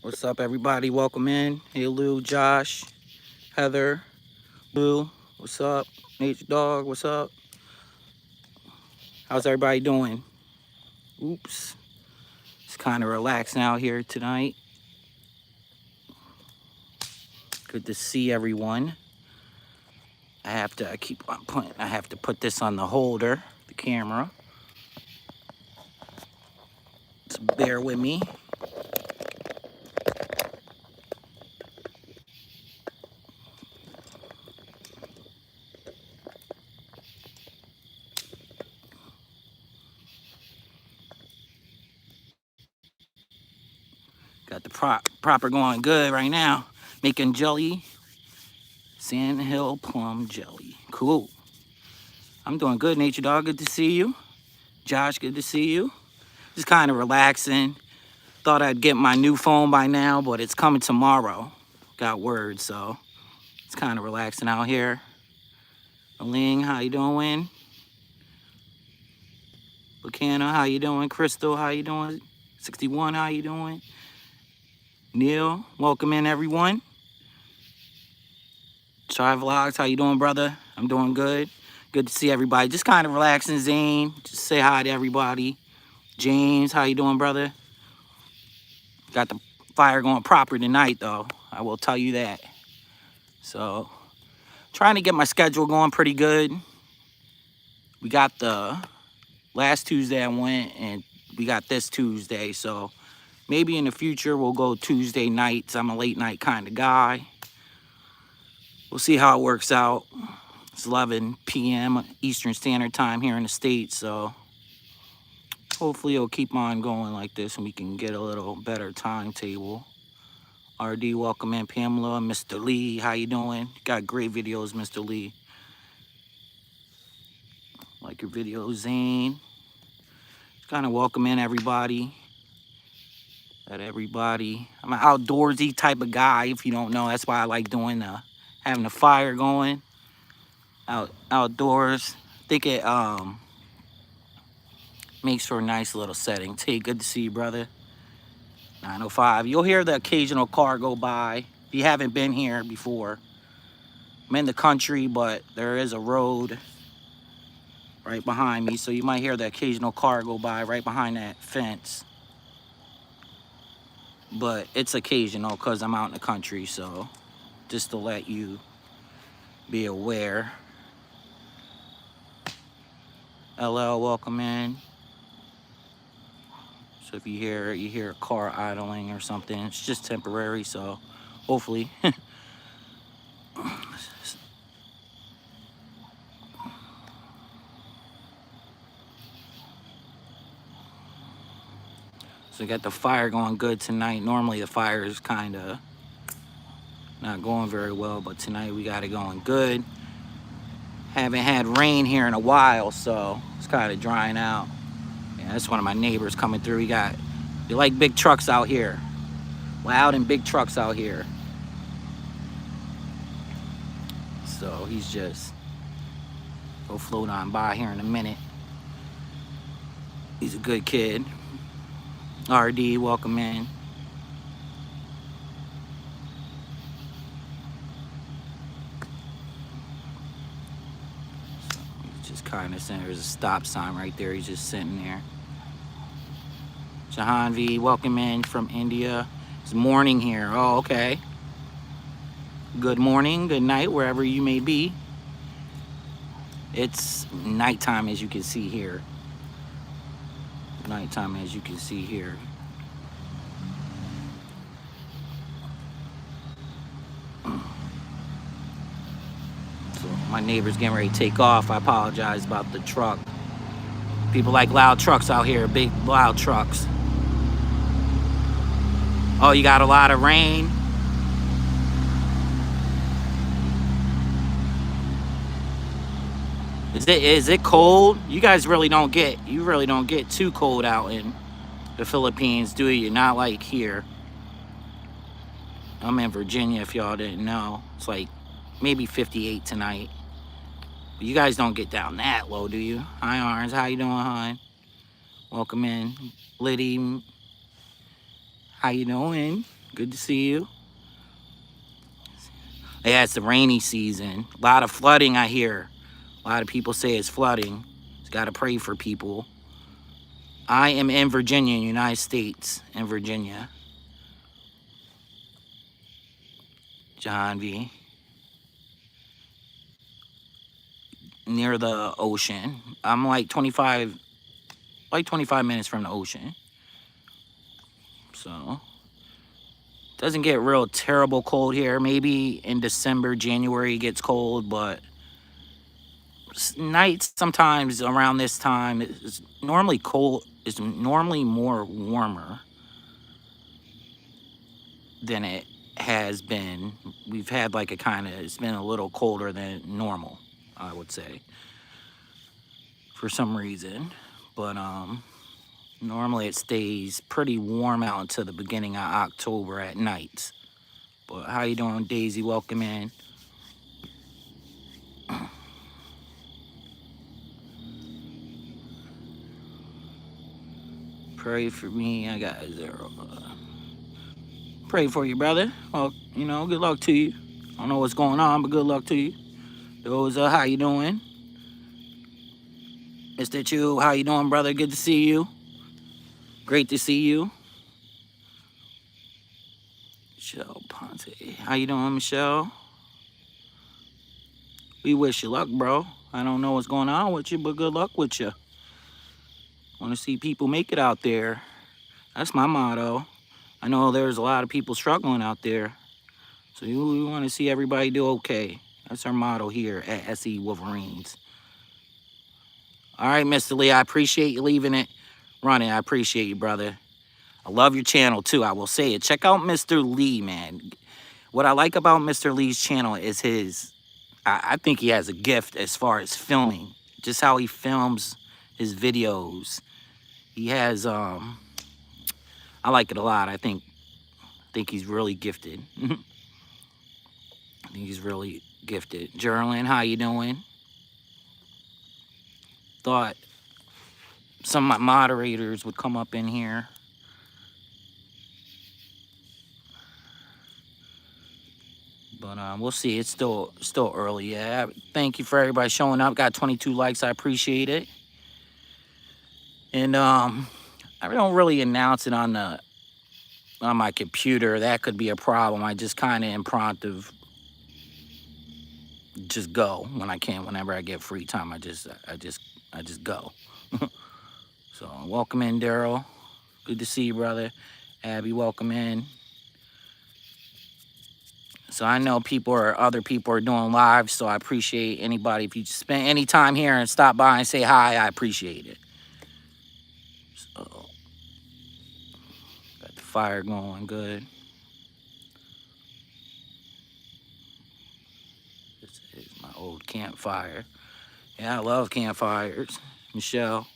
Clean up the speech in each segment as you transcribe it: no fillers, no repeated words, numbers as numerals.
What's up, everybody? Welcome in. Hey, Lou, Josh, Heather, Lou. What's up? Nature Dog. What's up? How's everybody doing? Oops. It's kind of relaxing out here tonight. Good to see everyone. I have to keep on putting. I have to put this on the holder, the camera. So bear with me. Got the proper going good right now. Making jelly. Sand Hill plum jelly. Cool. I'm doing good, Nature Dog. Good to see you. Josh, good to see you. Just kind of relaxing. Thought I'd get my new phone by now, but it's coming tomorrow. Got word, so it's kind of relaxing out here. Aling, how you doing? Lucana, how you doing? Crystal, how you doing? 61, how you doing? Neil, welcome in, everyone. Try Vlogs, how you doing, brother? I'm doing good. Good to see everybody. Just kind of relaxing. Zane, just say hi to everybody. James, how you doing, brother? Got the fire going proper tonight, though. I will tell you that. So, trying to get my schedule going pretty good. We got the last Tuesday I went, and we got this Tuesday. So, maybe in the future we'll go Tuesday nights. I'm a late night kind of guy. We'll see how it works out. It's 11 p.m. Eastern Standard Time here in the States, so hopefully it'll keep on going like this and we can get a little better timetable. RD, welcome in. Pamela, Mr. Lee, how you doing? Got great videos, Mr. Lee. Like your video, Zane. Kind of welcome in everybody. I'm an outdoorsy type of guy, if you don't know. That's why I like doing having the fire going outdoors. I think it makes for a nice little setting. Hey, good to see you, brother. 905. You'll hear the occasional car go by. If you haven't been here before, I'm in the country, but there is a road right behind me, so you might hear the occasional car go by right behind that fence. But it's occasional because I'm out in the country, so just to let you be aware. LL, welcome in. So if you hear a car idling or something, it's just temporary, so hopefully. So we got the fire going good tonight. Normally the fire is kind of not going very well, but tonight we got it going good. Haven't had rain here in a while, so it's kind of drying out. Yeah, that's one of my neighbors coming through. They like big trucks out here. Loud and big trucks out here. So he's just go float on by here in a minute. He's a good kid. RD, welcome in. So he's just kind of sitting. There's a stop sign right there. He's just sitting there. Jahanvi, welcome in from India. It's morning here. Oh, okay. Good morning, good night, wherever you may be. It's nighttime, as you can see here. Nighttime, as you can see here. So my neighbor's getting ready to take off. I apologize about the truck. People like loud trucks out here, big loud trucks. Oh, you got a lot of rain. Is it cold? You really don't get too cold out in the Philippines, do you? Not like here. I'm in Virginia, if y'all didn't know. It's like maybe 58 tonight. But you guys don't get down that low, do you? Hi, Arns. How you doing, hon? Welcome in. Liddy, how you doing? Good to see you. Yeah, it's the rainy season. A lot of flooding, I hear. A lot of people say it's flooding. Just got to pray for people. I am in Virginia, United States, in Virginia. John V. Near the ocean. I'm like 25 minutes from the ocean. So, doesn't get real terrible cold here. Maybe in December, January it gets cold, but nights sometimes around this time it's normally cold. It's normally more warmer than it has been. We've had like a kind of, it's been a little colder than normal, I would say, for some reason. But normally it stays pretty warm out until the beginning of October at night. But how you doing, Daisy? Welcome in. Pray for me. I got 0. Pray for you, brother. Well, you know, good luck to you. I don't know what's going on, but good luck to you. Those, how you doing? Mr. Chu, how you doing, brother? Good to see you. Great to see you. Michelle Ponte. How you doing, Michelle? We wish you luck, bro. I don't know what's going on with you, but good luck with you. Want to see people make it out there. That's my motto. I know there's a lot of people struggling out there. So we want to see everybody do okay. That's our motto here at SE Wolverines. All right, Mr. Lee, I appreciate you leaving it running. I appreciate you, brother. I love your channel, too. I will say it. Check out Mr. Lee, man. What I like about Mr. Lee's channel is I think he has a gift as far as filming. Just how he films his videos. He has, I like it a lot. I think he's really gifted. I think he's really gifted. Jerlyn, how you doing? Thought some of my moderators would come up in here. But we'll see. It's still early. Yeah. Thank you for everybody showing up. Got 22 likes. I appreciate it. And I don't really announce it on my computer. That could be a problem. I just kind of impromptu just go when I can. Whenever I get free time, I just go. So welcome in, Daryl. Good to see you, brother. Abby, welcome in. So I know other people are doing live, so I appreciate anybody. If you spend any time here and stop by and say hi, I appreciate it. So, got the fire going good. This is my old campfire. Yeah, I love campfires. Michelle,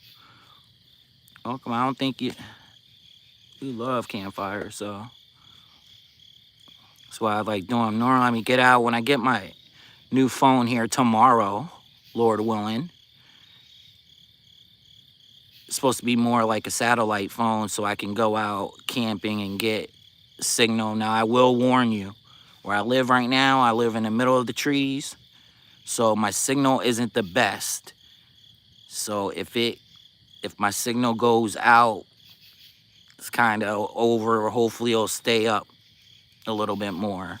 welcome. I don't think you love campfires, so that's why I like doing them. Normally, I get out when I get my new phone here tomorrow, Lord willing. It's supposed to be more like a satellite phone so I can go out camping and get signal. Now, I will warn you, where I live right now, I live in the middle of the trees, so my signal isn't the best. So if my signal goes out, it's kind of over, or hopefully it'll stay up a little bit more.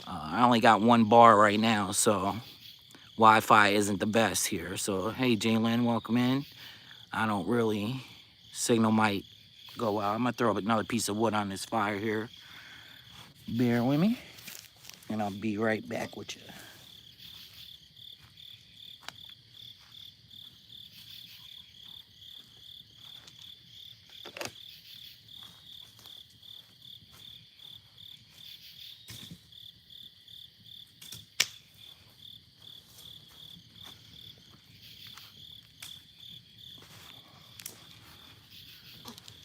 I only got 1 bar right now, so Wi-Fi isn't the best here. So, hey, Jalen, welcome in. I don't really, signal might go out. I'm going to throw up another piece of wood on this fire here. Bear with me, and I'll be right back with you.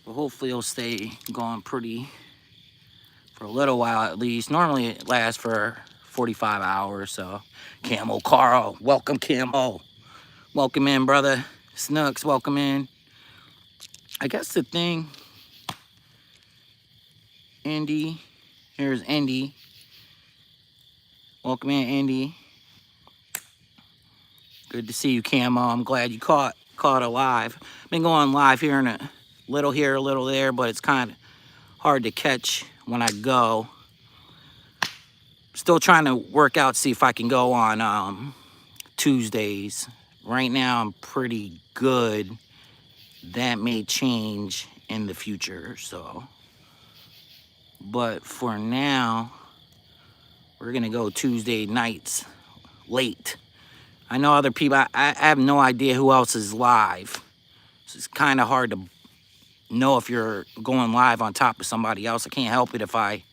But hopefully it'll stay going pretty for a little while at least. Normally it lasts for 45 hours, so. Camo Carl, welcome Camo. Welcome in, brother. Snooks, welcome in. I guess the thing, Andy, Here's Indy. Welcome in, Indy. Good to see you, Camo. I'm glad you caught it live. Been going live here and a little here, a little there, but it's kind of hard to catch when I go. Still trying to work out, see if I can go on Tuesdays. Right now, I'm pretty good. That may change in the future, so. But for now, we're gonna go Tuesday nights late. I know other people, I have no idea who else is live. So it's kind of hard to know if you're going live on top of somebody else. I can't help it if I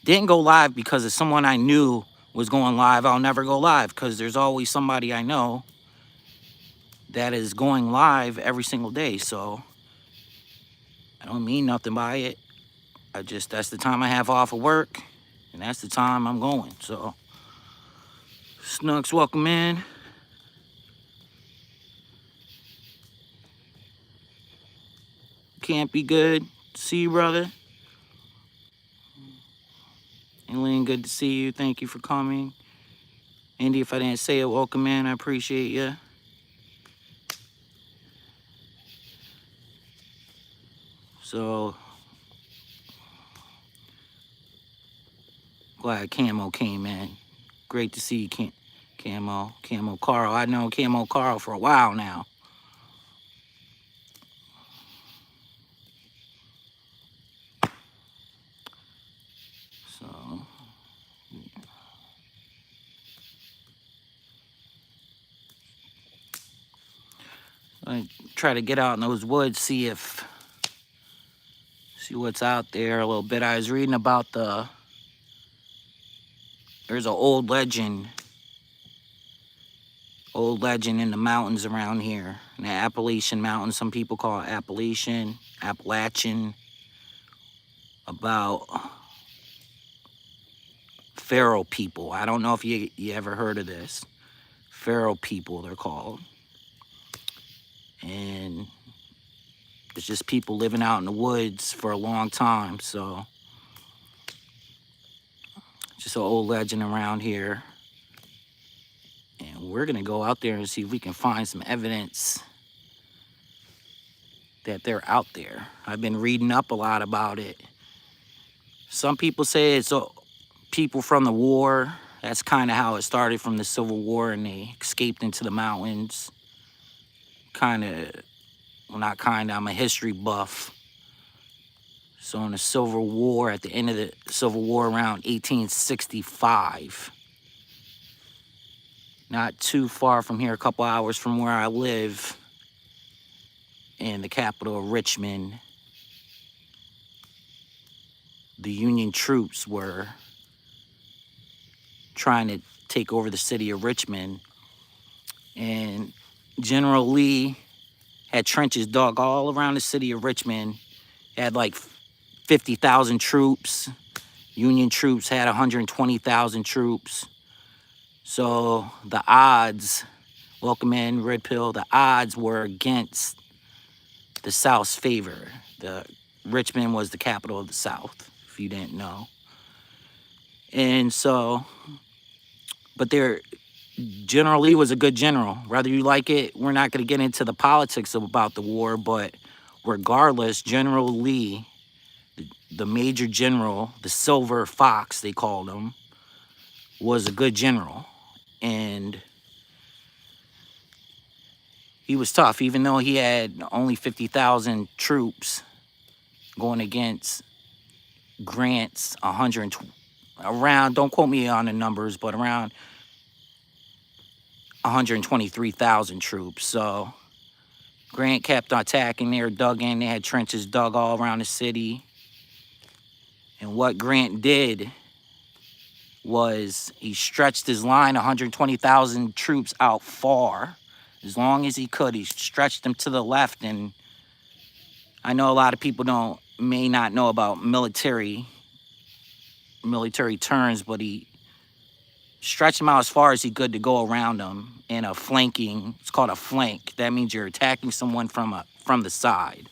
didn't go live because of someone I knew was going live. I'll never go live because there's always somebody I know that is going live every single day. So I don't mean nothing by it. That's the time I have off of work and that's the time I'm going. So Snooks, welcome in. Can't be good. See you, brother. Eileen, good to see you. Thank you for coming. Andy, if I didn't say it, welcome in. I appreciate you. So glad Camo came in. Great to see you, Camo Carl. I know Camo Carl for a while now. So I try to get out in those woods, see what's out there a little bit. I was reading about there's an old legend in the mountains around here, in the Appalachian Mountains. Some people call it Appalachian, about Pharaoh people. I don't know if you ever heard of this. Pharaoh people, they're called. And it's just people living out in the woods for a long time. So just an old legend around here. And we're gonna go out there and see if we can find some evidence that they're out there. I've been reading up a lot about it. Some people say it's people from the war. That's kind of how it started, from the Civil War, and they escaped into the mountains. I'm a history buff. So in the Civil War, at the end of the Civil War around 1865, not too far from here, a couple hours from where I live, in the capital of Richmond, the Union troops were trying to take over the city of Richmond, and General Lee had trenches dug all around the city of Richmond. Had like 50,000 troops. Union troops had 120,000 troops. So the odds, welcome in, Red Pill, the odds were against the South's favor. Richmond was the capital of the South, if you didn't know. And so, but General Lee was a good general. Whether you like it, we're not going to get into the politics about the war, but regardless, General Lee, the major general, the Silver Fox, they called him, was a good general. And he was tough, even though he had only 50,000 troops going against Grant's 120, around, don't quote me on the numbers, but around 123,000 troops. So Grant kept attacking. They were dug in. They had trenches dug all around the city. And what Grant did was he stretched his line, 120,000 troops, out far, as long as he could. He stretched them to the left. And I know a lot of people may not know about military terms, but he stretched them out as far as he could to go around them in a flanking. It's called a flank. That means you're attacking someone from the side.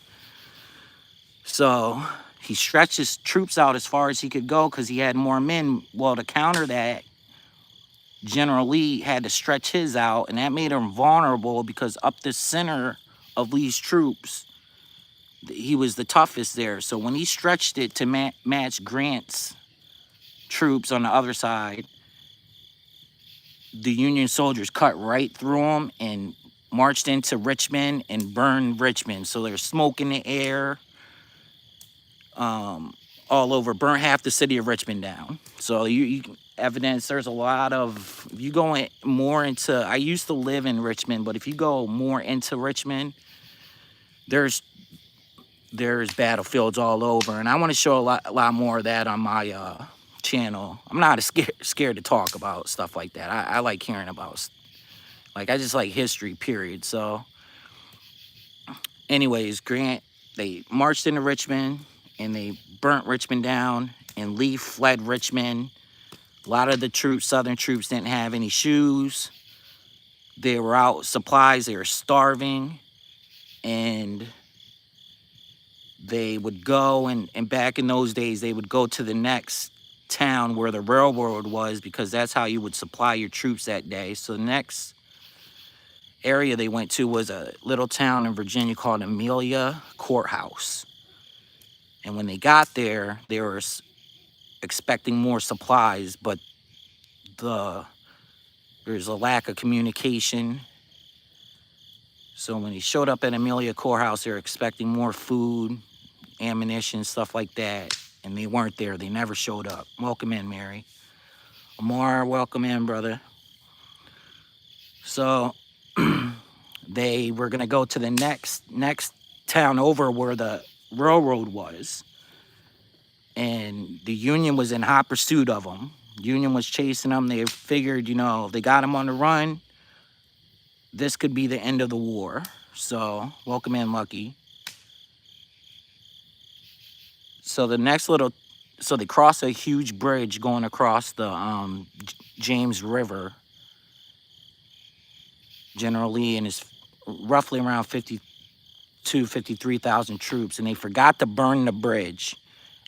So he stretched his troops out as far as he could go because he had more men. Well, to counter that, General Lee had to stretch his out, and that made him vulnerable because up the center of Lee's troops, he was the toughest there. So when he stretched it to match Grant's troops on the other side, the Union soldiers cut right through him and marched into Richmond and burned Richmond. So there's smoke in the air, all over, burnt half the city of Richmond down. So you evidence, there's a lot of, if you go more into, I used to live in Richmond, but if you go more into Richmond, there's battlefields all over, and I want to show a lot more of that on my channel. I'm not scared to talk about stuff like that. I like hearing about, like, I just like history, period. So anyways, Grant, they marched into Richmond and they burnt Richmond down, and Lee fled Richmond. A lot of the troops, Southern troops, didn't have any shoes. They were out supplies, they were starving, and they would go, and back in those days, they would go to the next town where the railroad was, because that's how you would supply your troops that day. So the next area they went to was a little town in Virginia called Amelia Courthouse. And when they got there, they were expecting more supplies, but there's a lack of communication. So when he showed up at Amelia Courthouse, they were expecting more food, ammunition, stuff like that, and they weren't there. They never showed up. Welcome in, Mary. Amar, welcome in, brother. So they were gonna go to the next town over where the railroad was, and the Union was in hot pursuit of them. Union was chasing them. They figured, you know, if they got them on the run, this could be the end of the war. So welcome in, Lucky. So the next little, so they cross a huge bridge going across the James River. General Lee and his roughly around 53,000 troops, and they forgot to burn the bridge.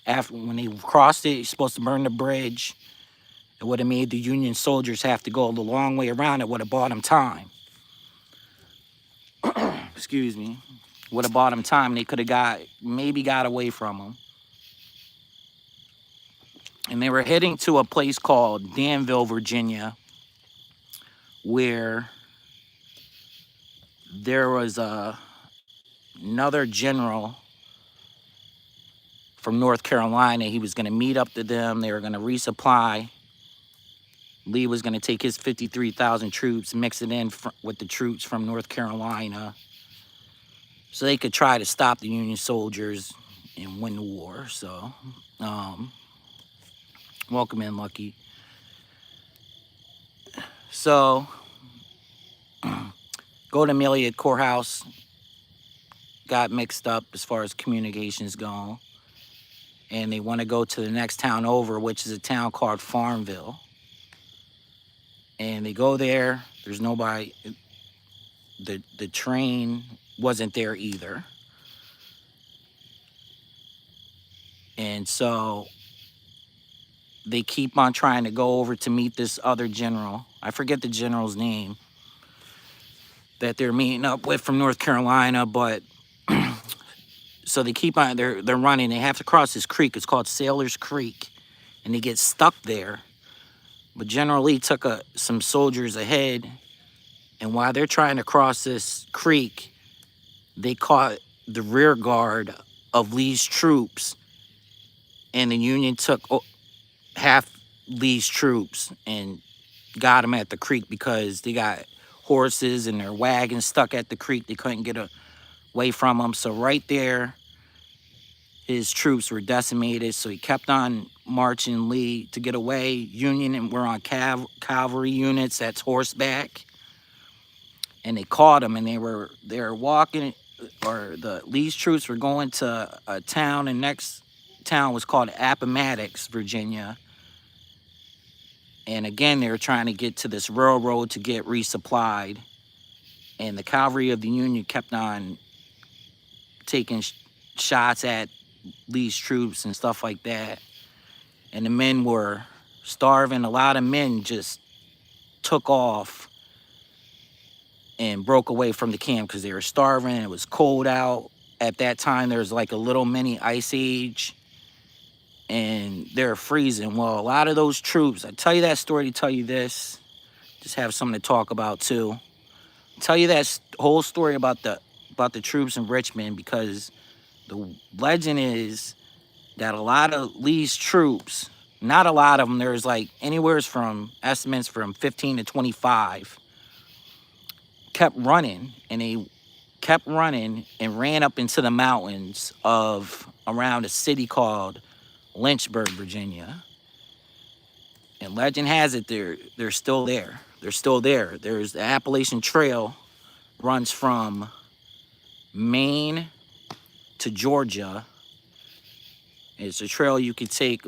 After, when they crossed it, you're supposed to burn the bridge. It would have made the Union soldiers have to go the long way around. It would have bought them time. Excuse me. Would have bought them time. They could have maybe got away from them. And they were heading to a place called Danville, Virginia, where there was another general from North Carolina. He was going to meet up to them. They were going to resupply. Lee was going to take his 53,000 troops, mix it in with the troops from North Carolina, so they could try to stop the Union soldiers and win the war. So, welcome in, Lucky. So, go to Amelia Courthouse. Got mixed up as far as communications go. And they want to go to the next town over, which is a town called Farmville. And they go there. There's nobody. The train wasn't there either. And so they keep on trying to go over to meet this other general. I forget the general's name that they're meeting up with from North Carolina, but so they keep on, they're running. They have to cross this creek. It's called Sailor's Creek, and they get stuck there. But General Lee took some soldiers ahead, and while they're trying to cross this creek, they caught the rear guard of Lee's troops, and the Union took half Lee's troops and got them at the creek because they got horses and their wagons stuck at the creek. They couldn't get away from them. So right there, his troops were decimated. So he kept on marching Lee to get away. Union were on cavalry units, that's horseback, and they caught him. And they were walking, or the Lee's troops were going to a town. The next town was called Appomattox, Virginia. And again, they were trying to get to this railroad to get resupplied. And the cavalry of the Union kept on taking shots at Lee's troops and stuff like that. And the men were starving. A lot of men just took off and broke away from the camp because they were starving. It was cold out. At that time, there was like a little mini ice age, and they're freezing. Well, a lot of those troops, I tell you that story to tell you this, just have something to talk about too. Tell you that whole story about the troops in Richmond, because the legend is that a lot of Lee's troops, not a lot of them, there's like anywhere from estimates from 15 to 25, kept running, and they kept running and ran up into the mountains of around a city called Lynchburg, Virginia. And legend has it they're still there. They're still there. There's the Appalachian Trail, runs from Maine to Georgia. It's a trail you could take.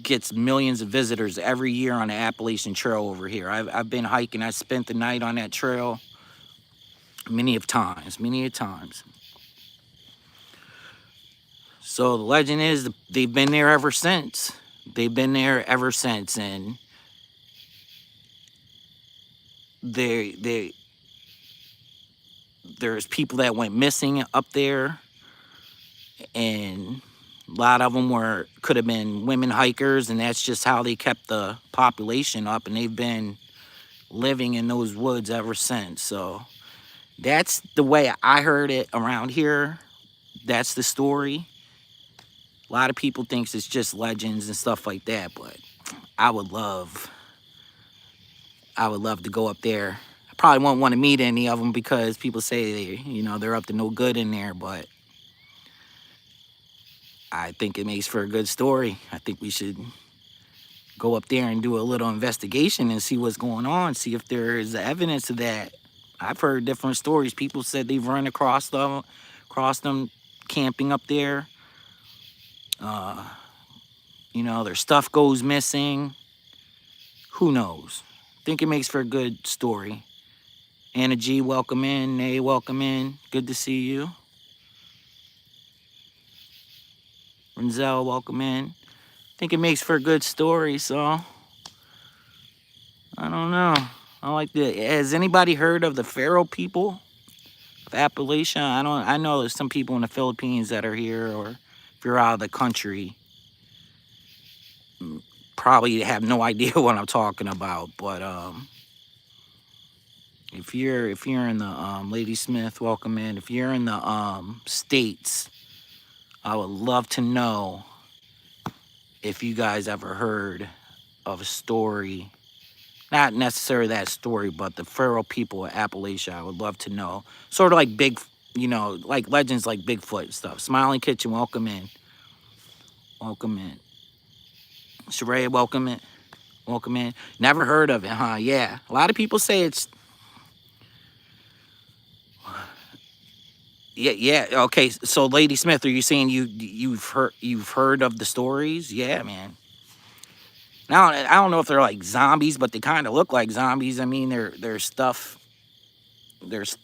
Gets millions of visitors every year on the Appalachian Trail over here. I've been hiking. I spent the night on that trail many of times. So the legend is they've been there ever since. And there's people that went missing up there, and a lot of them could have been women hikers, and that's just how they kept the population up, and they've been living in those woods ever since. So that's the way I heard it around here. That's the story. A lot of people thinks it's just legends and stuff like that, but I would love to go up there. I probably won't want to meet any of them because people say they're up to no good in there, but I think it makes for a good story. I think we should go up there and do a little investigation and see what's going on, see if there is evidence of that. I've heard different stories. People said they've run across them camping up there. Their stuff goes missing. Who knows? I think it makes for a good story. Anna G, welcome in. Nay, welcome in. Good to see you. Renzel, welcome in. I think it makes for a good story, so I don't know. Has anybody heard of the Pharaoh people of Appalachia? I know there's some people in the Philippines that are here, or if you're out of the country, probably have no idea what I'm talking about. But if you're in the Lady Smith, welcome in. If you're in the States, I would love to know if you guys ever heard of a story, not necessarily that story, but the Pharaoh people of Appalachia. I would love to know. Sort of like like legends like Bigfoot and stuff. Smiling Kitchen, welcome in. Welcome in. Sheree, welcome in. Welcome in. Never heard of it, huh? Yeah. A lot of people say it's... Yeah. Okay, so Lady Smith, are you saying you've heard of the stories? Yeah, man. Now I don't know if they're like zombies, but they kind of look like zombies. I mean, there's stuff. There's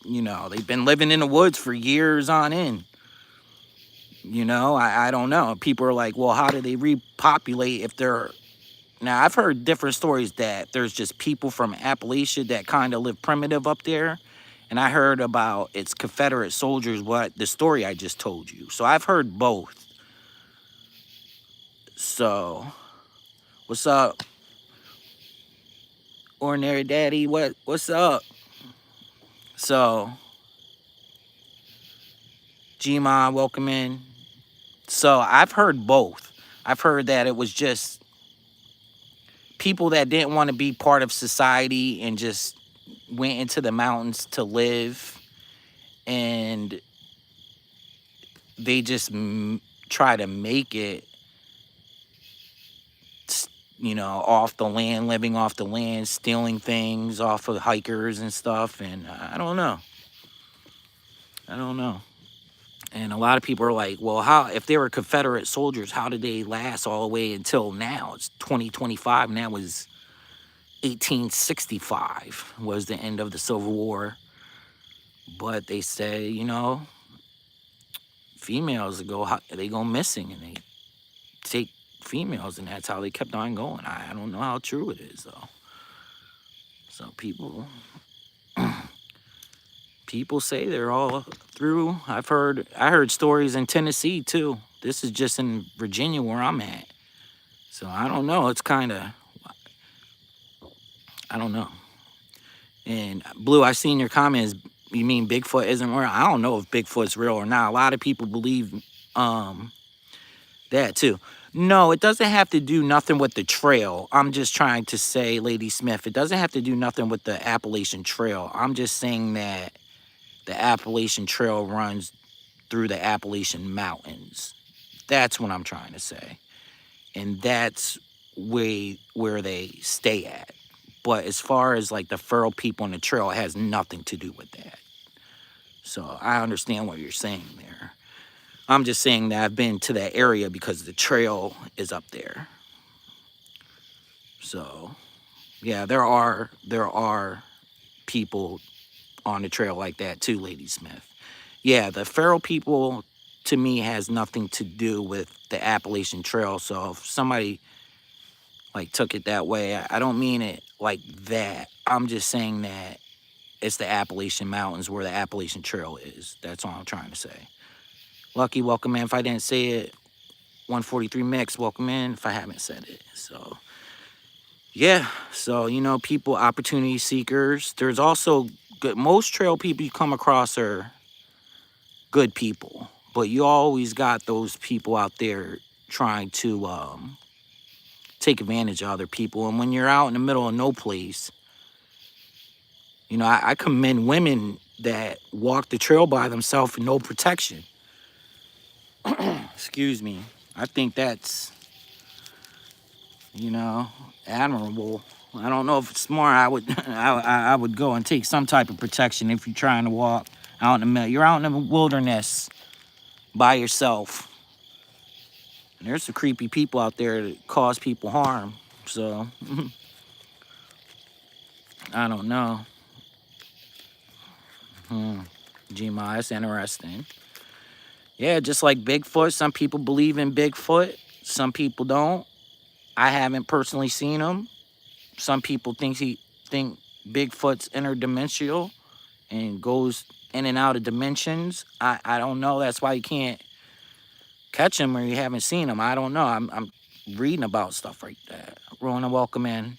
they've been living in the woods for years on end. I don't know. People are like, well, how do they repopulate if they're... Now, I've heard different stories that there's just people from Appalachia that kind of live primitive up there. And I heard about it's Confederate soldiers, the story I just told you. So I've heard both. So, what's up? Ordinary Daddy, what's up? So, G-Mon, welcome in. So, I've heard both. I've heard that it was just people that didn't want to be part of society and just went into the mountains to live, and they just try to make it, off the land, living off the land, stealing things off of hikers and stuff. And I don't know. And a lot of people are like, well, if they were Confederate soldiers, how did they last all the way until now? It's 2025, and that was 1865 was the end of the Civil War. But they say, females they go missing and they take females, and that's how they kept on going. I don't know how true it is though. So people say they're all through. I heard stories in Tennessee too. This is just in Virginia where I'm at. So I don't know. It's kind of, I don't know. And Blue, I seen your comments. You mean Bigfoot isn't real? I don't know if Bigfoot's real or not. A lot of people believe that too. No, it doesn't have to do nothing with the trail. I'm just trying to say, Lady Smith, it doesn't have to do nothing with the Appalachian Trail. I'm just saying that the Appalachian Trail runs through the Appalachian Mountains. That's what I'm trying to say. And that's where they stay at. But as far as like the feral people on the trail, it has nothing to do with that. So I understand what you're saying there. I'm just saying that I've been to that area because the trail is up there. So yeah, there are people on the trail like that too, Lady Smith. Yeah, the feral people to me has nothing to do with the Appalachian Trail. So if somebody like took it that way, I don't mean it like that. I'm just saying that it's the Appalachian Mountains where the Appalachian Trail is. That's all I'm trying to say. Lucky, welcome in. If I didn't say it, 143 Mix, welcome in if I haven't said it. So yeah, so you know, people, opportunity seekers. There's also good, most trail people you come across are good people, but you always got those people out there trying to take advantage of other people. And when you're out in the middle of no place, you know, I commend women that walk the trail by themselves with no protection. Excuse me. I think that's, you know, admirable. I don't know if it's smart. I would I would go and take some type of protection if you're trying to walk out in the middle. You're out in the wilderness by yourself. And there's some creepy people out there that cause people harm. So I don't know. Gma, that's interesting. Yeah, just like Bigfoot, some people believe in Bigfoot, some people don't. I haven't personally seen him. Some people think Bigfoot's interdimensional and goes in and out of dimensions. I don't know. That's why you can't catch him or you haven't seen him. I don't know. I'm reading about stuff like that. Rona, welcome in.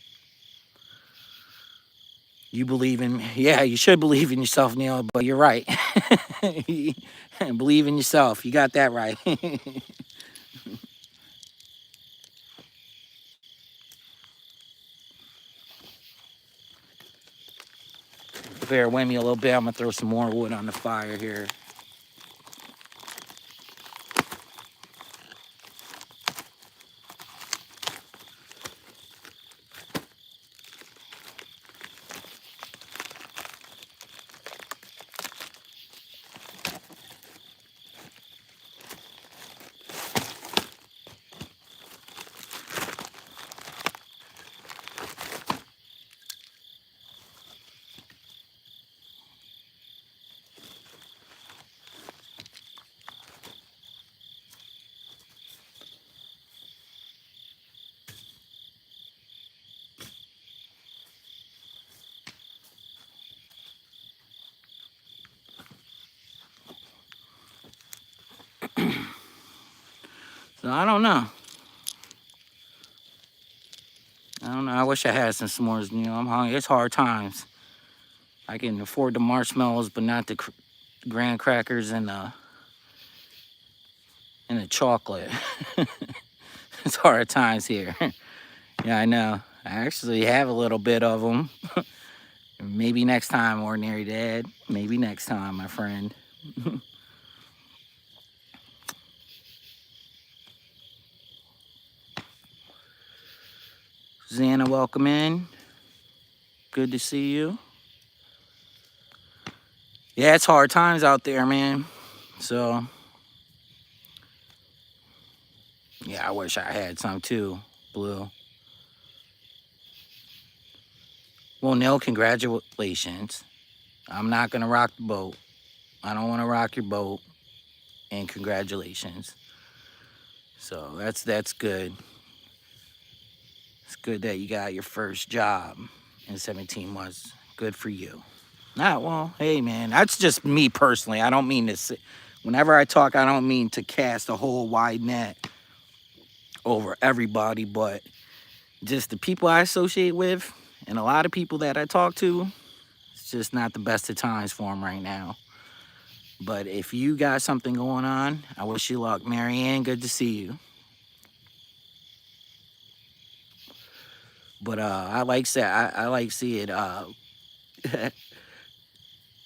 You believe in, yeah, you should believe in yourself, Neil, but you're right. Believe in yourself. You got that right. Bear with me a little bit. I'm going to throw some more wood on the fire here. So I don't know. I wish I had some s'mores. You know, I'm hungry. It's hard times. I can afford the marshmallows, but not the graham crackers and the chocolate. It's hard times here. Yeah, I know. I actually have a little bit of them. Maybe next time, Ordinary Dad. Maybe next time, my friend. Xana, welcome in. Good to see you. Yeah, it's hard times out there, man. So, yeah, I wish I had some too, Blue. Well, Neil, congratulations. I'm not going to rock the boat. I don't want to rock your boat. and congratulations. So that's good. It's good that you got your first job in 17 months. Good for you. Nah, well, hey man, that's just me personally. I don't mean to say, whenever I talk, I don't mean to cast a whole wide net over everybody, but just the people I associate with and a lot of people that I talk to, it's just not the best of times for them right now. But if you got something going on, I wish you luck. Marianne, good to see you. But I like say I like see it.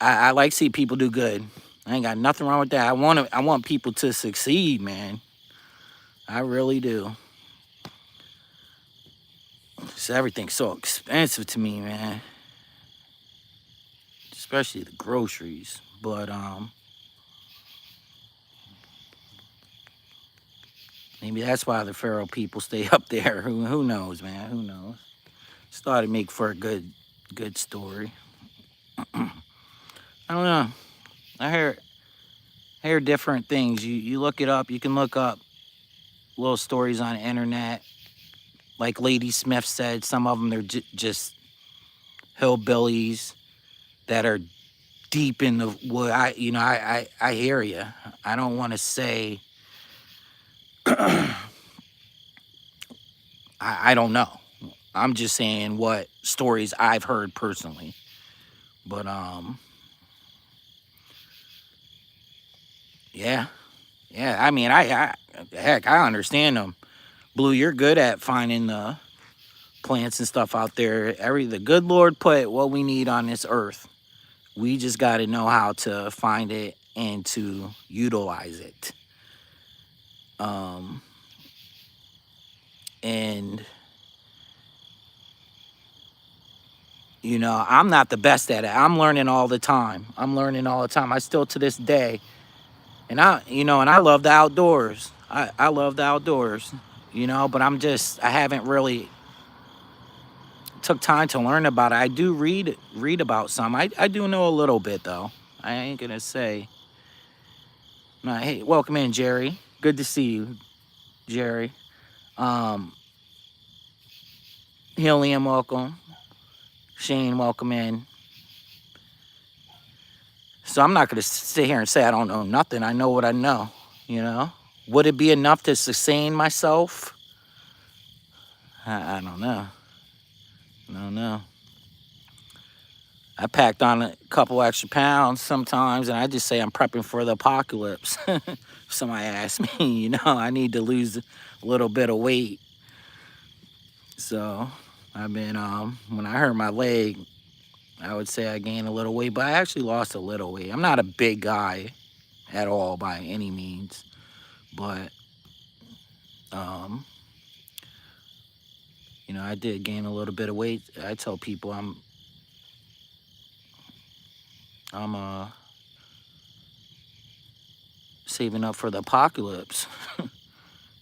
I like see people do good. I ain't got nothing wrong with that. I want people to succeed, man. I really do. Just everything's so expensive to me, man. Especially the groceries. But maybe that's why the Pharaoh people stay up there. Who knows, man? Who knows? Just thought it'd make for a good story. I don't know. I hear different things. You look it up. You can look up little stories on the internet. Like Lady Smith said, some of them they're just hillbillies that are deep in the wood. I hear you. I don't want to say I don't know. I'm just saying what stories I've heard personally. But yeah. Yeah, I mean heck, I understand them. Blue, you're good at finding the plants and stuff out there. The good Lord put what we need on this earth. We just got to know how to find it and to utilize it. And I'm not the best at it. I'm learning all the time. I still to this day, and I love the outdoors. I love the outdoors, but I haven't really took time to learn about it. I do read about some. I do know a little bit though. I ain't gonna say. No, hey, welcome in, Jerry. Good to see you, Jerry. Helium, welcome. Shane, welcome in. So I'm not gonna sit here and say I don't know nothing. I know what I know. Would it be enough to sustain myself? I don't know. I don't know. I packed on a couple extra pounds sometimes, and I just say I'm prepping for the apocalypse. If somebody asks me, I need to lose a little bit of weight. So I've been, when I hurt my leg, I would say I gained a little weight, but I actually lost a little weight. I'm not a big guy at all by any means, but, I did gain a little bit of weight. I tell people I'm saving up for the apocalypse.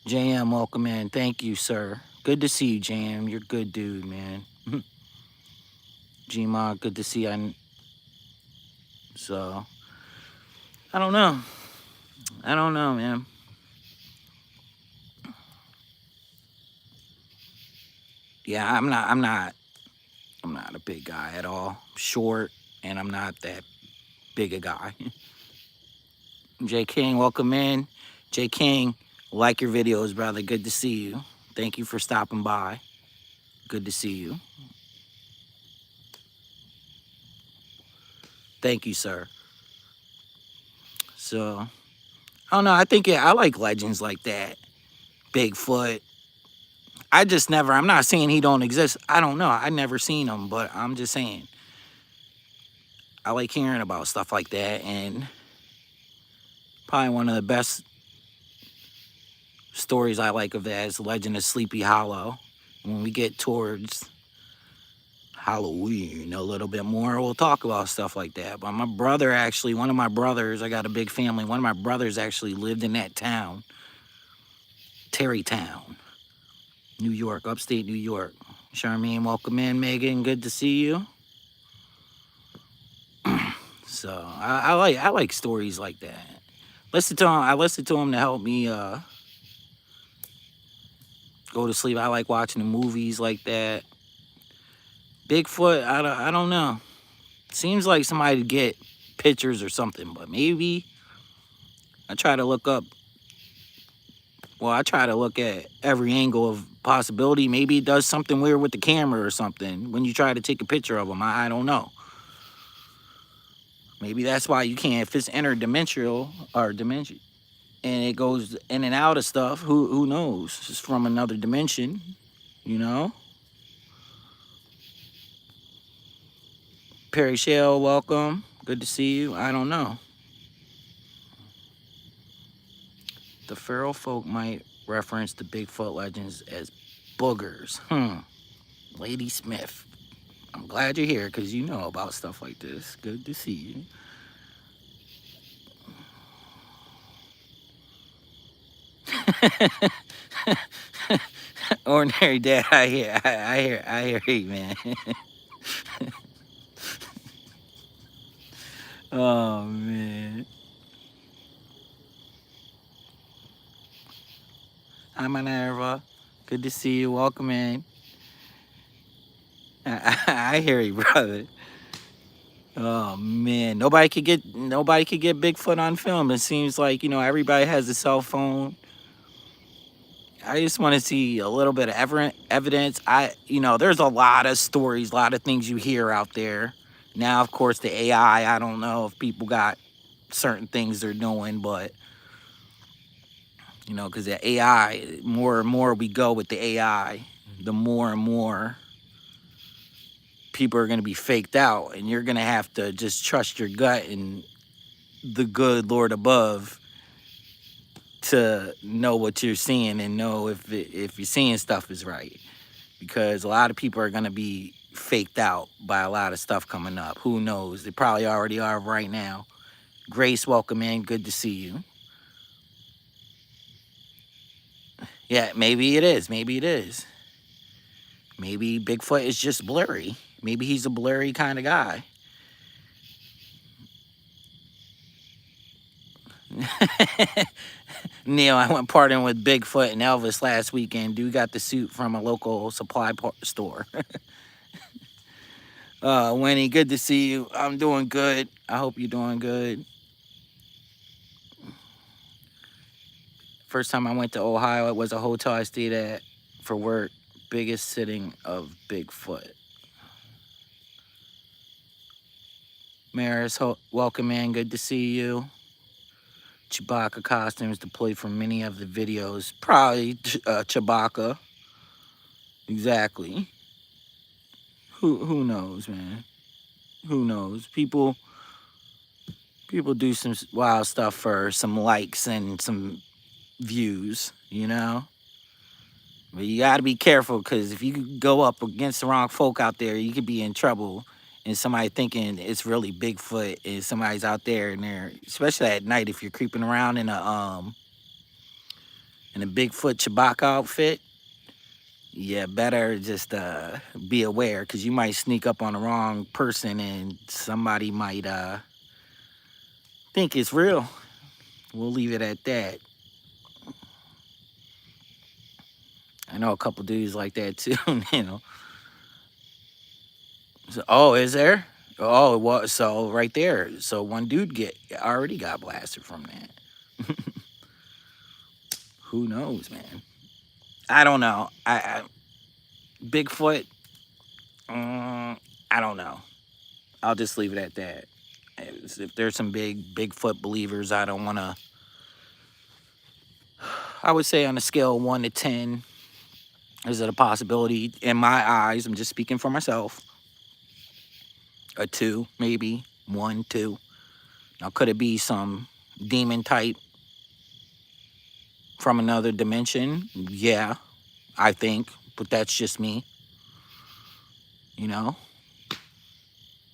JM, welcome in. Thank you, sir. Good to see you, JM. You're a good dude, man. Gmod, good to see you. So, I don't know. Man. Yeah, I'm not a big guy at all. I'm short, and I'm not that big a guy. J King, welcome in. J King, like your videos, brother. Good to see you. Thank you for stopping by. Good to see you. Thank you, sir. So, I don't know. I like legends like that. Bigfoot. I'm not saying he don't exist. I don't know. I never seen him, but I'm just saying. I like hearing about stuff like that, and probably one of the best stories I like of that is the Legend of Sleepy Hollow. When we get towards Halloween a little bit more, we'll talk about stuff like that. But one of my brothers, I got a big family, one of my brothers actually lived in that town, Terrytown, New York, upstate New York. Charmaine, welcome in. Megan, good to see you. So I like stories like that. Listen to him. I listen to him to help me go to sleep. I like watching the movies like that. Bigfoot, I don't know. Seems like somebody to get pictures or something, but maybe I try to look up. Well, I try to look at every angle of possibility. Maybe it does something weird with the camera or something when you try to take a picture of them. I don't know. Maybe that's why you can't. If it's interdimensional or dimension and it goes in and out of stuff, who knows? It's from another dimension, you know? Perry Shell, welcome. Good to see you. I don't know. The feral folk might reference the Bigfoot legends as boogers. Lady Smith. I'm glad you're here because you know about stuff like this. Good to see you. Ordinary dad, I hear you, man. Oh man. Hi Minerva. Good to see you. Welcome in. I hear you, brother. Oh man. Nobody could get Bigfoot on film. It seems like, everybody has a cell phone. I just want to see a little bit of evidence. There's a lot of stories, a lot of things you hear out there. Now, of course, the AI, I don't know if people got certain things they're doing, but, because the AI, more and more we go with the AI, the more and more people are going to be faked out. And you're going to have to just trust your gut and the good Lord above to know what you're seeing and know if you're seeing stuff is right. Because a lot of people are going to be faked out by a lot of stuff coming up. Who knows? They probably already are right now. Grace, welcome in. Good to see you. Yeah, maybe it is. Maybe it is. Maybe Bigfoot is just blurry. Maybe he's a blurry kind of guy. Neil, I went partying with Bigfoot and Elvis last weekend. Dude got the suit from a local supply store. Winnie, good to see you. I'm doing good. I hope you're doing good. First time I went to Ohio, it was a hotel I stayed at for work. Biggest sitting of Bigfoot. Maris, welcome in. Good to see you. Chewbacca costumes deployed from many of the videos. Probably Chewbacca. Exactly. Who knows, man? Who knows? People do some wild stuff for some likes and some views, But you gotta be careful because if you go up against the wrong folk out there, you could be in trouble. And somebody thinking it's really Bigfoot and somebody's out there and they're, especially at night, if you're creeping around in a Bigfoot Chewbacca outfit, yeah, better just be aware because you might sneak up on the wrong person and somebody might think it's real. We'll leave it at that. I know a couple dudes like that too, So, oh, is there? Oh, well, so right there. So one dude already got blasted from that. Who knows, man? I don't know. Bigfoot. I don't know. I'll just leave it at that. If there's some big Bigfoot believers, I don't want to. I would say on a scale of 1 to 10, is it a possibility? In my eyes, I'm just speaking for myself. A 2, maybe 1, 2. Now, could it be some demon type from another dimension? Yeah, I think, but that's just me.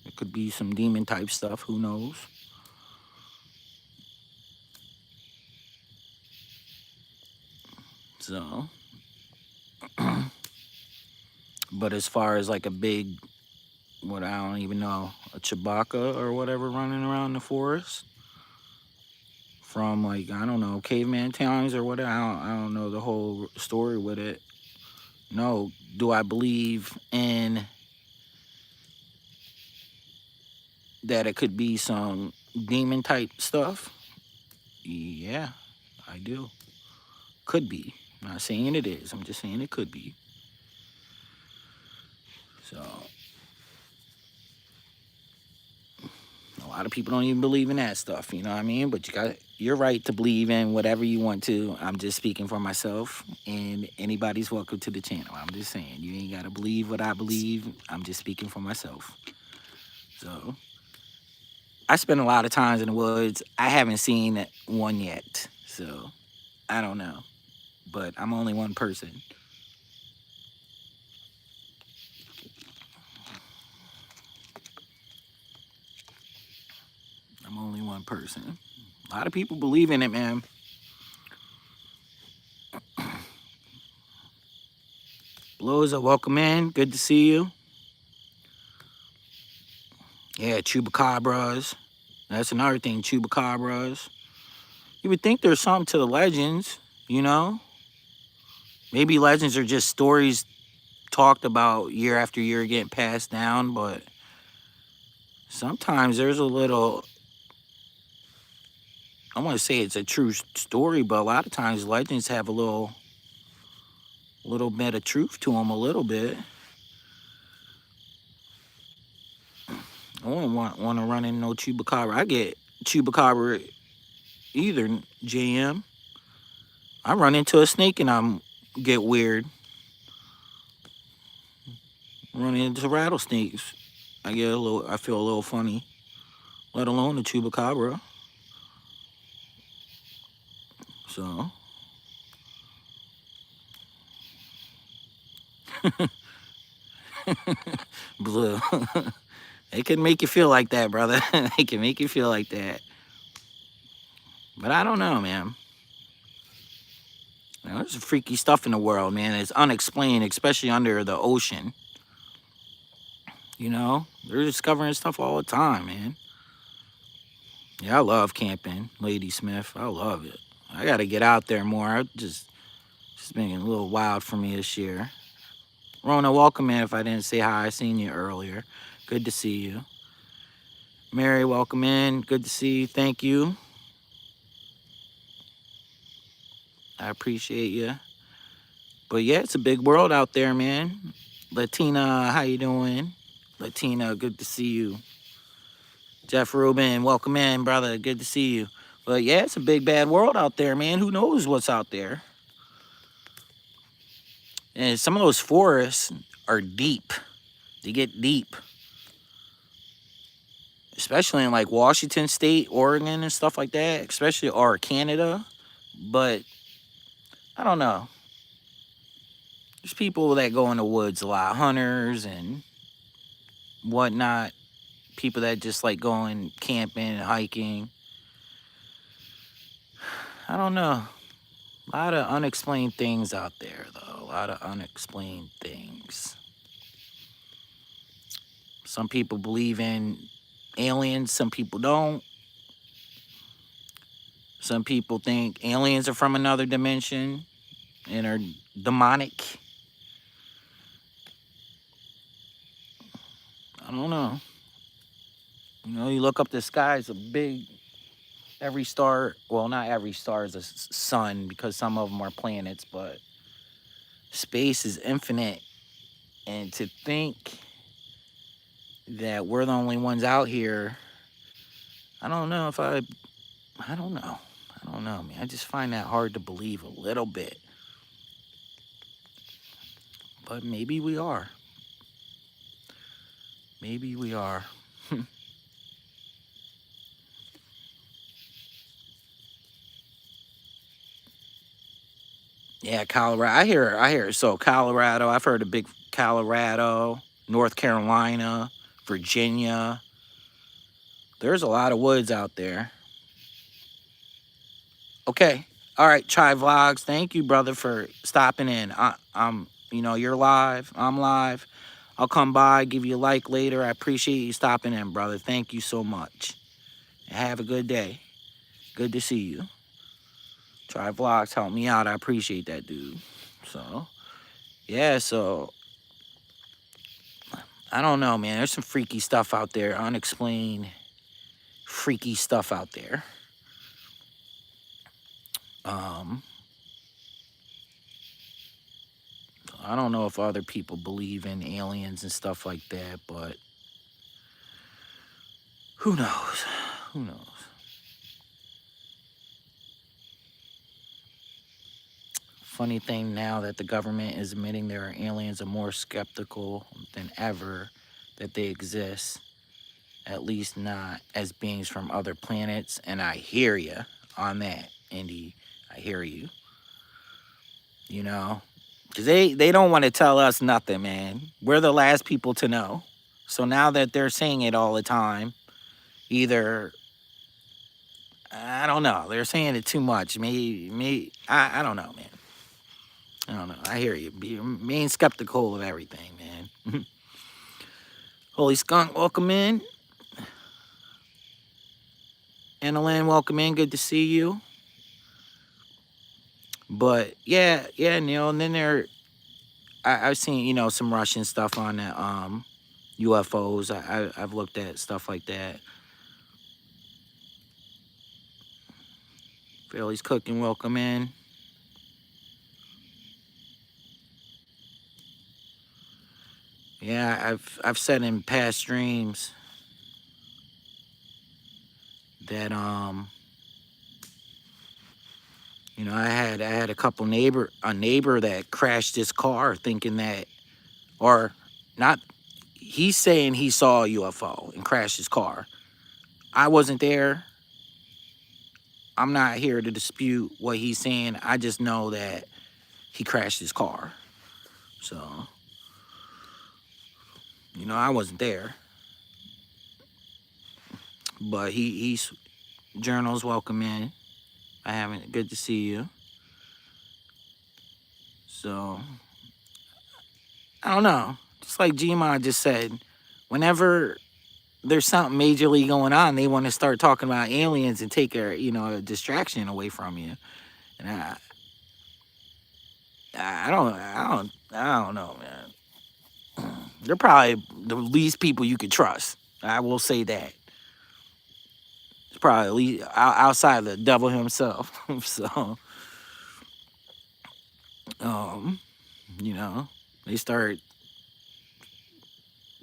It could be some demon type stuff. Who knows? So, but as far as like a big, what I don't even know, a Chewbacca or whatever running around the forest, from like, I don't know, caveman times or whatever. I don't know the whole story with it. No, do I believe in that it could be some demon type stuff? Yeah, I do. Could be. I'm not saying it is. I'm just saying it could be. So a lot of people don't even believe in that stuff, you know what I mean? But you're right to believe in whatever you want to. I'm just speaking for myself, and anybody's welcome to the channel. I'm just saying, you ain't gotta believe what I believe. I'm just speaking for myself. So I spend a lot of times in the woods. I haven't seen one yet, so I don't know. But I'm only one person. I'm only one person. A lot of people believe in it, man. Blows, welcome in. Good to see you. Yeah, chupacabras. That's another thing, chupacabras. You would think there's something to the legends, you know? Maybe legends are just stories talked about year after year getting passed down, but sometimes there's a little, I want to say it's a true story, but a lot of times legends have a little bit of truth to them, a little bit. I wouldn't want to run in no chupacabra. I get chupacabra either, JM. I run into a snake and I'm get weird. Run into rattlesnakes. I feel a little funny, let alone a chupacabra. So, blue. They can make you feel like that, brother. They can make you feel like that. But I don't know, man. You know, there's freaky stuff in the world, man. It's unexplained, especially under the ocean. You know, they're discovering stuff all the time, man. Yeah, I love camping, Lady Smith. I love it. I got to get out there more. It's been a little wild for me this year. Rona, welcome in if I didn't say hi. I seen you earlier. Good to see you. Mary, welcome in. Good to see you. Thank you. I appreciate you. But yeah, it's a big world out there, man. Latina, how you doing? Latina, good to see you. Jeff Rubin, welcome in, brother. Good to see you. But yeah, it's a big bad world out there, man. Who knows what's out there? And some of those forests are deep. They get deep. Especially in like Washington State, Oregon, and stuff like that. Especially or Canada. But I don't know. There's people that go in the woods a lot, hunters and whatnot. People that just like going camping and hiking. I don't know. A lot of unexplained things out there, though. A lot of unexplained things. Some people believe in aliens, some people don't. Some people think aliens are from another dimension and are demonic. I don't know. You know, you look up the sky, it's a big, every star, well, not every star is a sun because some of them are planets, but space is infinite. And to think that we're the only ones out here, I don't know, man. I don't know, man. I just find that hard to believe a little bit. But maybe we are. Maybe we are. Yeah, Colorado. I hear. So Colorado, I've heard of big Colorado, North Carolina, Virginia. There's a lot of woods out there. Okay. All right, Chai Vlogs. Thank you, brother, for stopping in. You're live. I'm live. I'll come by, give you a like later. I appreciate you stopping in, brother. Thank you so much. Have a good day. Good to see you. Try Vlogs help me out. I appreciate that, dude. So, yeah, so I don't know, man. There's some freaky stuff out there. Unexplained freaky stuff out there. I don't know if other people believe in aliens and stuff like that, but who knows? Who knows? Funny thing now that the government is admitting there are aliens, are more skeptical than ever that they exist, at least not as beings from other planets. And I hear you on that, Indy. I hear you. You know, because they don't want to tell us nothing, man. We're the last people to know. So now that they're saying it all the time, either I don't know, they're saying it too much. I don't know, man. I don't know. I hear you. Being skeptical of everything, man. Holy Skunk, welcome in. Annalyn, welcome in. Good to see you. But yeah, Neil. And then I've seen, some Russian stuff on that UFOs. I've looked at stuff like that. Fairly's cooking, welcome in. Yeah, I've said in past streams that I had a neighbor that crashed his car thinking that, or not, he's saying he saw a UFO and crashed his car. I wasn't there. I'm not here to dispute what he's saying. I just know that he crashed his car. So, I wasn't there. But he's journals, welcome in. Good to see you. So, I don't know. Just like Gmod just said, whenever there's something majorly going on, they want to start talking about aliens and take a distraction away from you. And I don't know, man. They're probably the least people you could trust. I will say that. It's probably outside of the devil himself. So, they start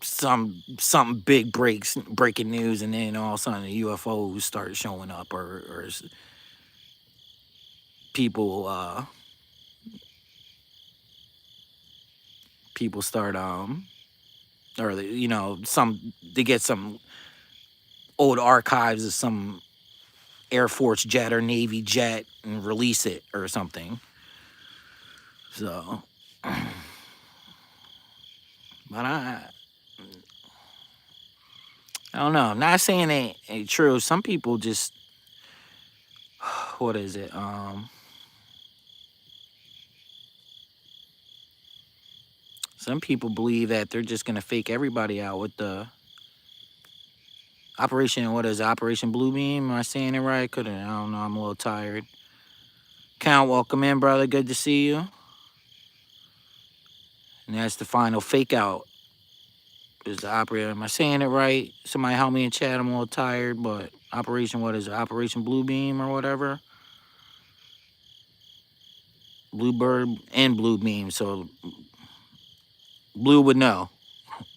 something big breaking news, and then all of a sudden the UFOs start showing up, or people start or they get some old archives of some Air Force jet or Navy jet and release it or something. So, but I don't know. I'm not saying it ain't true. Some people just, what is it? Some people believe that they're just gonna fake everybody out with the Operation. What is it? Operation Bluebeam? Am I saying it right? I don't know. I'm a little tired. Count, welcome in, brother. Good to see you. And that's the final fake out. Is the operator? Am I saying it right? Somebody help me in chat. I'm a little tired, but Operation, what is it? Operation Bluebeam or whatever. Bluebird and Bluebeam. So Blue would know.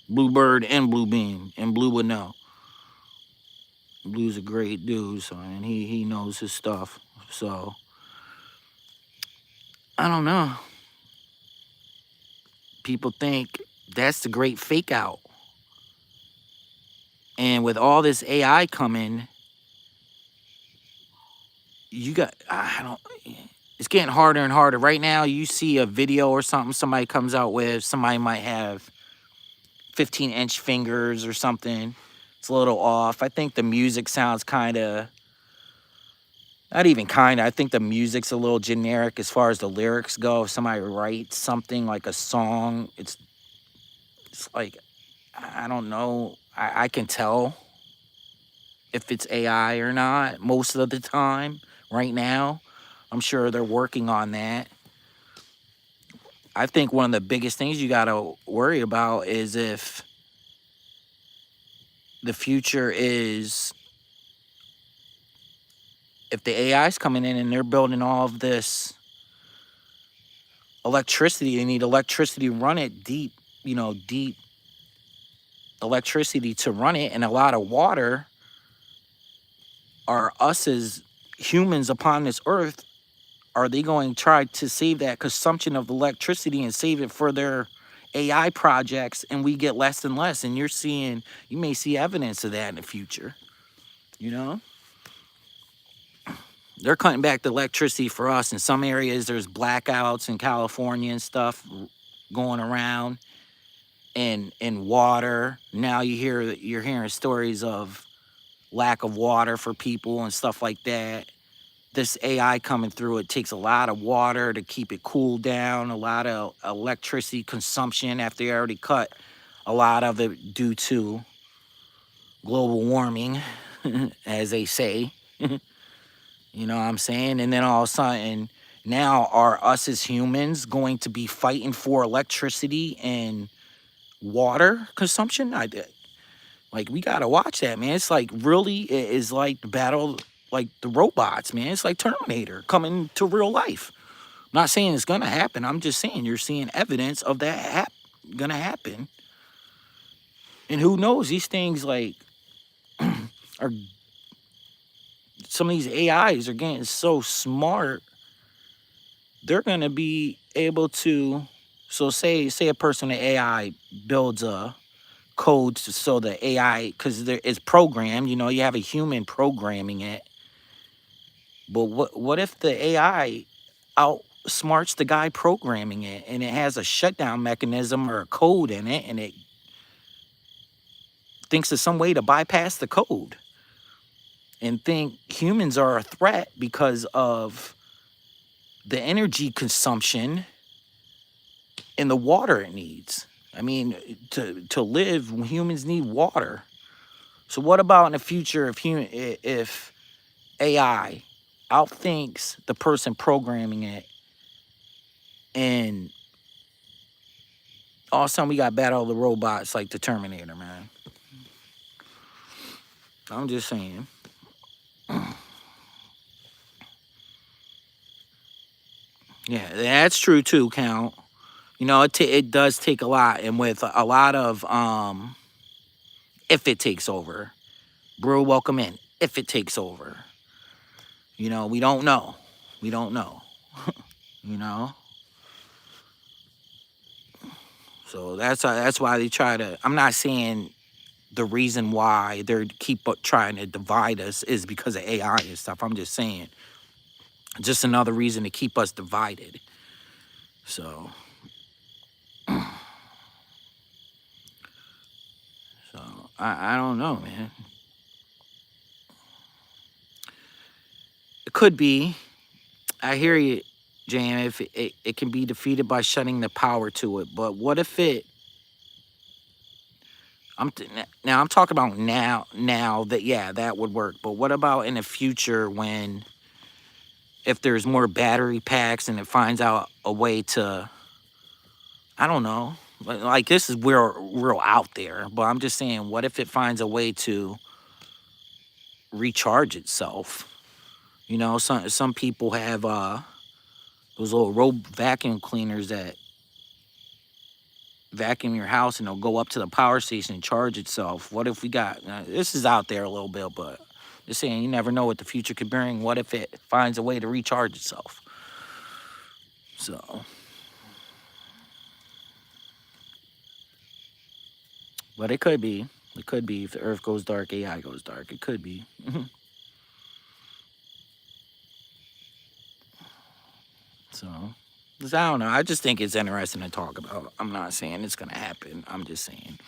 Bluebird and Bluebeam, and Blue would know. Blue's a great dude, so and he knows his stuff. So I don't know. People think that's the great fake out. And with all this AI coming, it's getting harder and harder. Right now, you see a video or something somebody comes out with, somebody might have 15-inch fingers or something. It's a little off. I think the music sounds kind of, not even kind of, I think the music's a little generic as far as the lyrics go. If somebody writes something like a song, it's like, I don't know. I can tell if it's AI or not most of the time right now. I'm sure they're working on that. I think one of the biggest things you got to worry about is if the future is, if the AI's coming in and they're building all of this electricity, they need electricity to run it, deep, deep electricity to run it, and a lot of water. Are us as humans upon this earth, are they going to try to save that consumption of electricity and save it for their AI projects, and we get less and less? And you may see evidence of that in the future. You know, they're cutting back the electricity for us. In some areas, there's blackouts in California and stuff going around, and water. Now you're hearing stories of lack of water for people and stuff like that. This AI coming through, it takes a lot of water to keep it cooled down, a lot of electricity consumption after they already cut a lot of it due to global warming, as they say. You know what I'm saying? And then all of a sudden, now are us as humans going to be fighting for electricity and water consumption? Like, we gotta watch that, man. It's like, really, it is like the battle, like the robots, man. It's like Terminator coming to real life. I'm not saying it's gonna happen. I'm just saying you're seeing evidence of that gonna happen. And who knows? These things, like, are, some of these AIs are getting so smart. They're gonna be able to. So say a person in AI builds a code so the AI, because it's programmed. You have a human programming it. But what if the AI outsmarts the guy programming it, and it has a shutdown mechanism or a code in it, and it thinks of some way to bypass the code and think humans are a threat because of the energy consumption and the water it needs? I mean, to live, humans need water. So what about in the future if AI outthinks the person programming it, and all of a sudden we got battle of the robots like the Terminator, man? I'm just saying. Yeah, that's true too, Count. It does take a lot, and with a lot of if it takes over, bro, welcome in. If it takes over, we don't know. We don't know. You know. So that's why they try to. I'm not saying the reason why they keep trying to divide us is because of AI and stuff. I'm just saying, just another reason to keep us divided. So, I don't know, man. It could be. I hear you, Jam. If it can be defeated by shutting the power to it, but what if it? Now I'm talking about now that, yeah, that would work. But what about in the future, when if there's more battery packs and it finds out a way to, I don't know, like, this is real out there, but I'm just saying, what if it finds a way to recharge itself? Some people have those little vacuum cleaners that vacuum your house, and it'll go up to the power station and charge itself. What if we got, this is out there a little bit, but just saying, you never know what the future could bring. What if it finds a way to recharge itself? So, but it could be. It could be. If the earth goes dark, AI goes dark. It could be. So, I don't know. I just think it's interesting to talk about. I'm not saying it's going to happen. I'm just saying.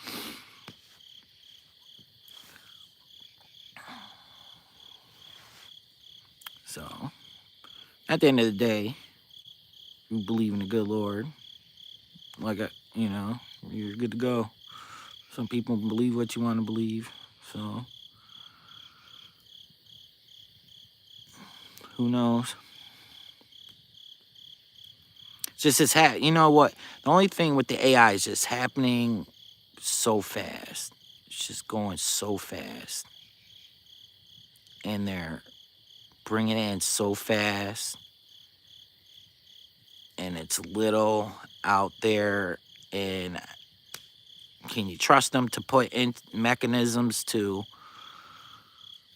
So, at the end of the day, you believe in the good Lord. Like, you're good to go. Some people believe what you want to believe. So, Who knows? You know what? The only thing with the AI is just happening so fast. It's just going so fast. And they're bringing it in so fast. And it's little out there. And can you trust them to put in mechanisms to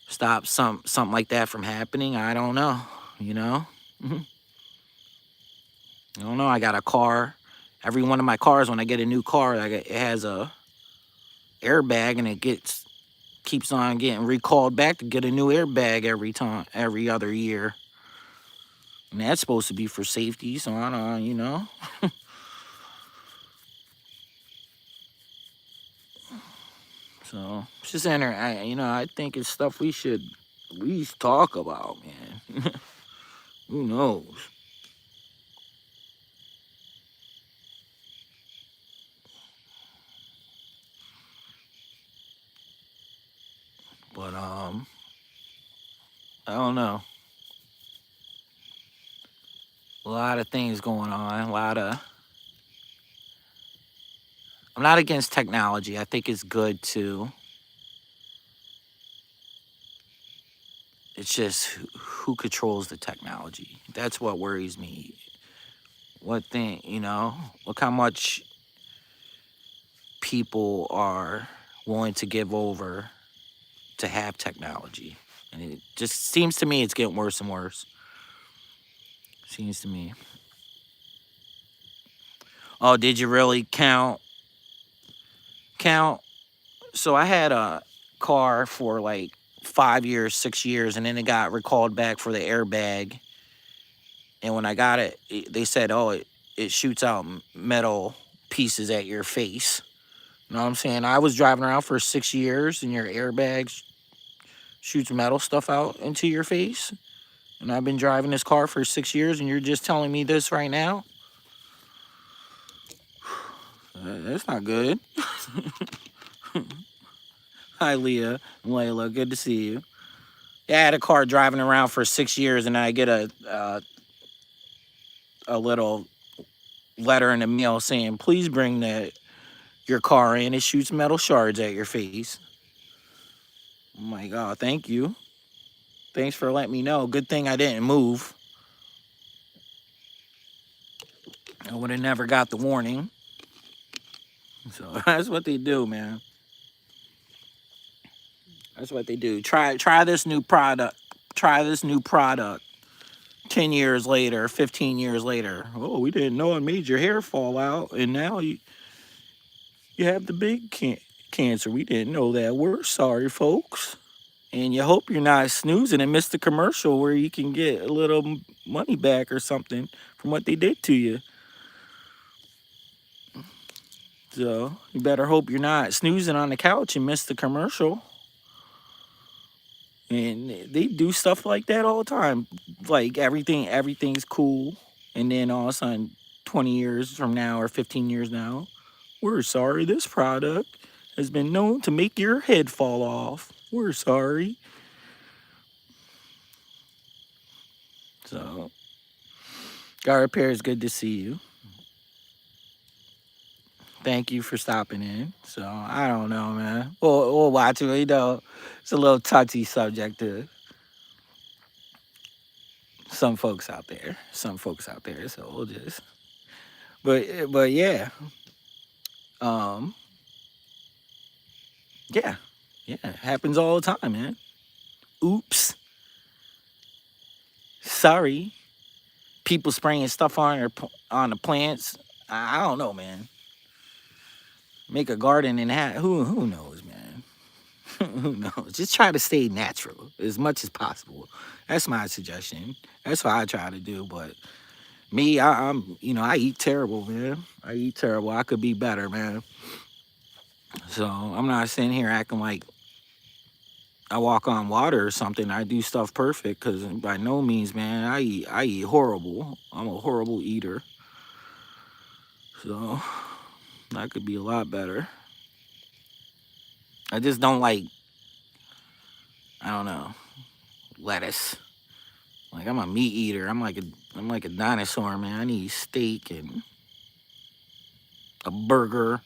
stop something like that from happening? I don't know. You know? I don't know. I got a car. Every one of my cars, when I get a new car, it has a airbag, and keeps on getting recalled back to get a new airbag every other year. And that's supposed to be for safety, so I don't, you know. So it's just I think it's stuff we should at least talk about, man. Who knows? But I don't know. A lot of things going on. I'm not against technology. I think it's good to. It's just who controls the technology. That's what worries me. Look how much people are willing to give over to have technology. And it just seems to me it's getting worse and worse. Seems to me. Oh, did you really count? So I had a car for like 5 years, 6 years, and then it got recalled back for the airbag. And when I got it, they said, oh, it shoots out metal pieces at your face. You know what I'm saying? I was driving around for 6 years, and your airbag shoots metal stuff out into your face. And I've been driving this car for 6 years, and you're just telling me this right now? That's not good. Hi, Leah and Layla. Good to see you. Yeah, I had a car driving around for 6 years, and I get a little letter in the mail saying, please bring your car in. It shoots metal shards at your face. Oh my God, thank you. Thanks for letting me know. Good thing I didn't move. I would have never got the warning. So that's what they do, man. That's what they do. Try this new product. Try this new product. 10 years later, 15 years later. Oh, we didn't know it made your hair fall out, and now you have the big cancer. We didn't know that. We're sorry, folks. And you hope you're not snoozing and miss the commercial where you can get a little money back or something from what they did to you. So you better hope you're not snoozing on the couch and miss the commercial. And they do stuff like that all the time. Like everything's cool. And then all of a sudden, 20 years from now or 15 years now, we're sorry, this product has been known to make your head fall off. We're sorry. So, God Repair, is good to see you. Thank you for stopping in. So, I don't know, man. We'll watch it. You know, it's a little touchy subject to some folks out there. So, we'll just. But yeah. Um, yeah. Yeah. It happens all the time, man. Oops. Sorry. People spraying stuff on the plants. I don't know, man. Make a garden and who knows, man. Who knows? Just try to stay natural as much as possible. That's my suggestion. That's what I try to do. But me, I eat terrible, man. I eat terrible. I could be better, man. So I'm not sitting here acting like I walk on water or something. I do stuff perfect, because by no means, man, I eat horrible. I'm a horrible eater. So I could be a lot better. I just don't like, I don't know, lettuce. Like I'm a meat eater. I'm like a dinosaur, man. I need steak and a burger.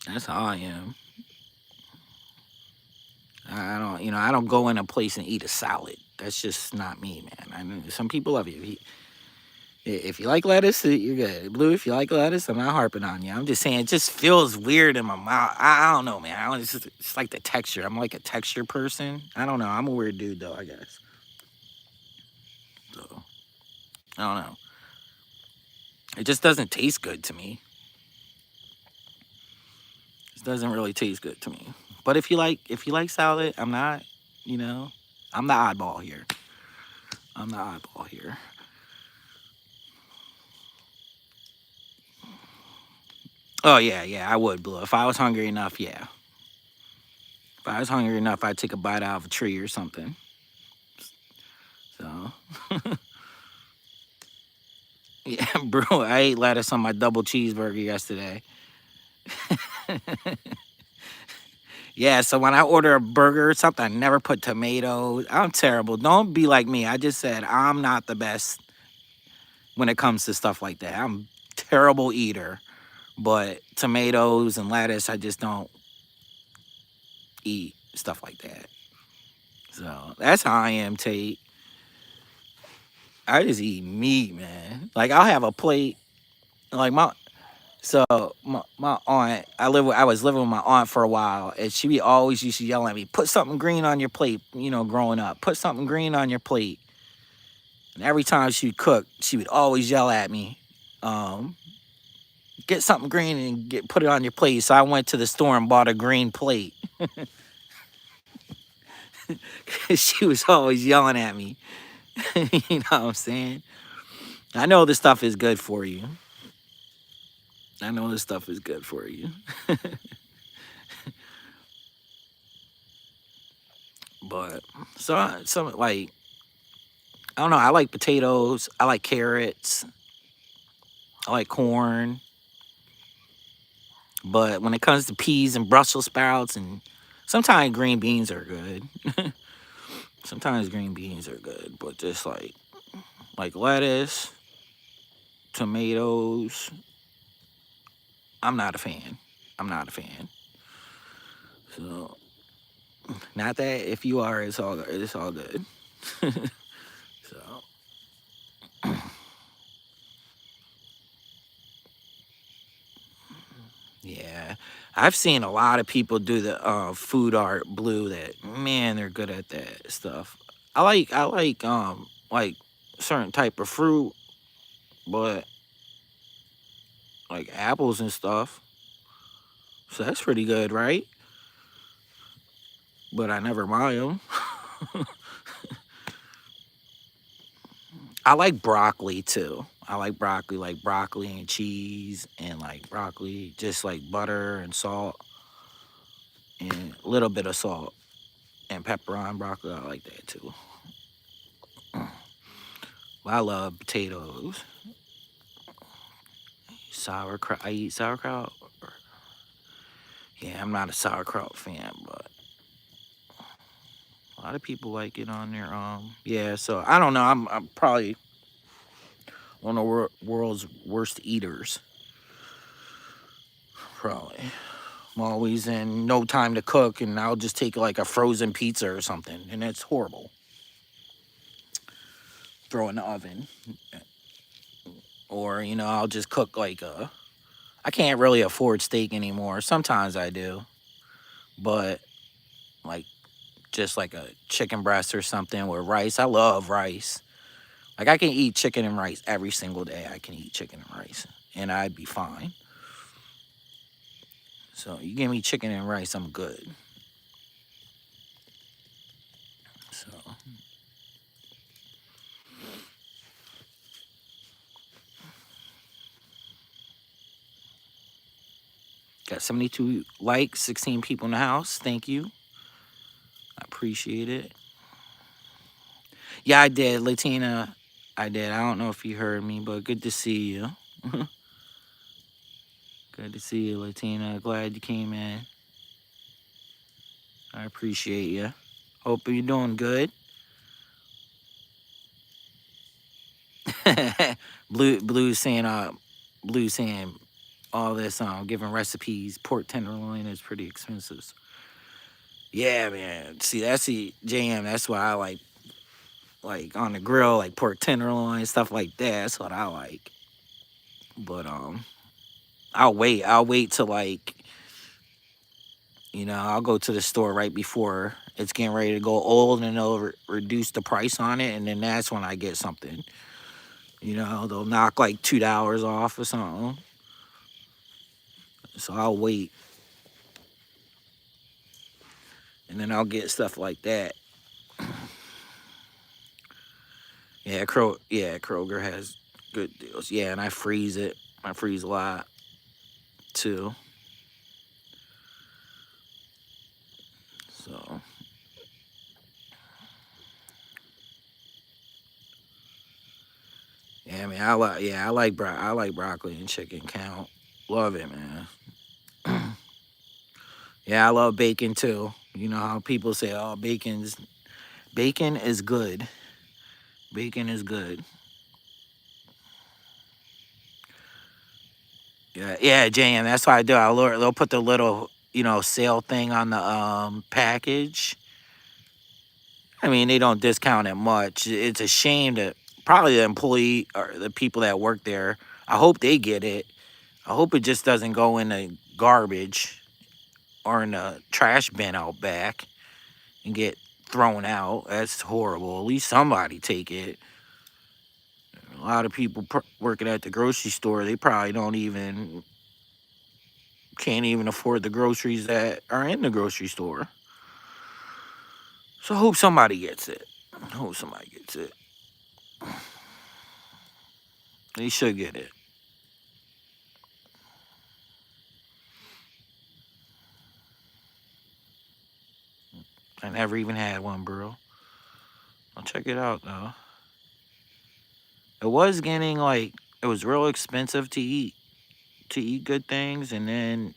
That's how I am. I don't go in a place and eat a salad. That's just not me, man. I know some people love it. If you like lettuce, you're good. Blue, if you like lettuce, I'm not harping on you. I'm just saying it just feels weird in my mouth. I don't know, man. It's like the texture. I'm like a texture person. I don't know. I'm a weird dude, though, I guess. So, I don't know. It just doesn't taste good to me. It doesn't really taste good to me. But if you like salad, I'm not, you know, I'm the oddball here. I'm the oddball here. Oh yeah, I would, Blue. If I was hungry enough, yeah. If I was hungry enough, I'd take a bite out of a tree or something. So yeah, bro, I ate lettuce on my double cheeseburger yesterday. Yeah, so when I order a burger or something, I never put tomatoes. I'm terrible. Don't be like me. I just said I'm not the best when it comes to stuff like that. I'm a terrible eater, but tomatoes and lettuce, I just don't eat stuff like that. So that's how I am, Tate. I just eat meat, man. Like I'll have a plate. Like so my aunt, I was living with my aunt for a while, and she always used to yell at me, "Put something green on your plate." Growing up, put something green on your plate. And every time she would cook, she would always yell at me, um, "Get something green and put it on your plate." So I went to the store and bought a green plate. She was always yelling at me. You know what I'm saying? I know this stuff is good for you. I know this stuff is good for you. But some like I don't know. I like potatoes. I like carrots. I like corn. But when it comes to peas and Brussels sprouts and sometimes green beans are good. Sometimes green beans are good, but just like lettuce, tomatoes, I'm not a fan. I'm not a fan. So not that if you are, it's all good. It's all good. So yeah, I've seen a lot of people do the food art Blue. That man, they're good at that stuff. I like certain type of fruit, but like apples and stuff. So that's pretty good, right? But I never buy them. I like broccoli too. I like broccoli and cheese, and like broccoli, just like butter and salt and a little bit of salt and pepper on broccoli. I like that too. Well, I love potatoes. Sauerkraut. I eat sauerkraut. Yeah, I'm not a sauerkraut fan, but a lot of people like it on their Yeah, so I don't know. I'm probably one of the world's worst eaters. Probably. I'm always in no time to cook, and I'll just take like a frozen pizza or something, and it's horrible. Throw it in the oven, or I'll just cook like a. I can't really afford steak anymore. Sometimes I do, but like just like a chicken breast or something with rice. I love rice. Like I can eat chicken and rice every single day. I can eat chicken and rice, and I'd be fine. So you give me chicken and rice, I'm good. So got 72 likes, 16 people in the house. Thank you. I appreciate it. Yeah, I did, Latina. I did. I don't know if you heard me, but good to see you. Good to see you, Latina. Glad you came in. I appreciate you. Hope you're doing good. Blue saying all this giving recipes. Pork tenderloin is pretty expensive. Yeah, man. See, that's the jam. That's what I like on the grill, like pork tenderloin, stuff like that. That's what I like. But I'll wait. I'll wait till like, I'll go to the store right before it's getting ready to go old, and they'll reduce the price on it, and then that's when I get something. They'll knock like $2 off or something. So I'll wait, and then I'll get stuff like that. Yeah, Kroger has good deals. Yeah, and I freeze it. I freeze a lot too. So yeah, I mean, I like broccoli and chicken. Count, love it, man. Yeah, I love bacon too. You know how people say, "Oh, bacon is good. Bacon is good." Yeah, yeah, JM. That's what I do. They'll put the little, sale thing on the package. I mean, they don't discount it much. It's a shame that probably the employee or the people that work there. I hope they get it. I hope it just doesn't go in the garbage or in the trash bin out back and get thrown out. That's horrible. At least somebody take it. A lot of people working at the grocery store, they probably can't even afford the groceries that are in the grocery store. So I hope somebody gets it. I hope somebody gets it. They should get it. I never even had one, bro. I'll check it out though. It was getting like it was real expensive to eat good things, and then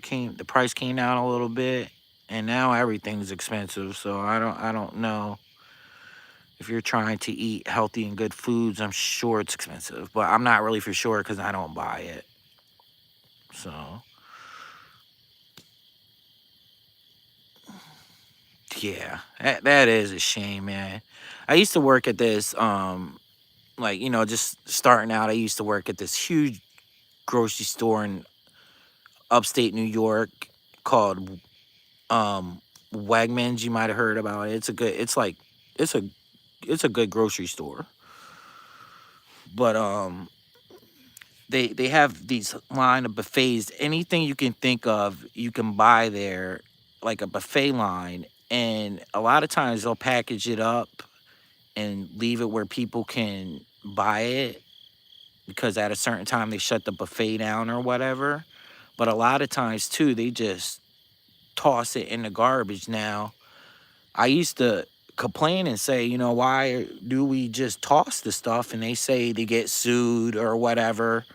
the price came down a little bit, and now everything's expensive. So I don't know if you're trying to eat healthy and good foods. I'm sure it's expensive, but I'm not really for sure because I don't buy it. So yeah, that is a shame, man. I used to work at this like just starting out. I used to work at this huge grocery store in upstate New York called Wegmans. You might have heard about it. It's a it's a good grocery store. But they have these line of buffets. Anything you can think of, you can buy there, like a buffet line. And a lot of times they'll package it up and leave it where people can buy it because at a certain time they shut the buffet down or whatever. But a lot of times too, they just toss it in the garbage. Now, I used to complain and say, why do we just toss the stuff? And they say they get sued or whatever.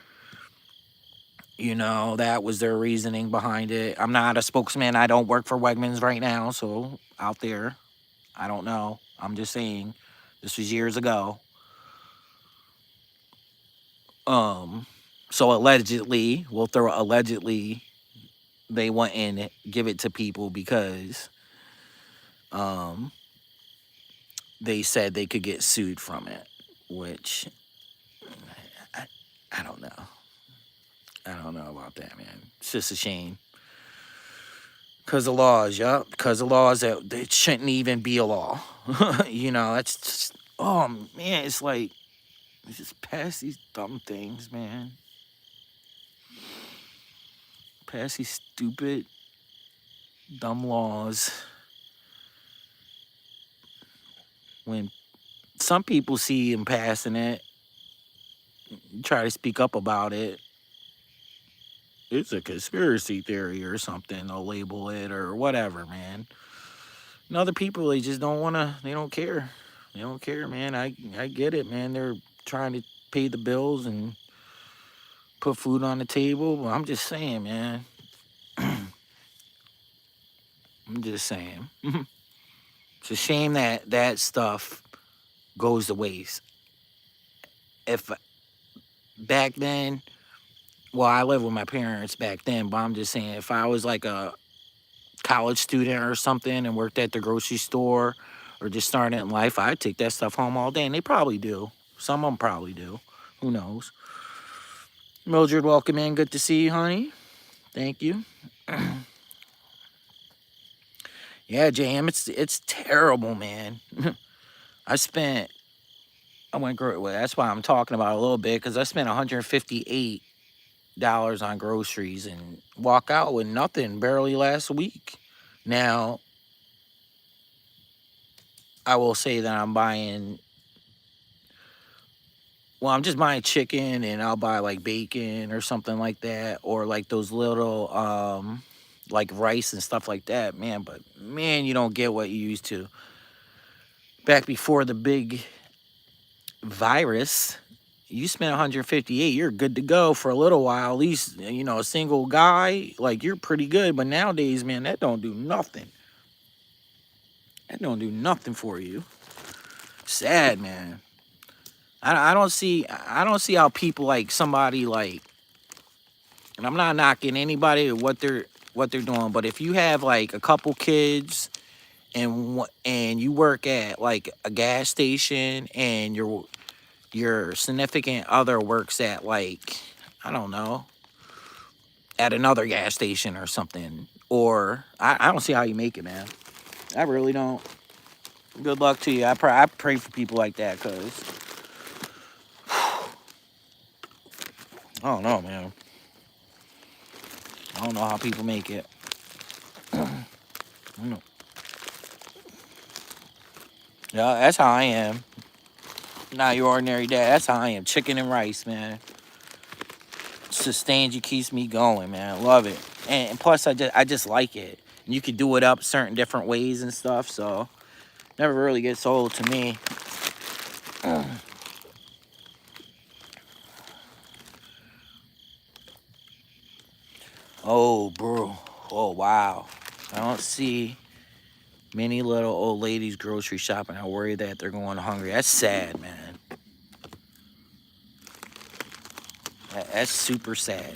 That was their reasoning behind it. I'm not a spokesman. I don't work for Wegmans right now. So out there, I don't know. I'm just saying this was years ago. So allegedly, we'll throw allegedly, they went and give it to people because um they said they could get sued from it, which I, I don't know. I don't know about that, man. It's just a shame. Because of laws, yup. Because of laws that it shouldn't even be a law. That's just, oh, man, it's like, just pass these dumb things, man. Pass these stupid, dumb laws. When some people see them passing it, try to speak up about it, it's a conspiracy theory or something. They'll label it or whatever, man. And other people, they just don't want to, they don't care. They don't care, man. I get it, man. They're trying to pay the bills and put food on the table. But I'm just saying, man. I'm just saying. It's a shame that that stuff goes to waste. if back then, well, I lived with my parents back then, but I'm just saying, if I was like a college student or something and worked at the grocery store or just starting in life, I'd take that stuff home all day. And they probably do. Some of them probably do. Who knows? Mildred, welcome in. Good to see you, honey. Thank you. Yeah, JM, it's terrible, man. I spent I went well, that's why I'm talking about it a little bit, because I spent $158 on groceries and walk out with nothing barely last week. Now, I will say that I'm just buying chicken, and I'll buy like bacon or something like that, or like those little like rice and stuff like that, man. But man, you don't get what you used to. Back before the big virus, you spend 158, you're good to go for a little while. At least, a single guy, like, you're pretty good. But nowadays, man, that don't do nothing. That don't do nothing for you. Sad, man. I don't see how people, like, somebody like, and I'm not knocking anybody or what they're doing, but if you have like a couple kids and you work at like a gas station, and your significant other works at, like, I don't know, at another gas station or something, or I don't see how you make it, man. I really don't. Good luck to you. I pray for people like that, because I don't know, man. I don't know how people make it. Yeah, that's how I am. Not your ordinary dad. That's how I am. Chicken and rice, man. Sustains you, keeps me going, man. Love it. And plus, I just like it. And you can do it up certain different ways and stuff. So never really gets old to me. Oh, bro. Oh, wow. I don't see many little old ladies grocery shopping. I worry that they're going hungry. That's sad, man. That's super sad.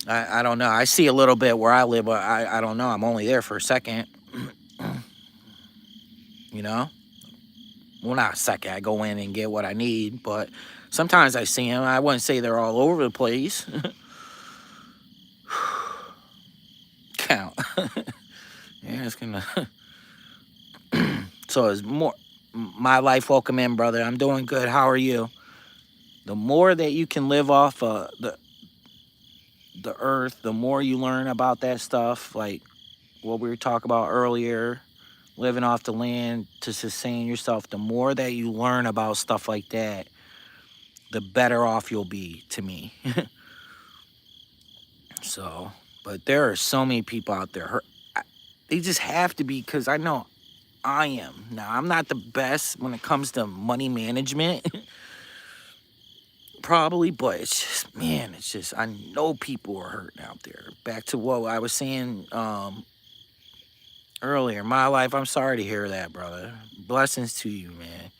I don't know. I see a little bit where I live, but I don't know. I'm only there for a second. You know? Well, not a second. I go in and get what I need, but sometimes I see them. I wouldn't say they're all over the place. Count. Yeah, it's gonna. So it's more. My life, welcome in, brother. I'm doing good. How are you? The more that you can live off the earth, the more you learn about that stuff, like what we were talking about earlier, living off the land to sustain yourself. The more that you learn about stuff like that, the better off you'll be, to me. So, but there are so many people out there. They just have to be, because I know I am. Now, I'm not the best when it comes to money management, probably, but it's just, man, it's just, I know people are hurting out there. Back to what I was saying earlier, my life, I'm sorry to hear that, brother. Blessings to you, man.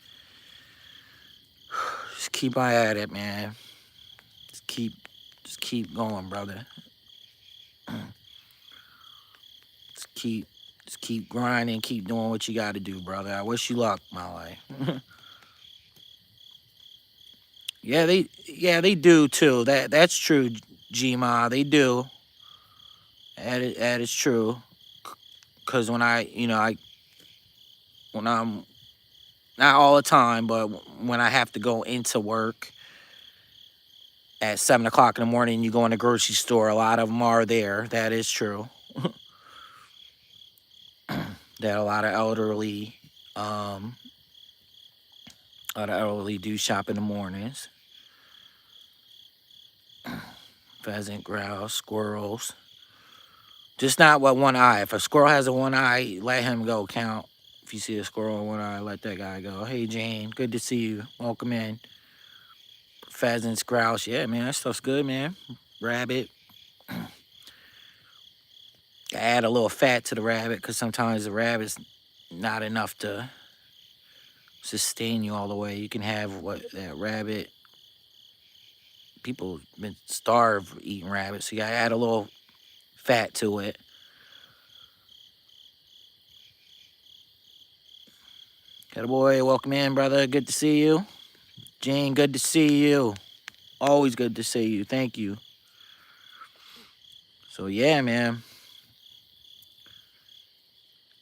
Just keep at it, man. Just keep going, brother. Just keep grinding, keep doing what you got to do, brother. I wish you luck, my life. Yeah, they do too. That's true, G-Ma. They do. That is true. Cause when when I'm, not all the time, but when I have to go into work at 7 o'clock in the morning, you go in the grocery store. A lot of them are there. That is true. That um, a lot of elderly do shop in the mornings. Pheasant, grouse, squirrels. Just not with one eye. If a squirrel has a one eye, let him go. Count. If you see a squirrel with one eye, let that guy go. Hey, Jane. Good to see you. Welcome in. Pheasants, grouse. Yeah, man. That stuff's good, man. Rabbit. Add a little fat to the rabbit, because sometimes the rabbit's not enough to sustain you all the way. You can have that rabbit. People been starved eating rabbit, so you gotta add a little fat to it. Got a boy, welcome in, brother. Good to see you. Gene, good to see you. Always good to see you. Thank you. So yeah, man.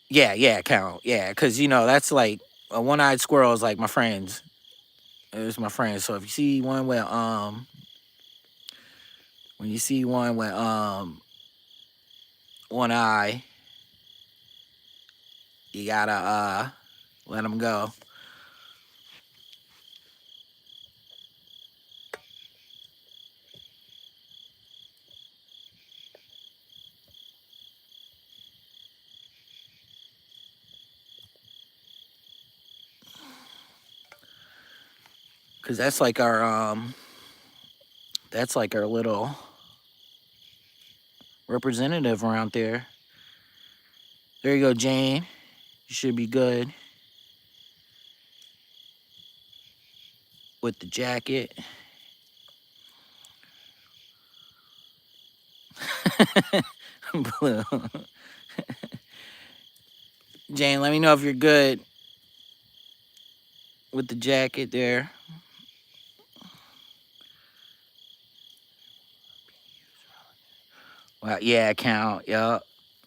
Yeah, count. Yeah, because that's like a one-eyed squirrel is like my friends. It's my friends. So if you see one with when you see one with one eye, you gotta let them go. Cause that's like our little representative around there. There you go, Jane. You should be good with the jacket. Blue. Jane, let me know if you're good with the jacket there. Well, yeah, count. Yeah.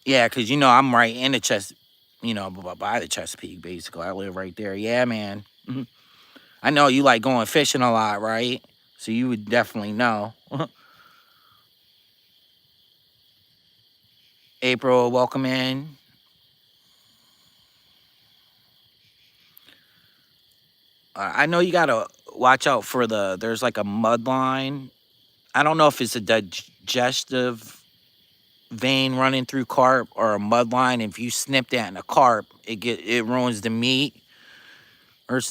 Yeah, because I'm right in the chest, by the Chesapeake, basically. I live right there. Yeah, man. I know you like going fishing a lot, right? So you would definitely know. April, welcome in. I know you gotta watch out for there's like a mud line. I don't know if it's a digestive vein running through carp or a mud line. If you snip that in a carp, it ruins the meat or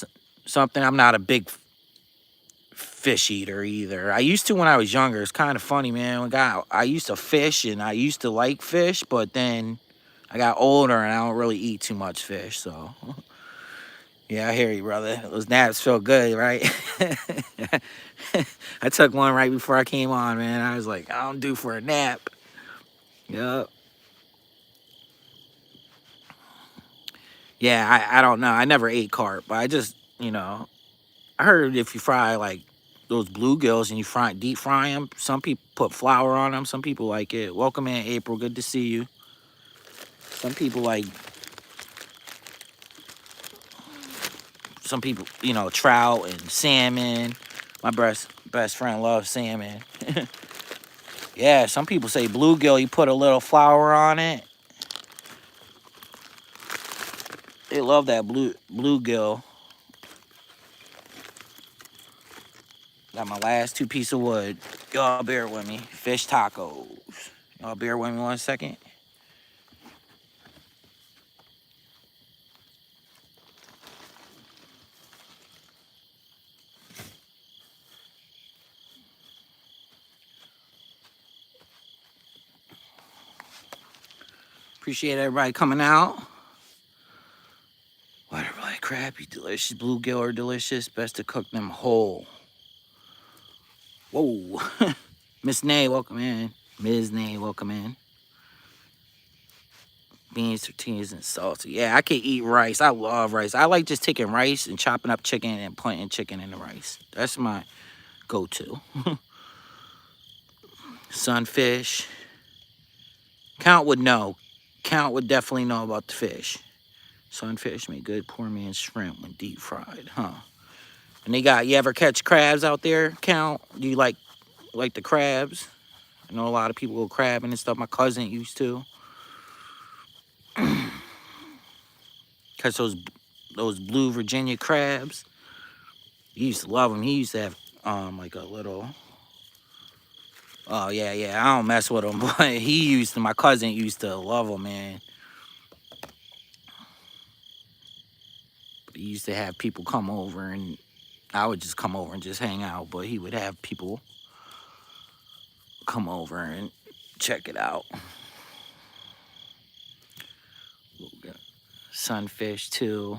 something. I'm not a big fish eater either. I used to when I was younger. It's kind of funny, man. I used to fish and I used to like fish, but then I got older and I don't really eat too much fish. So yeah, I hear you, brother. Those naps feel good, right? I took one right before I came on, man. I was like, I'm due for a nap. Yup. Yeah, I don't know. I never ate carp, but I just, I heard if you fry like those bluegills and you deep fry them, some people put flour on them. Some people like it. Welcome in, April. Good to see you. Some people like, trout and salmon. My best friend loves salmon. Yeah, some people say bluegill, you put a little flour on it. They love that bluegill. Got my last 2 pieces of wood. Y'all bear with me. Fish tacos. Y'all bear with me 1 second. Appreciate everybody coming out. Butterfly crappy, delicious. Bluegill are delicious. Best to cook them whole. Whoa. Miss Nay, welcome in. Ms. Nay, welcome in. Beans, tortillas, and salsa. Yeah, I can eat rice. I love rice. I like just taking rice and chopping up chicken and putting chicken in the rice. That's my go-to. Sunfish. Count would know. Count would definitely know about the fish. Sunfish make good poor man's shrimp when deep fried, huh? And you ever catch crabs out there, Count? Do you like the crabs? I know a lot of people go crabbing and stuff. My cousin used to. Catch those blue Virginia crabs. He used to love them. He used to have like a little. Oh yeah. I don't mess with him, but my cousin used to love them, man. But he used to have people come over, and I would just come over and just hang out. But he would have people come over and check it out. Sunfish too.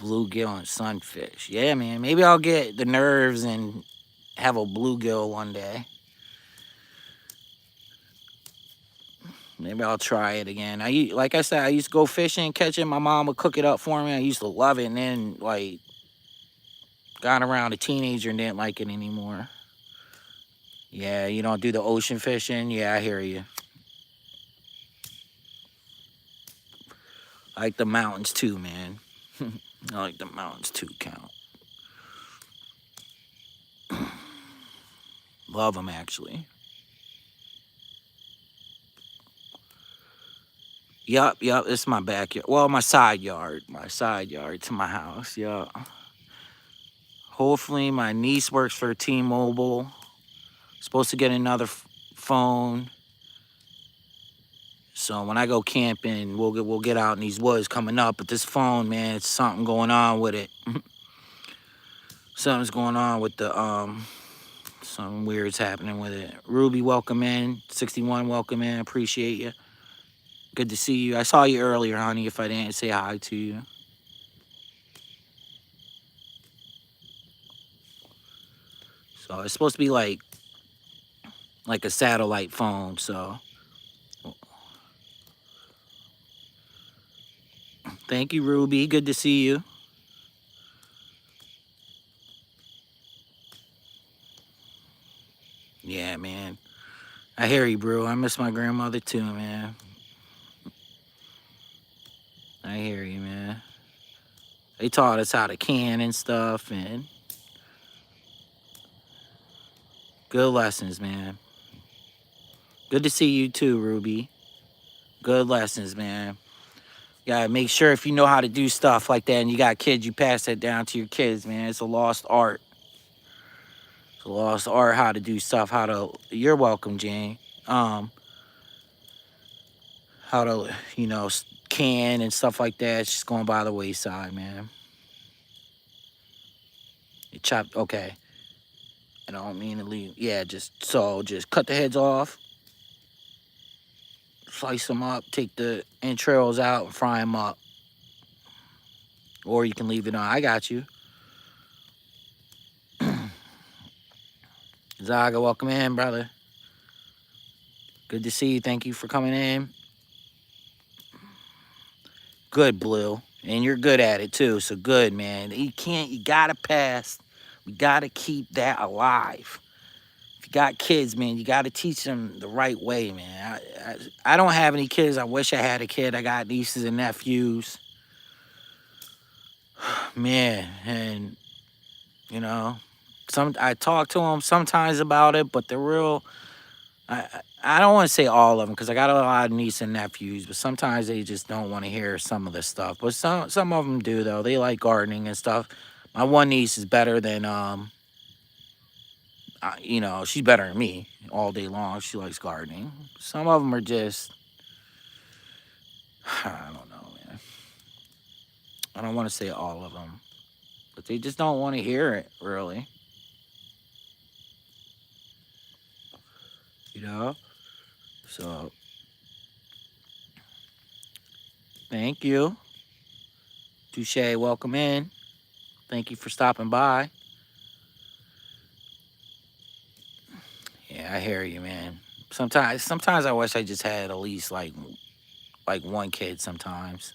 Bluegill and sunfish. Yeah, man. Maybe I'll get the nerves and have a bluegill one day. Maybe I'll try it again. Like I said, I used to go fishing, catch it. My mom would cook it up for me. I used to love it, and then like got around a teenager and didn't like it anymore. Yeah, you don't do the ocean fishing. Yeah, I hear you. I like the mountains too, man. I like the mountains too, count. Love them, actually. Yup, it's my backyard. Well, my side yard. My side yard to my house, yup. Hopefully, my niece works for T-Mobile. Supposed to get another phone. So when I go camping, we'll get out in these woods coming up. But this phone, man, it's something going on with it. Something's going on with the something weird's happening with it. Ruby, welcome in. 61, welcome in. Appreciate you. Good to see you. I saw you earlier, honey. If I didn't say hi to you. So it's supposed to be like a satellite phone. So thank you, Ruby. Good to see you. Yeah, man. I hear you, bro. I miss my grandmother too, man. I hear you, man. They taught us how to can and stuff, and good lessons, man. Good to see you too, Ruby. Good lessons, man. You gotta make sure if you know how to do stuff like that and you got kids, you pass that down to your kids, man. It's a lost art. It's a lost art how to do stuff, how to, you're welcome, Jane. How to, can and stuff like that. It's just going by the wayside, man. You chopped, okay. I don't mean to leave. Yeah, just cut the heads off, slice them up, take the entrails out, and fry them up. Or you can leave it on. I got you. Zaga, welcome in, brother. Good to see you. Thank you for coming in. Good, Blue. And you're good at it, too. So good, man. You gotta pass. We gotta keep that alive. If you got kids, man, you gotta teach them the right way, man. I don't have any kids. I wish I had a kid. I got nieces and nephews. Man, and, I talk to them sometimes about it, but they're real. I don't want to say all of them because I got a lot of nieces and nephews, but sometimes they just don't want to hear some of the stuff. But some of them do though. They like gardening and stuff. My one niece is better than she's better than me all day long. She likes gardening. Some of them are just, I don't know, man. I don't want to say all of them, but they just don't want to hear it really. So thank you. Touche, welcome in. Thank you for stopping by. Yeah, I hear you, man. Sometimes I wish I just had at least like one kid sometimes.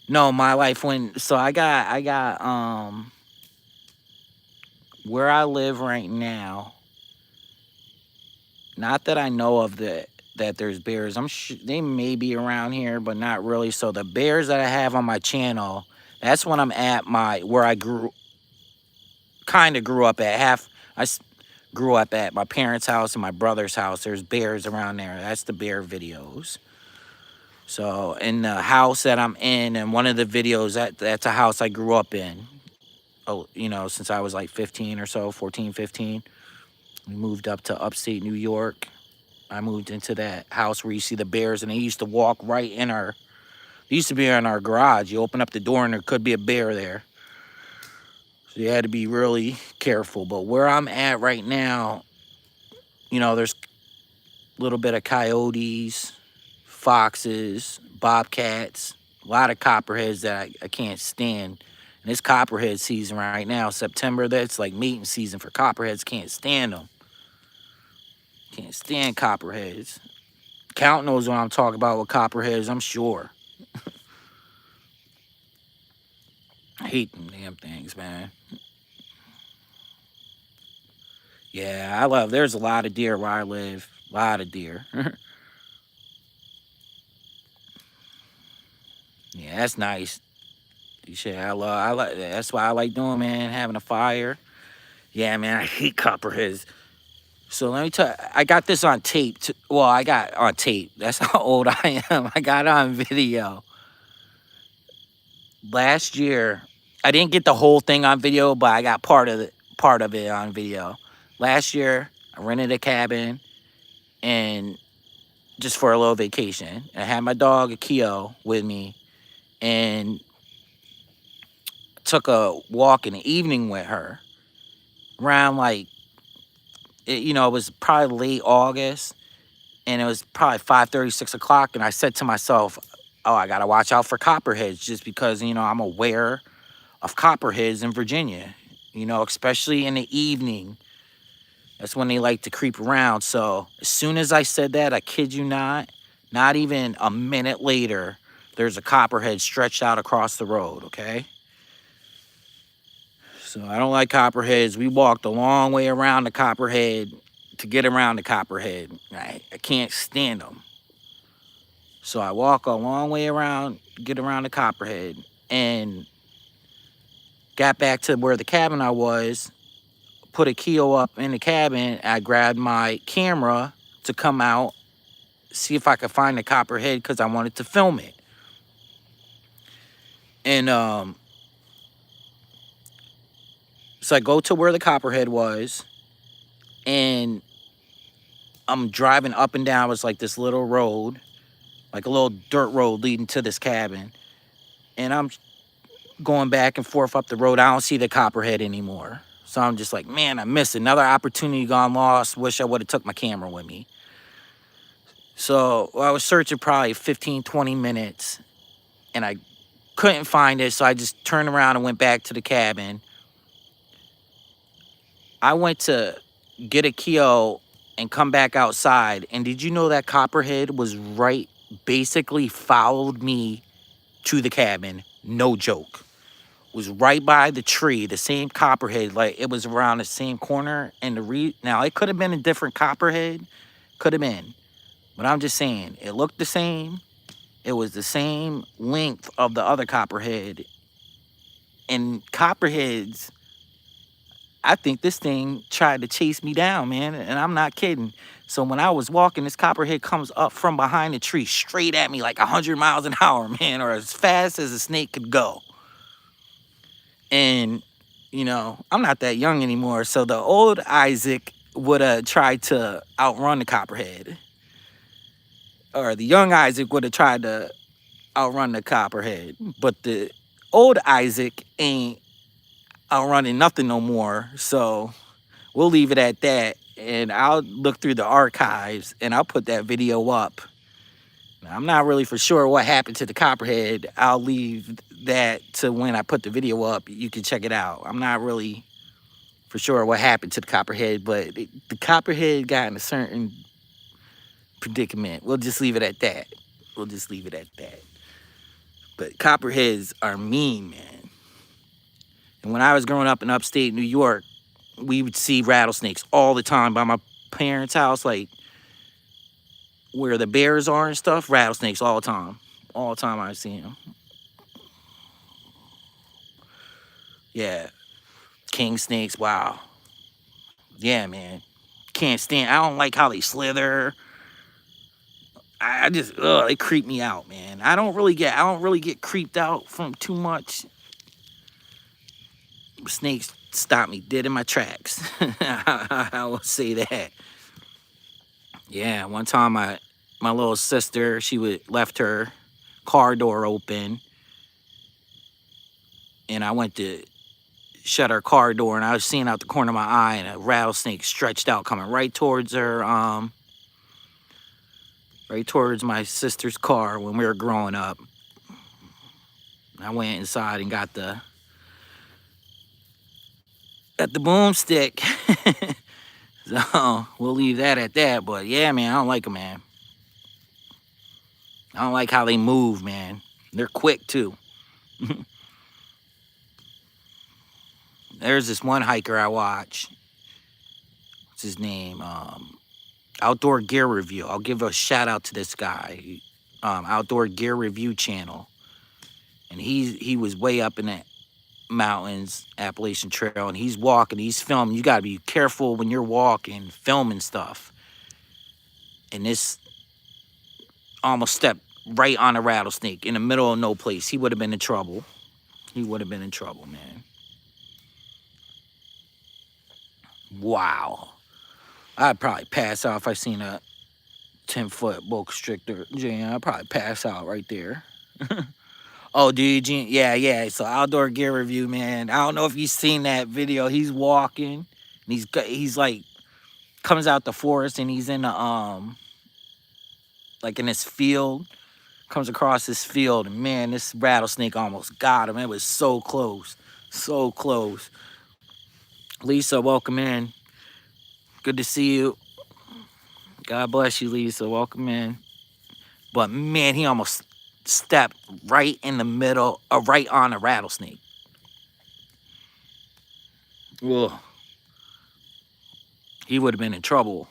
No, my life I got where I live right now. Not that I know of that there's bears. They may be around here, but not really. So the bears that I have on my channel, that's when I'm at where I kind of grew up at. Grew up at my parents' house and my brother's house. There's bears around there. That's the bear videos. So in the house that I'm in, and one of the videos, that's a house I grew up in. Oh, since I was like 15 or so, 14, 15. We moved up to upstate New York. I moved into that house where you see the bears, and they used to walk right in they used to be in our garage. You open up the door and there could be a bear there. So you had to be really careful. But where I'm at right now, there's a little bit of coyotes, foxes, bobcats, A lot of copperheads that I can't stand. And it's copperhead season right now, September. That's like mating season for copperheads. Can't stand them. Can't stand copperheads. Count knows what I'm talking about with copperheads, I'm sure. I hate them damn things, man. Yeah, there's a lot of deer where I live. A lot of deer. Yeah, that's nice. Shit, I like, that's why I like doing, man, having a fire. Yeah, man, I hate copperheads. So let me tell you, I got this on tape. Well, I got on tape. That's how old I am. I got it on video. Last year, I didn't get the whole thing on video, but I got part of it on video. Last year, I rented a cabin and just for a little vacation. I had my dog Akio with me and took a walk in the evening with her around like it was probably late August and it was probably 5:30, 6 o'clock. And I said to myself, oh, I got to watch out for copperheads just because, I'm aware of copperheads in Virginia, especially in the evening. That's when they like to creep around. So as soon as I said that, I kid you not even a minute later, there's a copperhead stretched out across the road, okay? So I don't like copperheads. We walked a long way around the copperhead to get around the copperhead. I can't stand them. So I walk a long way around, get around the copperhead, and got back to where the cabin I was, put a keel up in the cabin. I grabbed my camera to come out, see if I could find the copperhead because I wanted to film it. And so I go to where the copperhead was, and I'm driving up and down. It was like this little road, like a little dirt road leading to this cabin. And I'm going back and forth up the road. I don't see the copperhead anymore. So I'm just like, man, I missed another opportunity gone lost. Wish I would have took my camera with me. So I was searching probably 15, 20 minutes, and I couldn't find it. So I just turned around and went back to the cabin. I went to get a keo and come back outside. And did you know that copperhead was basically followed me to the cabin? No joke. Was right by the tree, the same copperhead, like it was around the same corner. And now it could have been a different copperhead, could have been, but I'm just saying it looked the same. It was the same length of the other copperhead. And copperheads, I think this thing tried to chase me down, man, and I'm not kidding. So when I was walking, this copperhead comes up from behind the tree straight at me like 100 miles an hour, man, or as fast as a snake could go. And, I'm not that young anymore. So the old Isaac would have tried to outrun the copperhead. Or the young Isaac would have tried to outrun the copperhead. But the old Isaac ain't outrunning nothing no more. So we'll leave it at that. And I'll look through the archives and I'll put that video up. Now, I'm not really for sure what happened to the copperhead. I'll leave that to when I put the video up. You can check it out. I'm not really for sure what happened to the copperhead, but the copperhead got in a certain predicament. We'll just leave it at that. We'll just leave it at that. But copperheads are mean, man. And when I was growing up in upstate New York, we would see rattlesnakes all the time by my parents' house, like where the bears are and stuff. Rattlesnakes all the time. All the time I see them. Yeah. King snakes, wow. Yeah, man. Can't stand. I don't like how they slither. I just, they creep me out, man. I don't really get creeped out from too much. Snakes stop me dead in my tracks. I will say that. Yeah, one time my little sister, left her car door open, and I went to shut her car door, and I was seeing out the corner of my eye, and a rattlesnake stretched out, coming right towards her, right towards my sister's car when we were growing up. I went inside and got the boomstick. So we'll leave that at that. But yeah, man, I don't like them, man. I don't like how they move, man. They're quick too. There's this one hiker I watch. What's his name? Outdoor Gear Review. I'll give a shout out to this guy. Outdoor Gear Review channel. And he was way up in the mountains, Appalachian Trail, and he's walking, he's filming. You got to be careful when you're walking, filming stuff. And this almost stepped right on a rattlesnake in the middle of no place. He would have been in trouble. He would have been in trouble, man. Wow. I'd probably pass out if I seen a 10-foot boa constrictor. I'd probably pass out right there. Oh, dude, yeah. So Outdoor Gear Review, man. I don't know if you've seen that video. He's walking, and he's like comes out the forest, and he's in the like in this field. Comes across this field, and man, this rattlesnake almost got him. It was so close, so close. Lisa, welcome in. Good to see you. God bless you, Lisa. Welcome in. But man, he almost stepped right in the middle, right on a rattlesnake. Ugh. He would have been in trouble.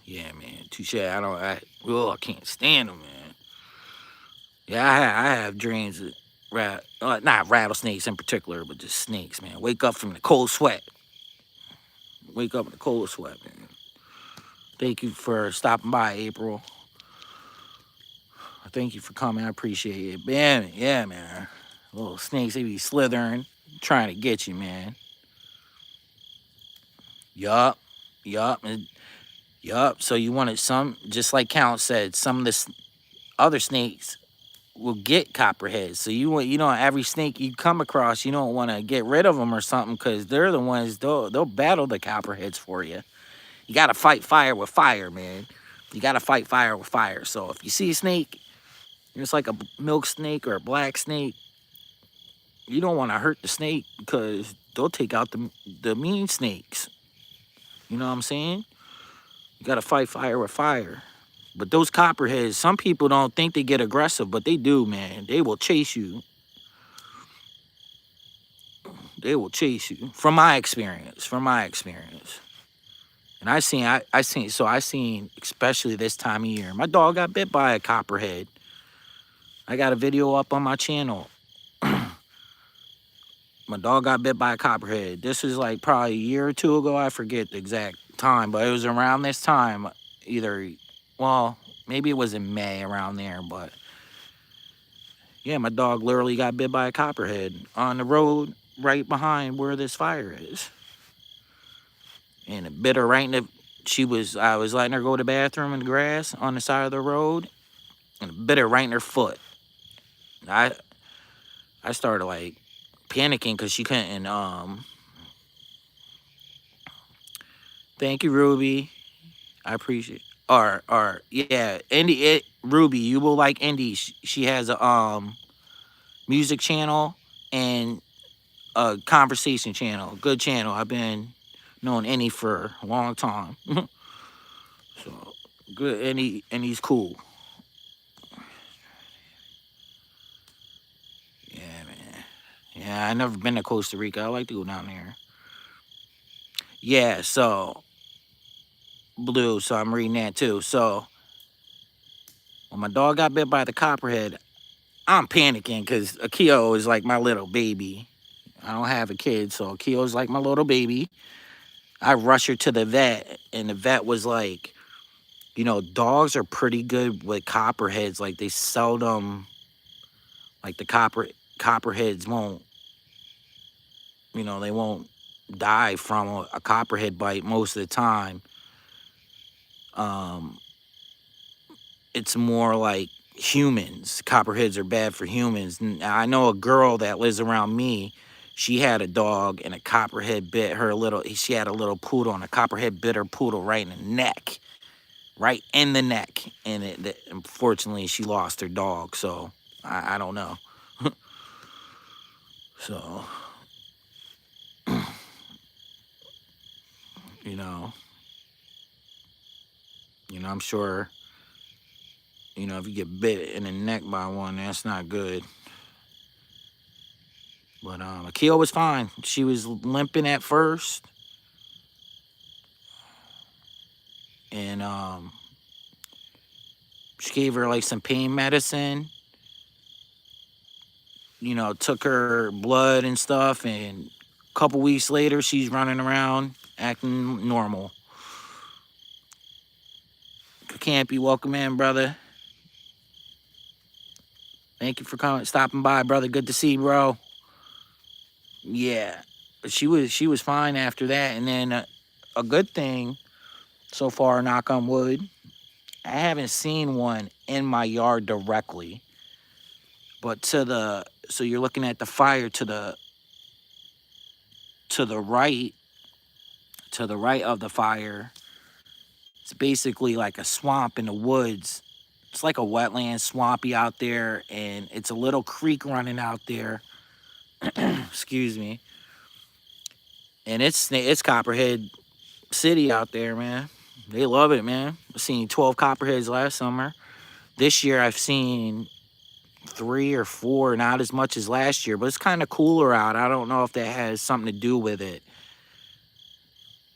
Yeah, man. Touche. I can't stand them, man. Yeah, I have dreams of not rattlesnakes in particular, but just snakes, man. Wake up from the cold sweat. Wake up in the cold sweat, man. Thank you for stopping by, April. Thank you for coming. I appreciate it. Man, yeah, man. Little snakes, they be slithering, trying to get you, man. Yup. So you wanted some, just like Count said, some of the other snakes will get copperheads. So every snake you come across, you don't want to get rid of them or something, because they're the ones, they'll battle the copperheads for you. You got to fight fire with fire, man. You got to fight fire with fire. So if you see a snake, it's like a milk snake or a black snake, you don't want to hurt the snake, because they'll take out the mean snakes. You know what I'm saying? You got to fight fire with fire. But those copperheads, some people don't think they get aggressive, but they do, man. They will chase you. They will chase you. From my experience. And I seen, especially this time of year, my dog got bit by a copperhead. I got a video up on my channel. My dog got bit by a copperhead. This was like probably a year or two ago. I forget the exact time, but it was around this time. Maybe it was in May, around there. But yeah, my dog literally got bit by a copperhead on the road right behind where this fire is. And it bit her right in the... I was letting her go to the bathroom in the grass on the side of the road, and it bit her right in her foot. I started like panicking because she couldn't. Thank you, Ruby. I appreciate. Yeah, Indy. Ruby, you will like Indy. She has a music channel and a conversation channel. Good channel. I've been knowing Indy for a long time. So good. Indy's cool. Yeah, man. Yeah, I never been to Costa Rica. I like to go down there. Yeah, so Blue, so I'm reading that too. So when my dog got bit by the copperhead, I'm panicking because Akio is like my little baby. I don't have a kid, so Akio is like my little baby. I rush her to the vet, and the vet was like, dogs are pretty good with copperheads. Like, they seldom, like, the copperheads won't, they won't die from a copperhead bite most of the time. It's more like humans. Copperheads are bad for humans. I know a girl that lives around me. She had a dog, and a copperhead bit her she had a little poodle, and a copperhead bit her poodle right in the neck. right in the neck, and unfortunately she lost her dog. So I don't know. So you know, I'm sure, if you get bit in the neck by one, that's not good. But Akio was fine. She was limping at first, and she gave her like some pain medicine. Took her blood and stuff, and a couple weeks later, she's running around acting normal. Campy, welcome in, brother. Thank you for stopping by, brother. Good to see you, bro. Yeah, she was fine after that, and then a good thing so far, knock on wood, I haven't seen one in my yard directly, but so you're looking at the fire to the right, of the fire. It's basically like a swamp in the woods. It's like a wetland, swampy out there, and it's a little creek running out there. Excuse me. And it's Copperhead City out there, man. They love it, man. I've seen 12 copperheads last summer. This year I've seen 3 or 4, not as much as last year, but it's kind of cooler out. I don't know if that has something to do with it,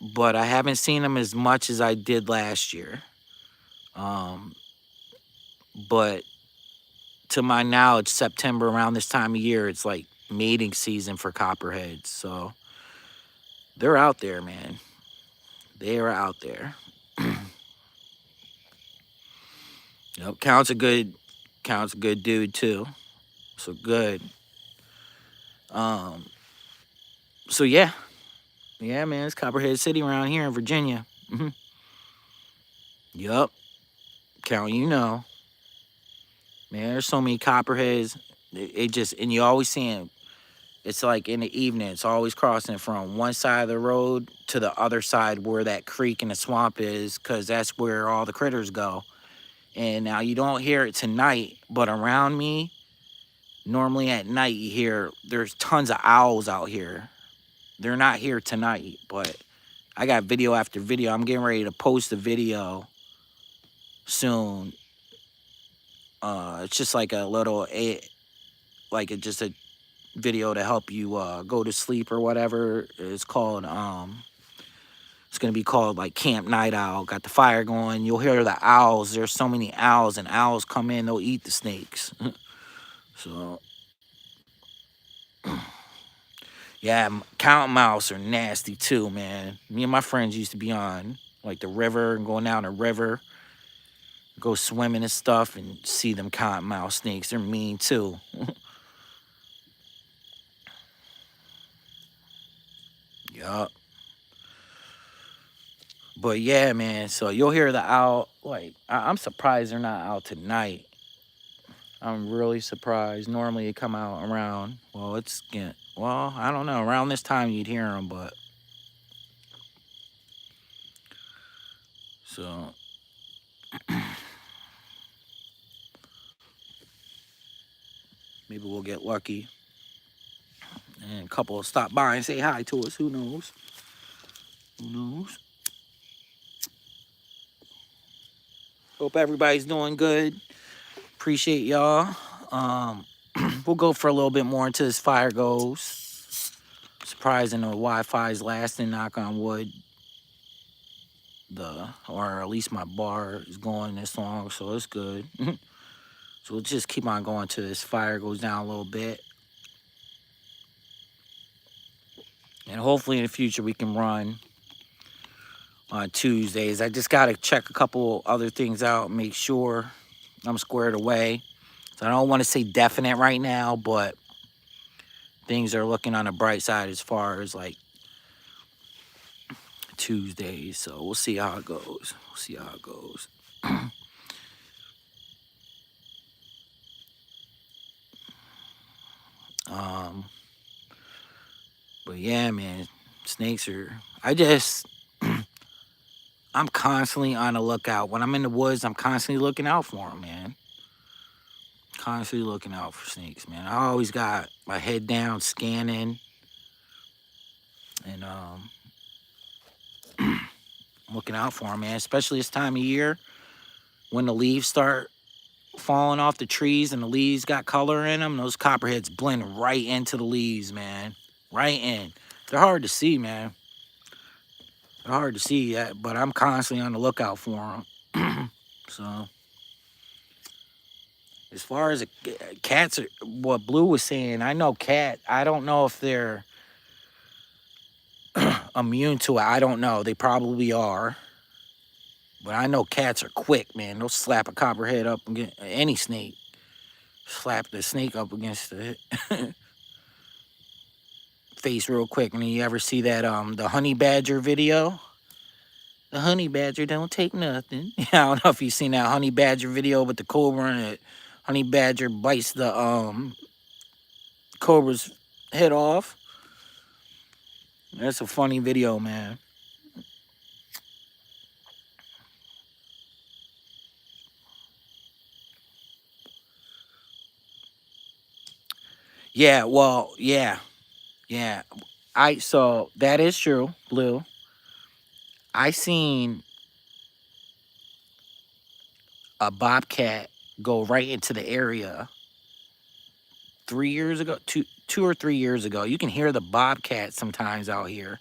but I haven't seen them as much as I did last year. But to my knowledge, September, around this time of year, it's like mating season for copperheads. So they're out there, man. They are out there. Yep, Count's a good dude too. So good. So yeah, man, it's Copperhead City around here in Virginia. Yup, Count, man, there's so many copperheads. It just, and you always see them. It's like in the evening, it's always crossing from one side of the road to the other side where that creek and the swamp is, because that's where all the critters go. And now you don't hear it tonight, but around me, normally at night, you hear there's tons of owls out here. They're not here tonight, but I got video after video. I'm getting ready to post a video soon. It's just like a little, just a video to help you go to sleep or whatever. It's called, it's going to be called like Camp Night Owl. Got the fire going. You'll hear the owls. There's so many owls, and owls come in, they'll eat the snakes. So, yeah, counting mouse are nasty too, man. Me and my friends used to be on like the river and going down the river, go swimming and stuff, and see them cotton mouse snakes. They're mean too. Yup. But yeah, man. So you'll hear the owl. Like I'm surprised they're not out tonight. I'm really surprised. Normally they come out around. Well, I don't know. Around this time you'd hear them, but so. Maybe we'll get lucky. And a couple will stop by and say hi to us. Who knows? Who knows? Hope everybody's doing good. Appreciate y'all. We'll go for a little bit more until this fire goes. Surprising the Wi-Fi is lasting, knock on wood. Or at least my bar is going this long, so it's good. So we'll just keep on going till this fire goes down a little bit. And hopefully in the future we can run on Tuesdays. I just got to check a couple other things out, make sure I'm squared away. So I don't want to say definite right now, but things are looking on the bright side as far as like Tuesdays. So we'll see how it goes. But yeah, man, snakes are, I'm constantly on the lookout. When I'm in the woods, I'm constantly looking out for them, man. Constantly looking out for snakes, man. I always got my head down, scanning, and looking out for them, man. Especially this time of year when the leaves start falling off the trees and the leaves got color in them. Those copperheads blend right into the leaves, man. Right in. They're hard to see, man. They're hard to see, but I'm constantly on the lookout for them. So, as far as cats, what Blue was saying, I know I don't know if they're immune to it. I don't know. They probably are. But I know cats are quick, man. They'll slap a copperhead up against any snake. Slap the snake up against the face real quick. And then you ever see that the honey badger video? The honey badger don't take nothing. I don't know if you've seen that honey badger video with the cobra and the honey badger bites the cobra's head off. That's a funny video, man. Yeah, well, yeah. So that is true, Blue. I seen a bobcat go right into the area 3 years ago, 2 or 3 years ago. You can hear the bobcat sometimes out here.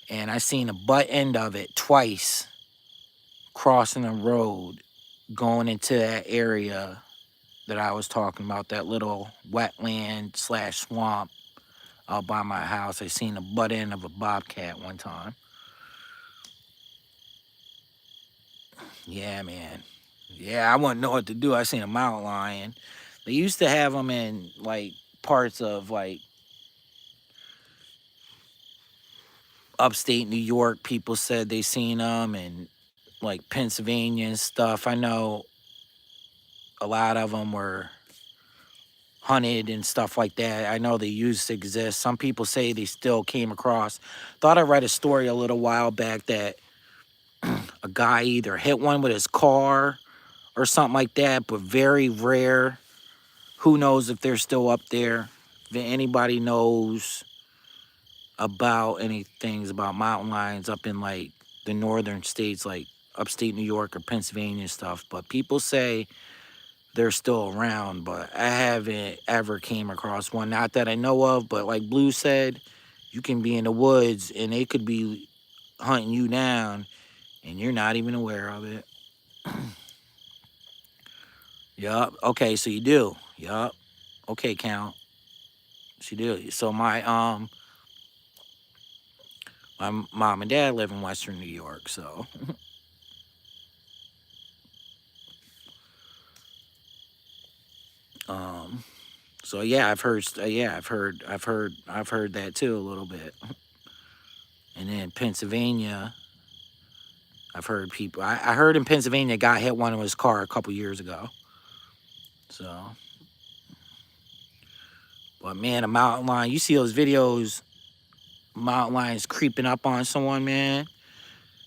And I seen a butt end of it twice crossing the road going into that area that I was talking about, that little wetland / swamp out by my house. I seen the butt end of a bobcat one time. Yeah, man. Yeah, I wouldn't know what to do. I seen a mountain lion. They used to have them in like parts of like upstate New York. People said they seen them, and like Pennsylvania and stuff. I know a lot of them were hunted and stuff like that. I know they used to exist. Some people say they still came across. Thought I read a story a little while back that a guy either hit one with his car or something like that, but very rare. Who knows if they're still up there? If anybody knows about any things about mountain lions up in like the northern states, like upstate New York or Pennsylvania and stuff, but people say they're still around, but I haven't ever came across one. Not that I know of, but like Blue said, you can be in the woods and they could be hunting you down and you're not even aware of it. Yup. Okay, so you do. Yup. Okay, Count. She do. So my mom and dad live in Western New York, so um so yeah, I've heard that too a little bit. And then Pennsylvania, I've heard people. I heard in Pennsylvania, a guy hit one in his car a couple years ago. So, but man, a mountain lion. You see those videos, mountain lions creeping up on someone, man.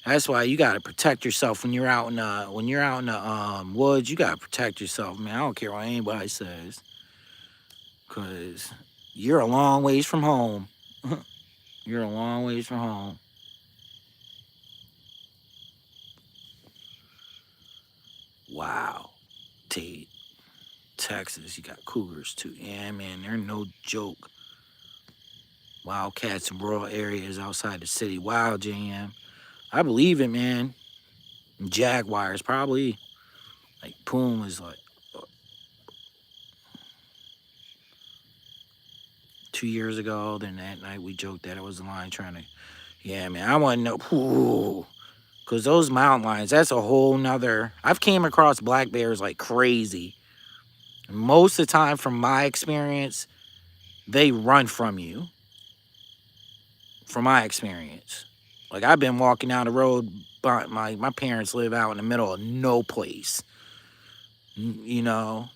That's why you gotta protect yourself when you're out in the woods. You gotta protect yourself, man. I don't care what anybody says, cause you're a long ways from home. You're a long ways from home. Wow, Tate, Texas, you got cougars too. Yeah, man, they're no joke. Wildcats in rural areas outside the city. Wow, JM. I believe it, man. Jaguars, probably. Like, Pumas, like, 2 years ago. Then that night we joked that it was a lion trying to. Yeah, man, I want to know. Ooh, because those mountain lions, that's a whole nother. I've came across black bears like crazy. Most of the time, from my experience, they run from you. From my experience. Like, I've been walking down the road, but my parents live out in the middle of no place. You know,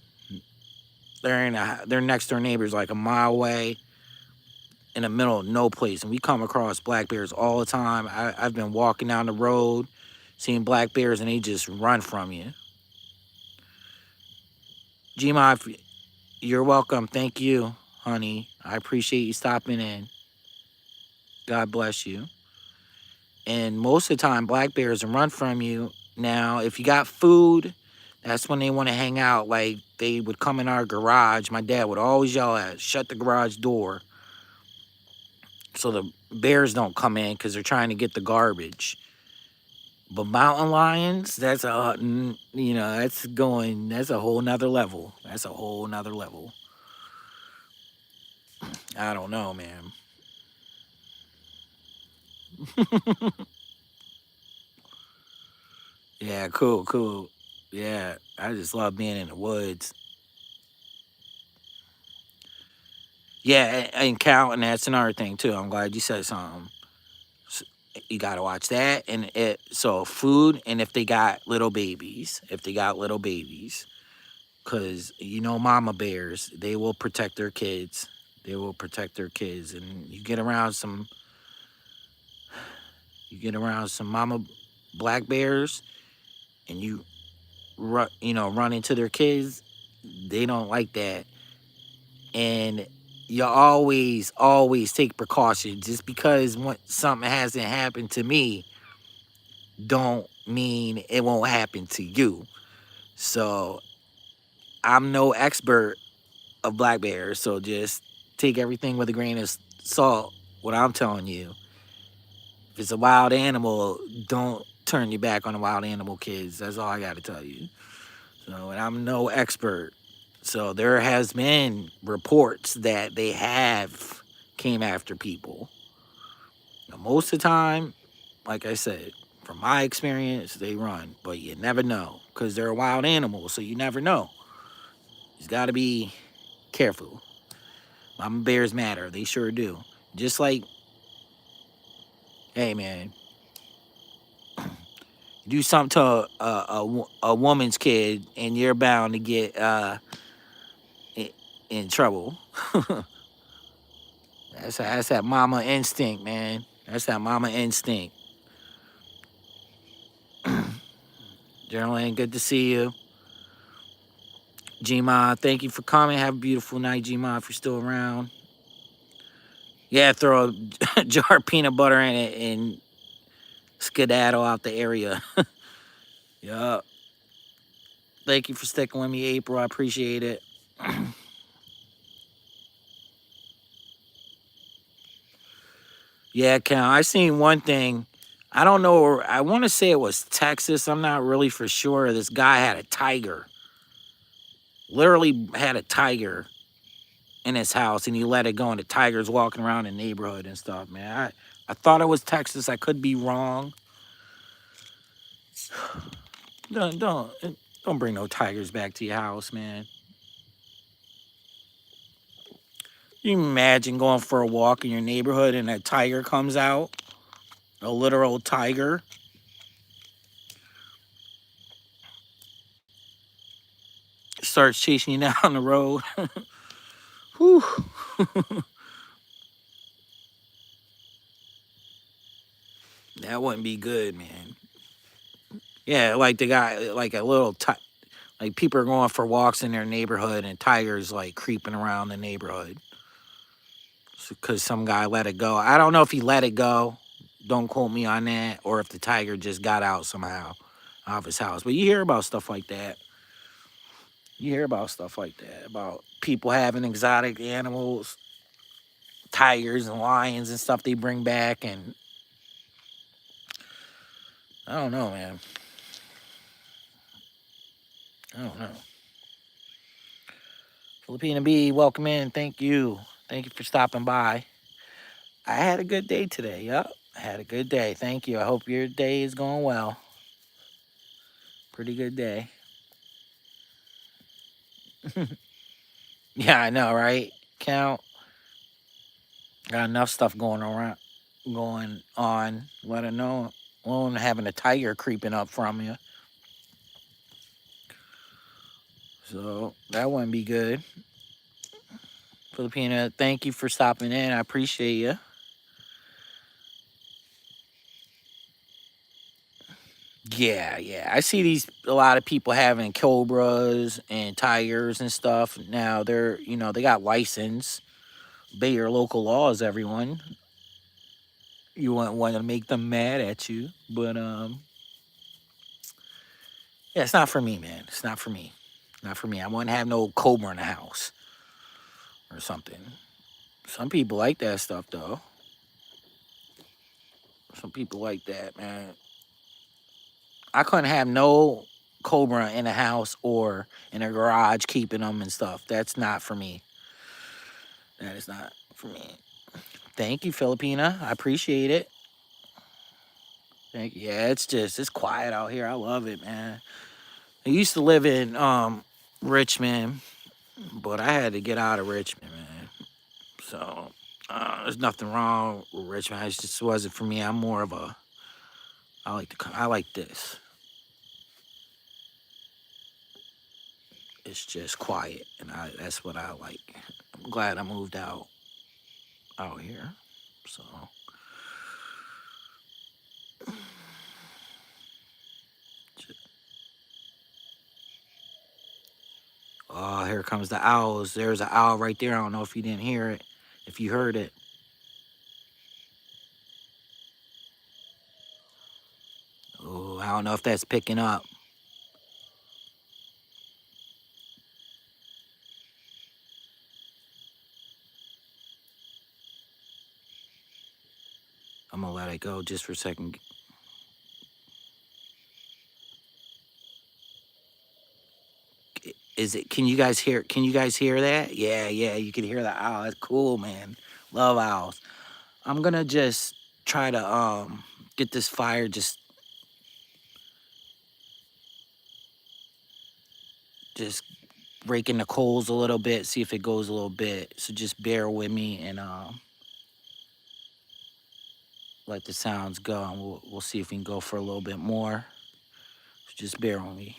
they're next door neighbors like a mile away, in the middle of no place, and we come across black bears all the time. I've been walking down the road, seeing black bears, and they just run from you. Gma, you're welcome. Thank you, honey. I appreciate you stopping in. God bless you. And most of the time, black bears run from you. Now, if you got food, that's when they want to hang out. Like, they would come in our garage. My dad would always yell at us, shut the garage door so the bears don't come in because they're trying to get the garbage. But mountain lions, that's that's a whole nother level. That's a whole nother level. I don't know, man. Yeah, cool, cool. Yeah, I just love being in the woods. Yeah, and counting, that's another thing too. I'm glad you said something. You gotta watch that, and so food, and if they got little babies, because mama bears, they will protect their kids. They will protect their kids, and you get around some mama black bears, and run into their kids. They don't like that, and you always take precautions. Just because something hasn't happened to me, don't mean it won't happen to you. So I'm no expert of black bears, so just take everything with a grain of salt. What I'm telling you, if it's a wild animal, don't turn your back on the wild animal kids. That's all I got to tell you. So, and I'm no expert. So there has been reports that they have came after people. Now, most of the time, like I said, from my experience, they run, but you never know because they're a wild animal, so you never know. You got to be careful. Mama bears matter. They sure do. Just like, hey man, do something to a woman's kid, and you're bound to get in, in trouble. That's that mama instinct, man. That's that mama instinct. Geraldine, good to see you. Gma, thank you for coming. Have a beautiful night, Gma, if you're still around. Yeah, throw a jar of peanut butter in it and skedaddle out the area. Yup. Thank you for sticking with me, April. I appreciate it. Yeah, Cal, I seen one thing. I don't know. I want to say it was Texas. I'm not really for sure. This guy had a tiger. Literally had a tiger in his house, and he let it go, and the tiger's walking around the neighborhood and stuff, man. I thought it was Texas. I could be wrong. Don't bring no tigers back to your house, man. You imagine going for a walk in your neighborhood and a tiger comes out, a literal tiger. Starts chasing you down the road. Whew. That wouldn't be good, man. Yeah, like the guy, like a little, like people are going for walks in their neighborhood and tigers like creeping around the neighborhood because some guy let it go. I don't know if he let it go. Don't quote me on that, or if the tiger just got out somehow of his house. But you hear about stuff like that. You hear about stuff like that, about people having exotic animals, tigers and lions and stuff they bring back, and I don't know, man. I don't know. Filipina B, welcome in. Thank you. Thank you for stopping by. I had a good day today. Yep. I had a good day. Thank you. I hope your day is going well. Pretty good day. Yeah, I know, right? Count. Got enough stuff going on. Let her know. Alone having a tiger creeping up from you. So that wouldn't be good. Filipina, thank you for stopping in. I appreciate you. Yeah, yeah. I see a lot of people having cobras and tigers and stuff. Now they got license. Obey your local laws, everyone. You wouldn't want to make them mad at you. But yeah, it's not for me, man. It's not for me. Not for me. I wouldn't have no cobra in the house or something. Some people like that stuff though. Some people like that, man. I couldn't have no cobra in a house or in a garage keeping them and stuff. That's not for me. That is not for me. Thank you, Filipina. I appreciate it. Thank you. Yeah, it's quiet out here. I love it, man. I used to live in Richmond, but I had to get out of Richmond, man. So there's nothing wrong with Richmond. It just wasn't for me. I'm more of a I like this. It's just quiet, and that's what I like. I'm glad I moved out here. So oh, here comes the owls. There's an owl right there. I don't know if you didn't hear it. If you heard it. Oh, I don't know if that's picking up. I'm gonna let it go just for a second. Is it? Can you guys hear? Can you guys hear that? Yeah, yeah. You can hear the owl. That's cool, man. Love owls. I'm gonna just try to get this fire just raking the coals a little bit. See if it goes a little bit. So just bear with me and let the sounds go, and we'll see if we can go for a little bit more. So just bear with me.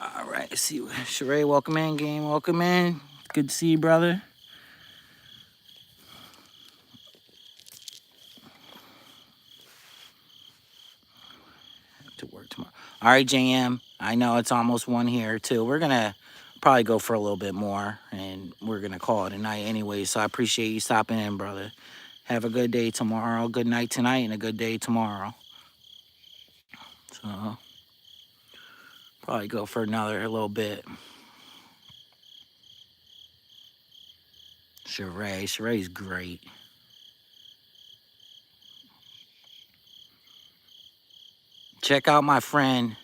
All right, let's see. Sheree, welcome in. Game, welcome in. Good to see you, brother. To work tomorrow. All right, JM. I know it's almost 1 here, too. We're going to probably go for a little bit more, and we're going to call it a night anyway. So I appreciate you stopping in, brother. Have a good day tomorrow, good night tonight, and a good day tomorrow. So probably go for another a little bit. Sheree's great. Check out my friend.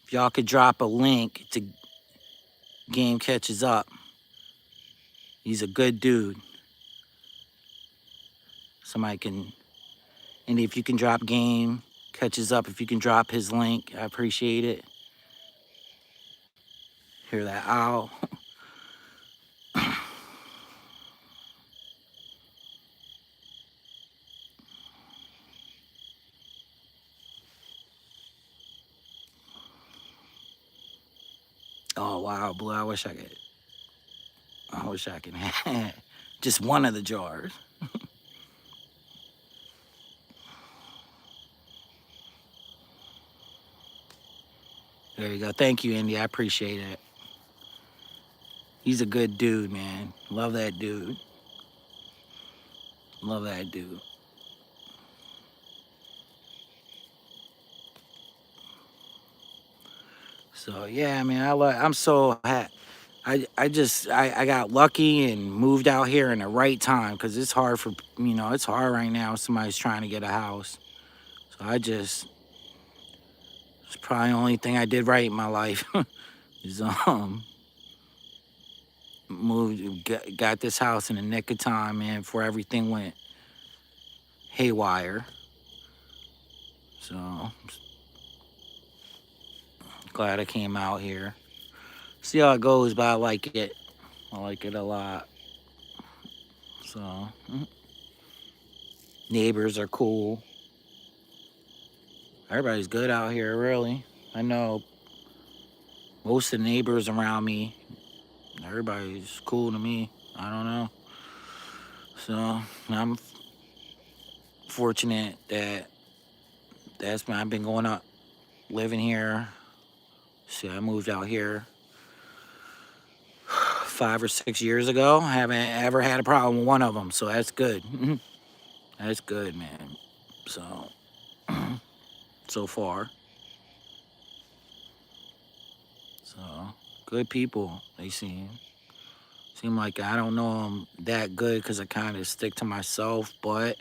If y'all could drop a link to Game Catches Up. He's a good dude. Somebody can, and if you can drop Game Catches Up, if you can drop his link, I appreciate it. Hear that owl? Oh wow, Blue! I wish I could. I wish I could have just one of the jars. There you go. Thank you, Indy. I appreciate it. He's a good dude, man. Love that dude. Love that dude. So yeah, man, I'm so I got lucky and moved out here in the right time because it's hard for it's hard right now. Somebody's trying to get a house, so it's probably the only thing I did right in my life is moved got this house in the nick of time, man, before everything went haywire. So glad I came out here. See how it goes, but I like it. I like it a lot. So neighbors are cool. Everybody's good out here, really. I know most of the neighbors around me, everybody's cool to me. I don't know. So I'm fortunate that I've been going up, living here. See, I moved out here 5 or 6 years ago. I haven't ever had a problem with one of them, so that's good. That's good, man. So, so far, so good people. They seem like I don't know them that good because I kind of stick to myself, but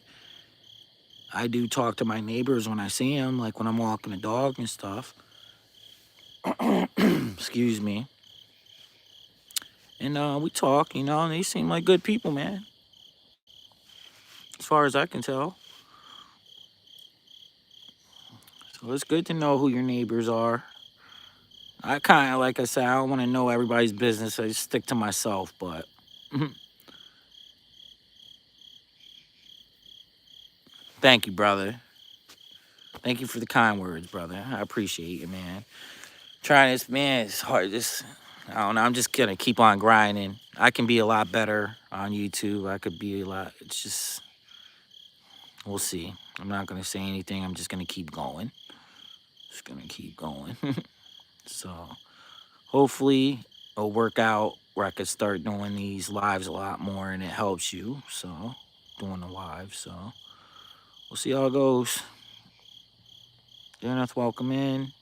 I do talk to my neighbors when I see them, like when I'm walking the dog and stuff. Excuse me. And we talk, and they seem like good people, man. As far as I can tell. So it's good to know who your neighbors are. I kind of, like I said, I don't want to know everybody's business. I just stick to myself, but thank you, brother. Thank you for the kind words, brother. I appreciate it, man. Trying this, man, it's hard. Just, I don't know. I'm just going to keep on grinding. I can be a lot better on YouTube. I could be a lot. It's just, we'll see. I'm not going to say anything. I'm just going to keep going. Just going to keep going. So hopefully it'll work out where I could start doing these lives a lot more and it helps you. So doing the live. So we'll see how it goes. Dennis, welcome in.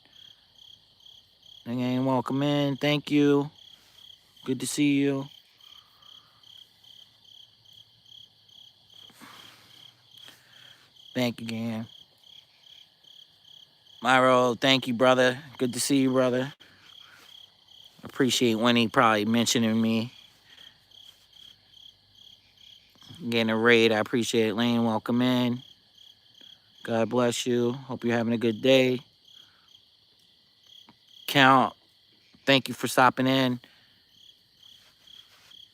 Again, welcome in. Thank you. Good to see you. Thank you again. Myro, thank you, brother. Good to see you, brother. Appreciate Winnie probably mentioning me. Getting a raid. I appreciate it. Lane, welcome in. God bless you. Hope you're having a good day. Count, thank you for stopping in.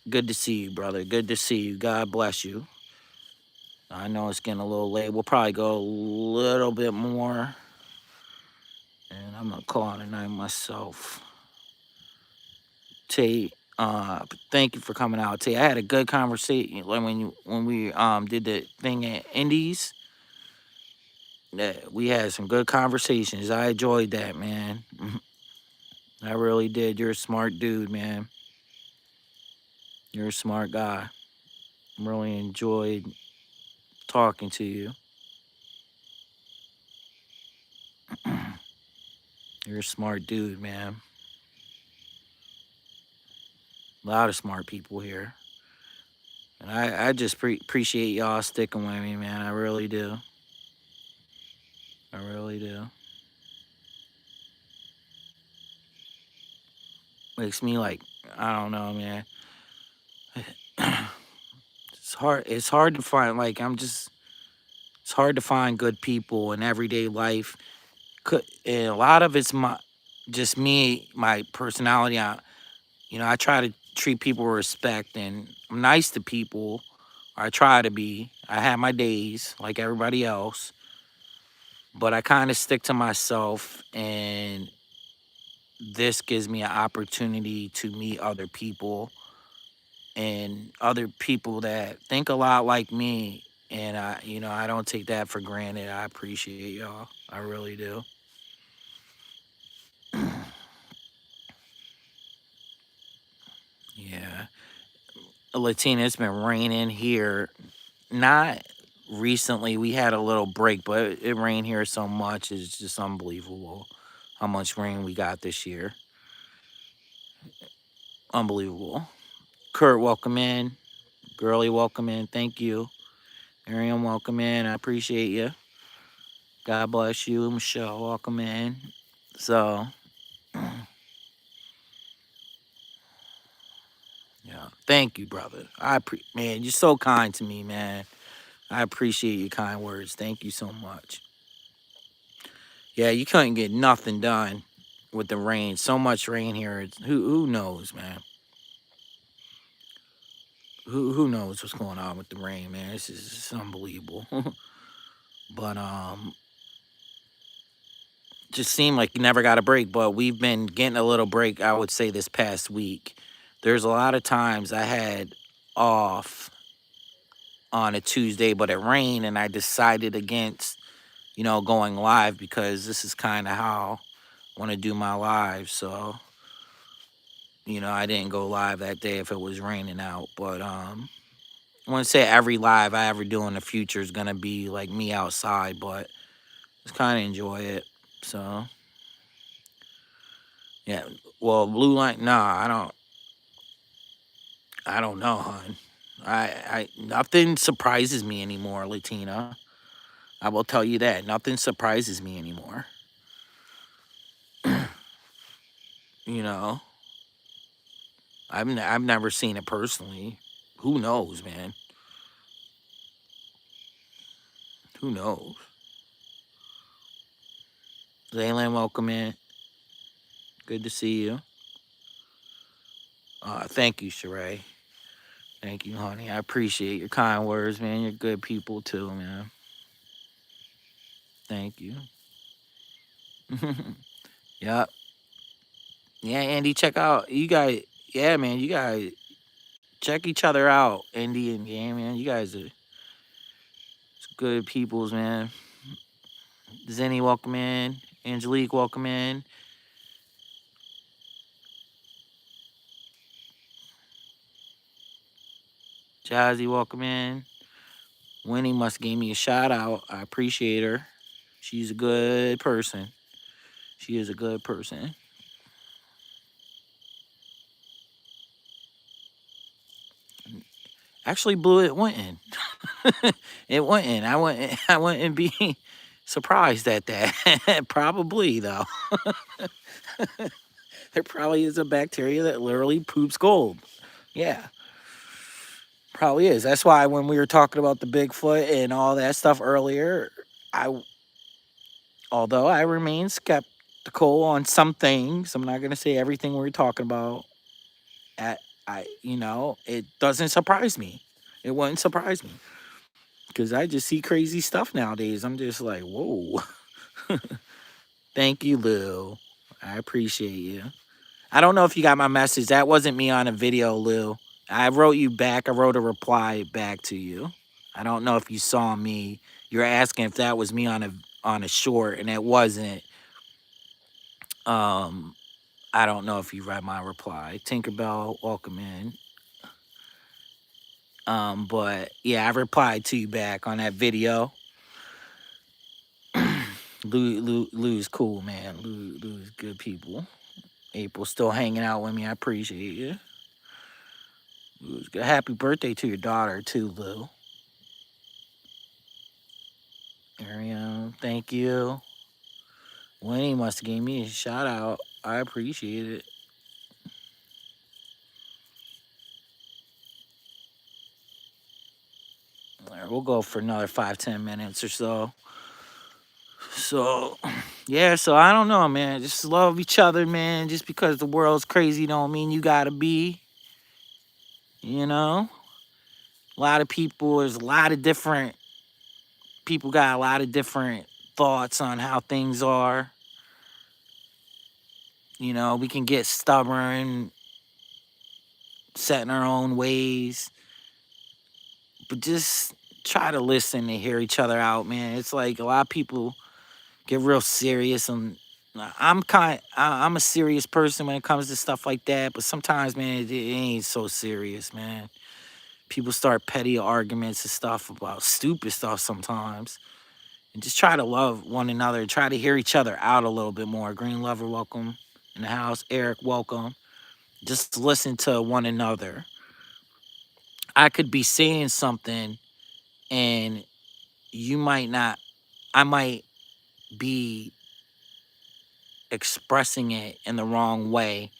Good to see you, brother. Good to see you. God bless you. I know it's getting a little late. We'll probably go a little bit more. And I'm going to call it a night myself. Tate, thank you for coming out. Tate, I had a good conversation like when we did the thing at Indies. That we had some good conversations. I enjoyed that, man. I really did. You're a smart dude, man. You're a smart guy. Really enjoyed talking to you. You're a smart dude, man. A lot of smart people here. And I just appreciate y'all sticking with me, man. I really do. I really do. Makes me like, I don't know, man. It's hard to find, like, it's hard to find good people in everyday life. And a lot of it's just me, my personality. I try to treat people with respect and I'm nice to people. I try to be. I have my days like everybody else, but I kind of stick to myself, and this gives me an opportunity to meet other people and other people that think a lot like me. And I don't take that for granted. I appreciate y'all. I really do. Yeah. Latina, it's been raining here. Not recently. We had a little break, but it rained here so much. It's just unbelievable how much rain we got this year. Unbelievable. Kurt, welcome in. Girly, welcome in. Thank you. Miriam, welcome in. I appreciate you. God bless you. Michelle, welcome in. So, yeah. Thank you, brother. Man, you're so kind to me, man. I appreciate your kind words. Thank you so much. Yeah, you couldn't get nothing done with the rain. So much rain here. Who knows, man? Who knows what's going on with the rain, man? This is just unbelievable. But just seemed like you never got a break. But we've been getting a little break, I would say, this past week. There's a lot of times I had off on a Tuesday, but it rained, and I decided against, going live because this is kind of how I want to do my live. So, I didn't go live that day if it was raining out. But I want to say every live I ever do in the future is gonna be like me outside, but just kind of enjoy it. So yeah. Well, blue line. Nah, I don't. I don't know, hon. Nothing surprises me anymore, Latina. I will tell you that nothing surprises me anymore. You know, I've never seen it personally. Who knows, man? Who knows? Zaylan, welcome in. Good to see you. Thank you, Sheree. Thank you, honey. I appreciate your kind words, man. You're good people too, man. Thank you. Yep. Yeah, Andy, check out you guys. Yeah, man, you guys check each other out, Andy and yeah, man. You guys are good peoples, man. Zenny, welcome in. Angelique, welcome in. Jazzy, welcome in. Winnie must give me a shout out. I appreciate her. She's a good person. She is a good person. Actually, Blue, it went in. It went in. I went and be surprised at that. Probably though. There probably is a bacteria that literally poops gold. Yeah, probably is. That's why when we were talking about the Bigfoot and all that stuff earlier, I although I remain skeptical on some things, I'm not gonna say everything we were talking about. At it doesn't surprise me. It wouldn't surprise me because I just see crazy stuff nowadays. I'm just like, whoa. Thank you, Lou. I appreciate you. I don't know if you got my message. That wasn't me on a video, Lou. I wrote you back. I wrote a reply back to you. I don't know if you saw me. You're asking if that was me on a short, and it wasn't. Um, I don't know if you read my reply. Tinkerbell, welcome in. But yeah, I replied to you back on that video. Lou's cool, man. Lou's good people. April's still hanging out with me. I appreciate you. Lou's good. Happy birthday to your daughter too, Lou. Ariel, thank you. Winnie must have gave me a shout out. I appreciate it. All right, we'll go for another 5-10 minutes or so. So, yeah. So I don't know, man. Just love each other, man. Just because the world's crazy don't mean you gotta be. You know, a lot of people. There's a lot of different people got a lot of different thoughts on how things are. We can get stubborn, set in our own ways, but just try to listen and hear each other out, man. It's like a lot of people get real serious, and I'm a serious person when it comes to stuff like that. But sometimes, man, it ain't so serious, man. People start petty arguments and stuff about stupid stuff sometimes, and just try to love one another. Try to hear each other out a little bit more. Green Lover, welcome in the house. Eric, welcome. Just listen to one another. I could be saying something and you might not, I might be expressing it in the wrong way,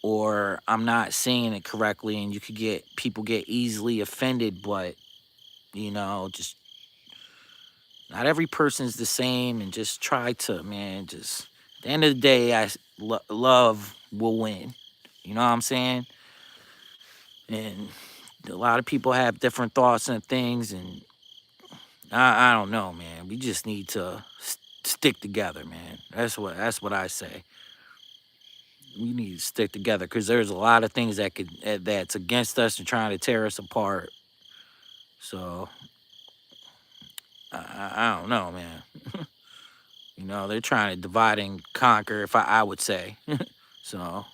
or I'm not saying it correctly, and you could get people get easily offended. But just not every person's the same, and just try to, man, just at the end of the day, love will win. You know what I'm saying? And a lot of people have different thoughts and things, and I don't know, man. We just need to stick together, man. That's what I say. We need to stick together because there's a lot of things that's against us and trying to tear us apart. So I don't know, man. They're trying to divide and conquer, if I would say. So,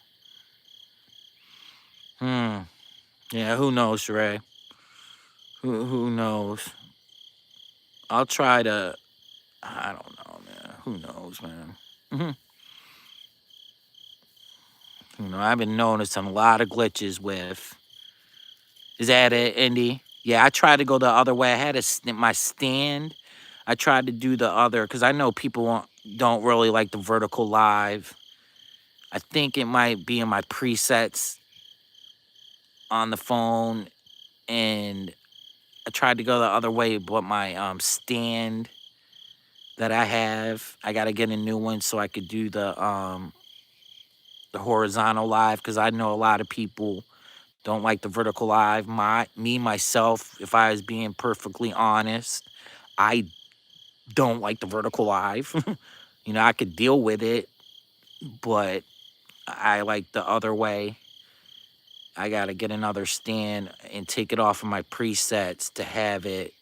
yeah, who knows, Sheree? Who knows? I'll try to. I don't know, man. Who knows, man? I've been noticing a lot of glitches with. Is that it, Indy? Yeah, I tried to go the other way. I had my stand. I tried to do the other because I know people don't really like the vertical live. I think it might be in my presets on the phone, and I tried to go the other way, but my stand that I have, I gotta get a new one so I could do the horizontal live because I know a lot of people don't like the vertical live. Myself, if I was being perfectly honest, I don't like the vertical live. I could deal with it, but I like the other way. I gotta get another stand and take it off of my presets to have it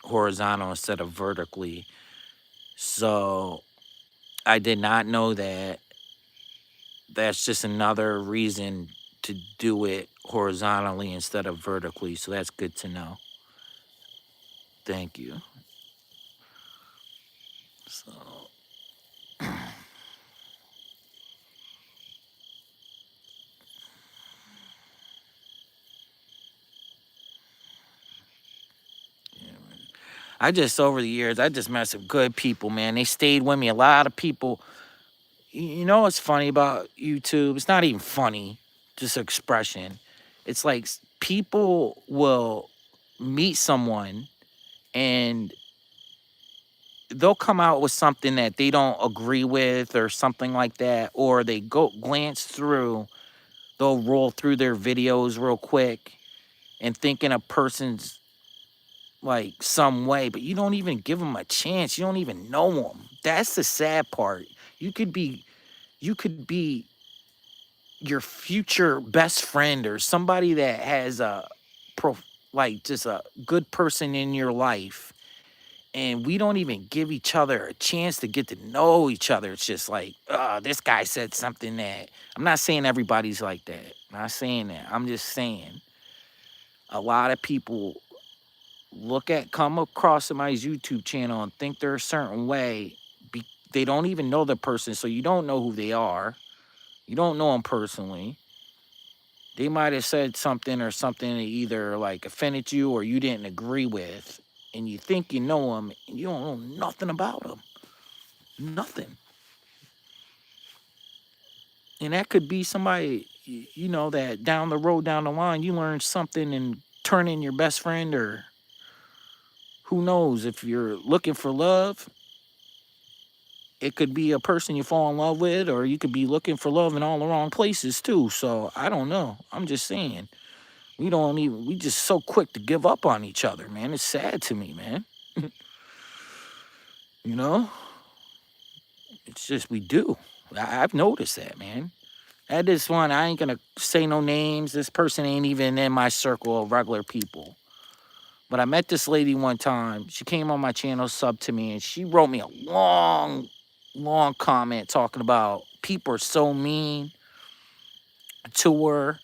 horizontal instead of vertically. So I did not know that. That's just another reason to do it horizontally instead of vertically. So that's good to know. Thank you. So yeah, I just over the years, I just met some good people, man. They stayed with me. A lot of people. You know what's funny about YouTube? It's not even funny, just expression. It's like people will meet someone and they'll come out with something that they don't agree with or something like that, or they go glance through, they'll roll through their videos real quick and thinking a person's like some way, but you don't even give them a chance. You don't even know them. That's the sad part. You could be you could be your future best friend or somebody that has a pro, like just a good person in your life, and we don't even give each other a chance to get to know each other. It's just like, this guy said something that, I'm not saying everybody's like that. I'm not saying that. I'm just saying a lot of people come across somebody's YouTube channel and think they're a certain way. They don't even know the person, so you don't know who they are. You don't know them personally. They might have said something or something that either like offended you or you didn't agree with, and you think you know them, and you don't know nothing about them. Nothing. And that could be somebody, that down the road, down the line, you learn something and turn in your best friend, or who knows, if you're looking for love, it could be a person you fall in love with, or you could be looking for love in all the wrong places too. So I don't know. I'm just saying. We just so quick to give up on each other, man. It's sad to me, man. You know? It's just we do. I've noticed that, man. At this one, I ain't gonna say no names. This person ain't even in my circle of regular people. But I met this lady one time. She came on my channel, sub to me, and she wrote me a long, long comment talking about people are so mean to her.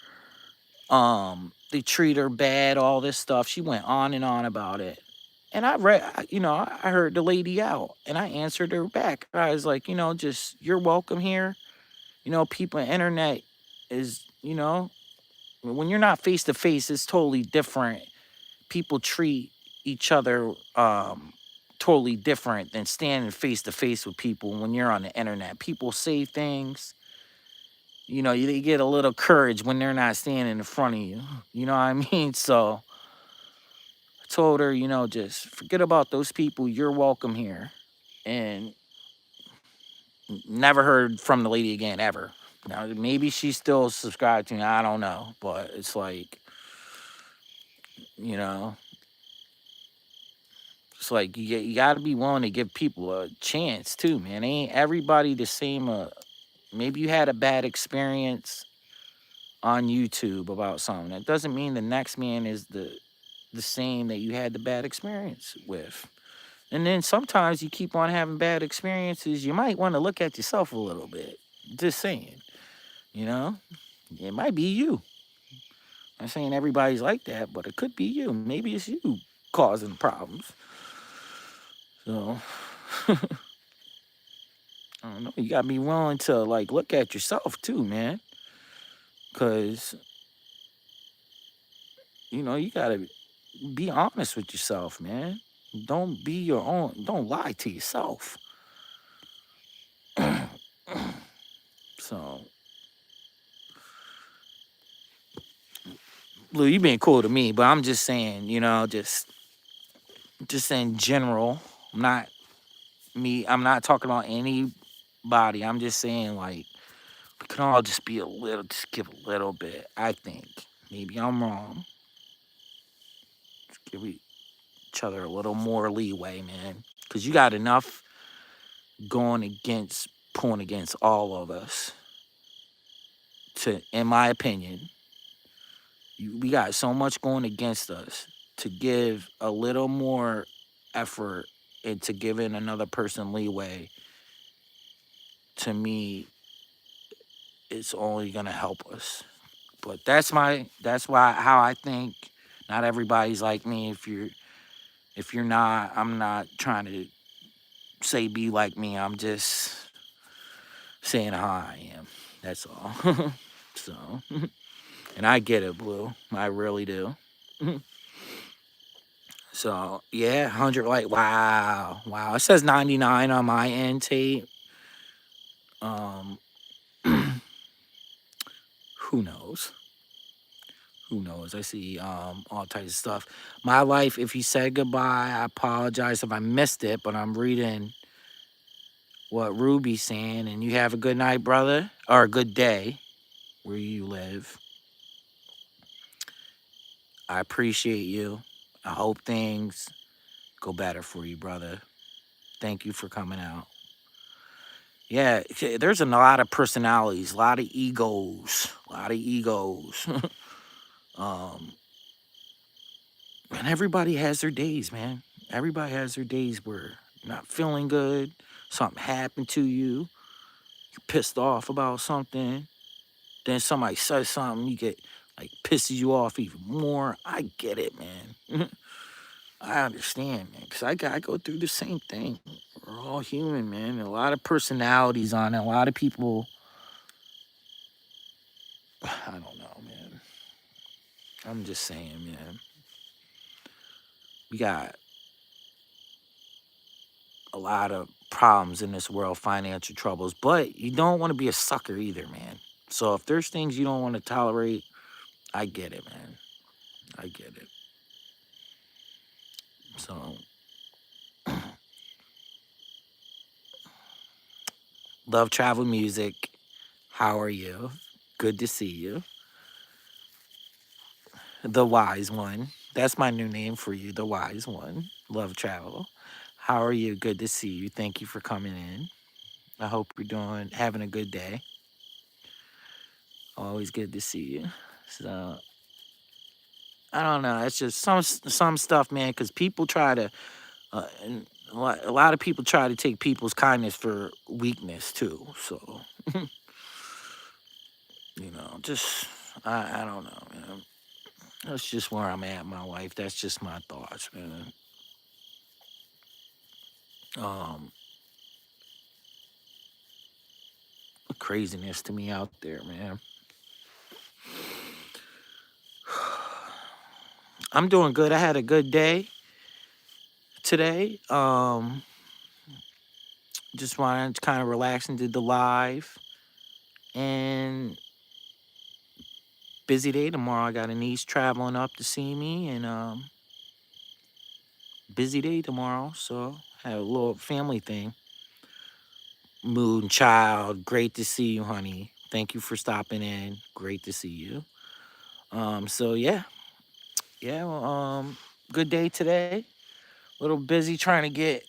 They treat her bad, all this stuff. She went on and on about it. And I heard the lady out, and I answered her back. I was like, just you're welcome here. People internet is, when you're not face to face, it's totally different. People treat each other totally different than standing face to face with people when you're on the internet. People say things, you get a little courage when they're not standing in front of you. You know what I mean? So I told her, just forget about those people. You're welcome here. And never heard from the lady again, ever. Now, maybe she's still subscribed to me. I don't know. But it's like, you know, it's like you got to be willing to give people a chance too, man. Ain't everybody the same. Maybe you had a bad experience on YouTube about something. That doesn't mean the next man is the same that you had the bad experience with. And then sometimes you keep on having bad experiences. You might want to look at yourself a little bit. Just saying, you know, it might be you. I'm saying everybody's like that, but it could be you. Maybe it's you causing problems. So I don't know. You gotta be willing to like look at yourself too, man. Cause you gotta be honest with yourself, man. Don't be your own. Don't lie to yourself. So, Lou, you been cool to me, but I'm just saying, just in general. I'm not me. I'm not talking about anybody. I'm just saying, like, we can all just be a little, just give a little bit. I think maybe I'm wrong. Just give each other a little more leeway, man. Because you got enough pulling against all of us. In my opinion, we got so much going against us to give a little more effort into giving another person leeway. To me, it's only gonna help us. But that's why how I think. Not everybody's like me. If you're not, I'm not trying to say be like me. I'm just saying how I am. That's all. So, and I get it, Blue. I really do. So yeah, 100 like wow. It says 99 on my end tape. Um, who knows? Who knows? I see all types of stuff. My life. If you said goodbye, I apologize if I missed it, but I'm reading what Ruby's saying, and you have a good night, brother, or a good day where you live. I appreciate you. I hope things go better for you, brother. Thank you for coming out. Yeah, there's a lot of personalities, a lot of egos, um, and everybody has their days, man. Everybody has their days where you're not feeling good, something happened to you, you're pissed off about something, then somebody says something, you get like pisses you off even more. I get it, man. I understand, man, because I go through the same thing. We're all human, man. A lot of personalities on it. A lot of people, I don't know, man. I'm just saying, man. We got a lot of problems in this world, financial troubles, but you don't want to be a sucker either, man. So if there's things you don't want to tolerate, I get it, man. I get it. So, love travel music. How are you? Good to see you. The wise one. That's my new name for you, the wise one. Love travel. How are you? Good to see you. Thank you for coming in. I hope you're having a good day. Always good to see you. So I don't know. It's just some stuff, man. Because people try to, and a lot of people try to take people's kindness for weakness too. So just I don't know, man. That's just where I'm at in my life. That's just my thoughts, man. Um, craziness to me out there, man. I'm doing good. I had a good day today. Just wanted to kind of relax and did the live. And busy day tomorrow. I got a niece traveling up to see me, and busy day tomorrow. So had a little family thing. Moon child, great to see you, honey. Thank you for stopping in. Great to see you. So yeah. Good day today. A little busy trying to get,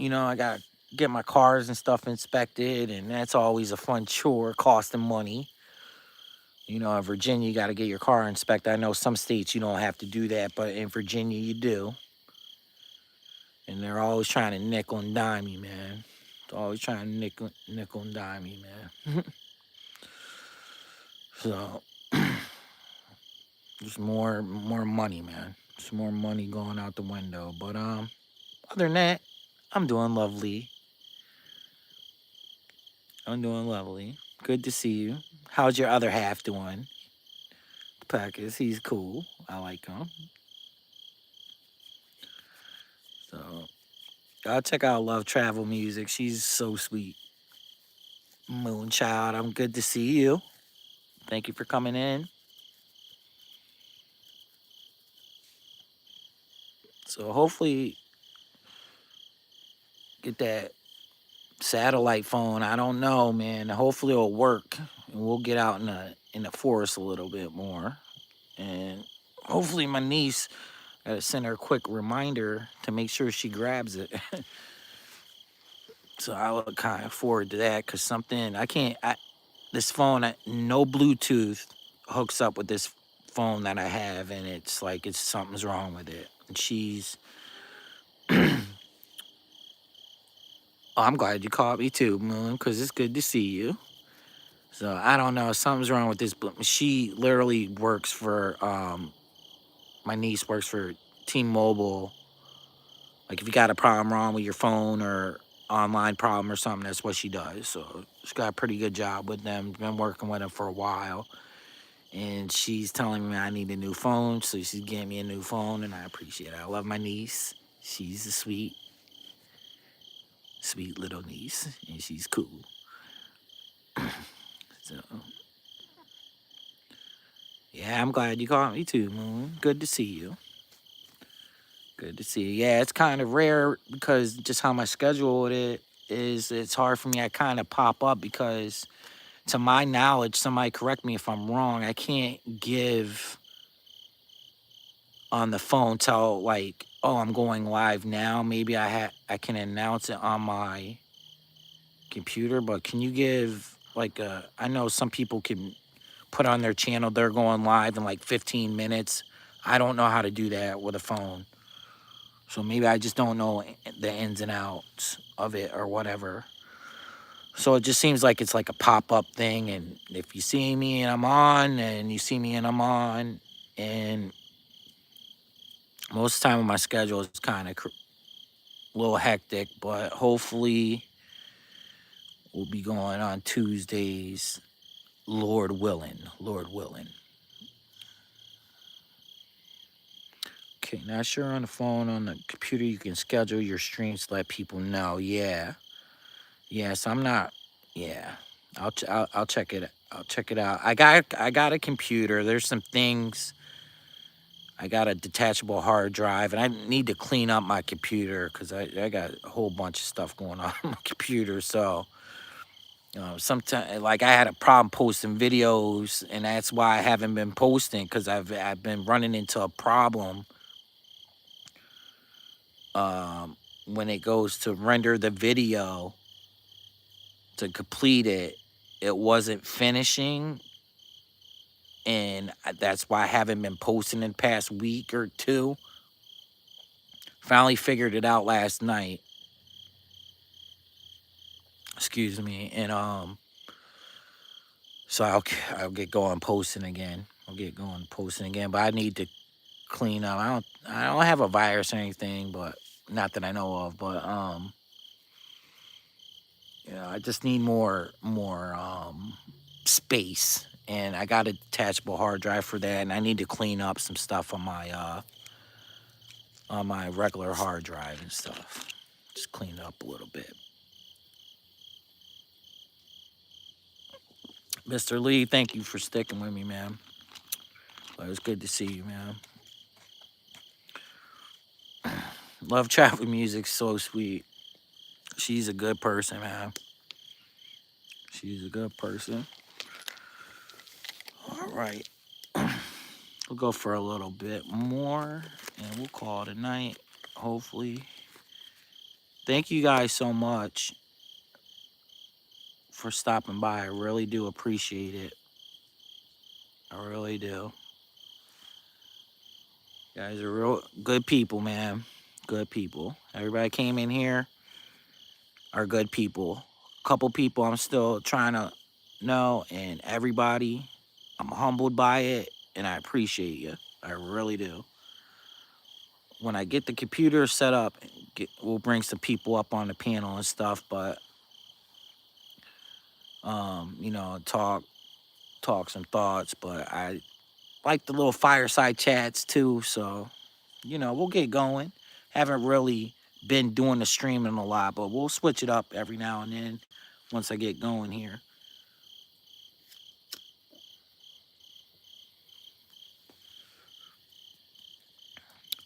I got to get my cars and stuff inspected, and that's always a fun chore, costing money. In Virginia, you got to get your car inspected. I know some states you don't have to do that, but in Virginia, you do. And they're always trying to nickel and dime you, man. They're always trying to nickel and dime you, man. So, just more money, man. Just more money going out the window. But other than that, I'm doing lovely. I'm doing lovely. Good to see you. How's your other half doing? Packers, he's cool. I like him. So, y'all check out Love Travel Music. She's so sweet. Moonchild, I'm good to see you. Thank you for coming in. So hopefully get that satellite phone. I don't know, man. Hopefully it'll work and we'll get out in the forest a little bit more. And hopefully my niece, I gotta send her a quick reminder to make sure she grabs it. So I look kind of forward to that because something this phone, no Bluetooth hooks up with this phone that I have, and it's like something's wrong with it. And she's, oh, I'm glad you called me too, Moon, because it's good to see you. So I don't know, something's wrong with this. She literally works for, my niece works for T-Mobile. Like if you got a problem wrong with your phone or online problem or something, that's what she does. So she's got a pretty good job with them. Been working with them for a while. And she's telling me I need a new phone, so she's getting me a new phone, and I appreciate it. I love my niece. She's a sweet, sweet little niece, and she's cool. So, yeah, I'm glad you called me too, Moon. Good to see you. Good to see you. Yeah, it's kind of rare because just how my schedule it is, it's hard for me. I kind of pop up because, to my knowledge, somebody correct me if I'm wrong, I can't give on the phone tell like, oh, I'm going live now. Maybe I can announce it on my computer, but can you give like I know some people can put on their channel they're going live in like 15 minutes. I don't know how to do that with a phone. So maybe I just don't know the ins and outs of it or whatever. So it just seems like it's like a pop-up thing, and if you see me and I'm on, and you see me and I'm on, and most of the time my schedule is kind of a little hectic, but hopefully we'll be going on Tuesdays, Lord willing. Lord willing. Okay, not sure on the phone. On the computer, you can schedule your streams to let people know. Yeah. Yes, I'm not. Yeah. I'll check it. I'll check it out. I got a computer. There's some things. I got a detachable hard drive, and I need to clean up my computer because I got a whole bunch of stuff going on my computer. So sometimes, like I had a problem posting videos, and that's why I haven't been posting because I've been running into a problem when it goes to render the video to complete it. It wasn't finishing, and that's why I haven't been posting in the past week or two. Finally figured it out last night. Excuse me, and so I'll get going posting again. I'll get going posting again, but I need to clean up. I don't have a virus or anything, but Not that I know of, but I just need more space, and I got a detachable hard drive for that, and I need to clean up some stuff on my regular hard drive and stuff. Just clean it up a little bit. Mr. Lee, thank you for sticking with me, man. It was good to see you, man. Love chat with music, so sweet. She's a good person, man. She's a good person. All right. We'll go for a little bit more and we'll call it a night, hopefully. Thank you guys so much for stopping by. I really do appreciate it. I really do. You guys are real good people, man. Good people. Everybody came in here are good people. A couple people I'm still trying to know, and everybody, I'm humbled by it, and I appreciate you. I really do. When I get the computer set up, we'll bring some people up on the panel and stuff, but talk some thoughts. But I like the little fireside chats too, so we'll get going. Haven't really been doing the streaming a lot, but we'll switch it up every now and then once I get going here.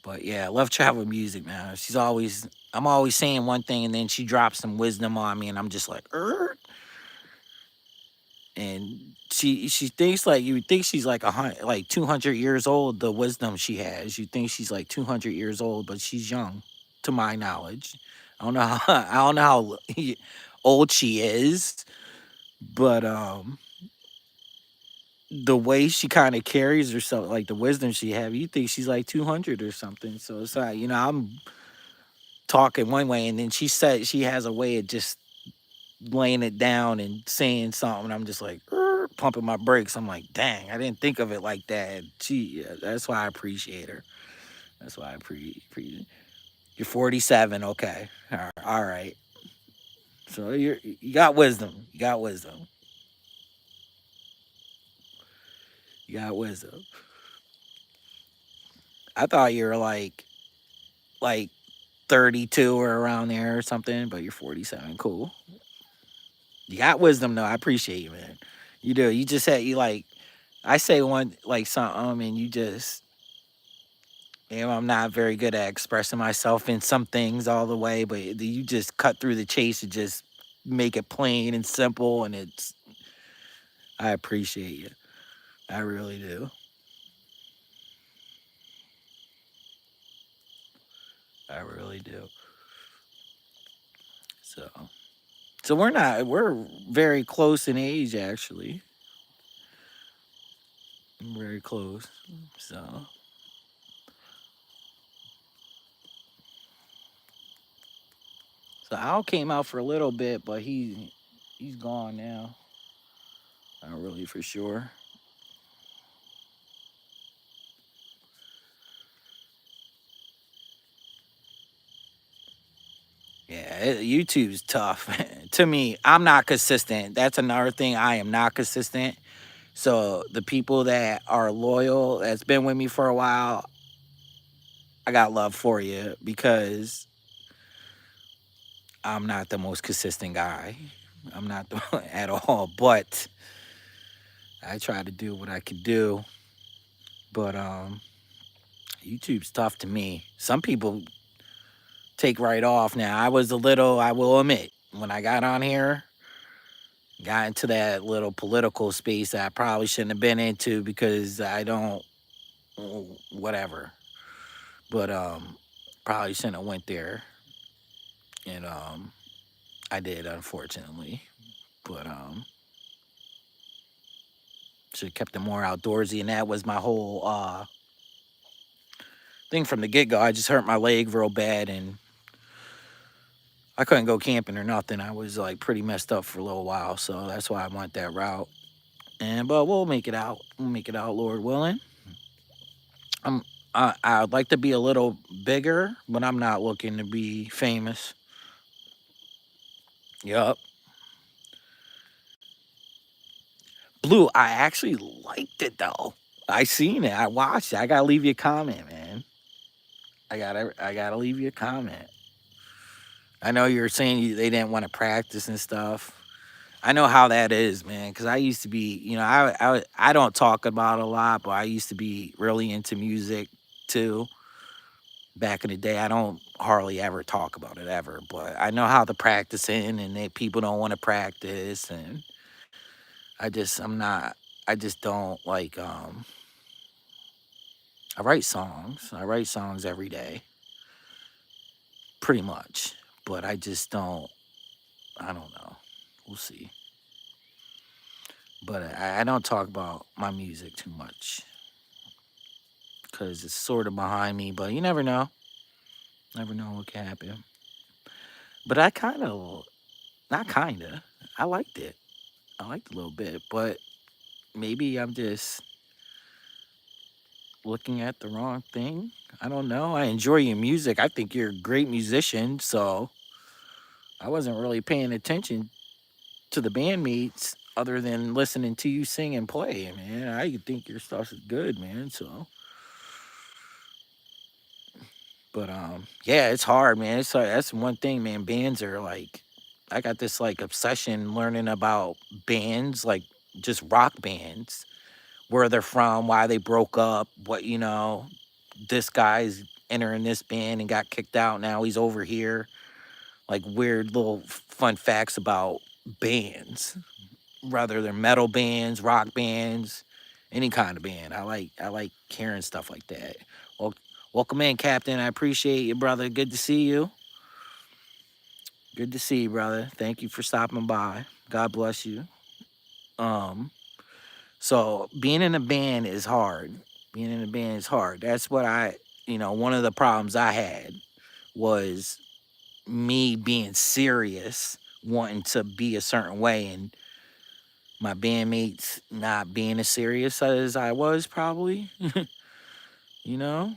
But yeah, I love travel music, man. I'm always saying one thing, and then she drops some wisdom on me, and I'm just like, and she thinks like you would think she's like 200 years old. The wisdom she has, you think she's like 200 years old, but she's young, to my knowledge. I don't know how I don't know how old she is, but the way she kind of carries herself, like the wisdom she have, you think she's like 200 or something. So it's like I'm talking one way, and then she said she has a way of just laying it down and saying something. I'm just like pumping my brakes. I'm like, dang, I didn't think of it like that. That's why I appreciate her. That's why I appreciate. You're 47, okay, all right. So you got wisdom. You got wisdom. You got wisdom. I thought you were like 32 or around there or something, but you're 47. Cool. You got wisdom though. I appreciate you, man. You do. You just said you like I say one like something and you just I'm not very good at expressing myself in some things all the way, but you just cut through the chase and just make it plain and simple, and I appreciate you. I really do. I really do. So we're very close in age actually. Very close. So Al came out for a little bit, but he's gone now. Not really for sure. Yeah, YouTube's tough. To me, I'm not consistent. That's another thing. I am not consistent. So the people that are loyal, that's been with me for a while, I got love for you because I'm not the most consistent guy. I'm not at all, but I try to do what I can do. But YouTube's tough to me. Some people take right off. Now, I will admit, when I got on here, got into that little political space that I probably shouldn't have been into because I don't, whatever. But probably shouldn't have went there, and I did, unfortunately. But should have kept it more outdoorsy, and that was my whole thing from the get go. I just hurt my leg real bad, and I couldn't go camping or nothing. I was like pretty messed up for a little while, so that's why I went that route. But we'll make it out. We'll make it out, Lord willing. I'd like to be a little bigger, but I'm not looking to be famous. Yup. Blue, I actually liked it though. I seen it. I watched it. I gotta leave you a comment, man. I gotta leave you a comment. I know you're saying they didn't want to practice and stuff. I know how that is, man. Because I used to be, I don't talk about it a lot, but I used to be really into music too. Back in the day, I don't hardly ever talk about it ever, but I know how the practicing and people don't want to practice, and I'm not. I just don't like. I write songs. I write songs every day, pretty much, but I just don't. I don't know. We'll see. But I don't talk about my music too much because it's sort of behind me. But you never know. Never know what can happen. But I kind of, not kind of. I liked it. I liked it a little bit, but maybe I'm just looking at the wrong thing. I don't know. I enjoy your music. I think you're a great musician, so I wasn't really paying attention to the bandmates other than listening to you sing and play, man. I think your stuff is good, man. So, but yeah, it's hard, man. It's like that's one thing, man. Bands are like, I got this like obsession learning about bands, like just rock bands, where they're from, why they broke up, what this guy's entering this band and got kicked out. Now he's over here. Like weird little fun facts about bands, whether they're metal bands, rock bands, any kind of band. I like hearing stuff like that. Well, welcome in, Captain. I appreciate you, brother. Good to see you. Good to see you, brother. Thank you for stopping by. God bless you. Um, so being in a band is hard. Being in a band is hard. That's what one of the problems I had was me being serious, wanting to be a certain way, and my bandmates not being as serious as I was probably. you know,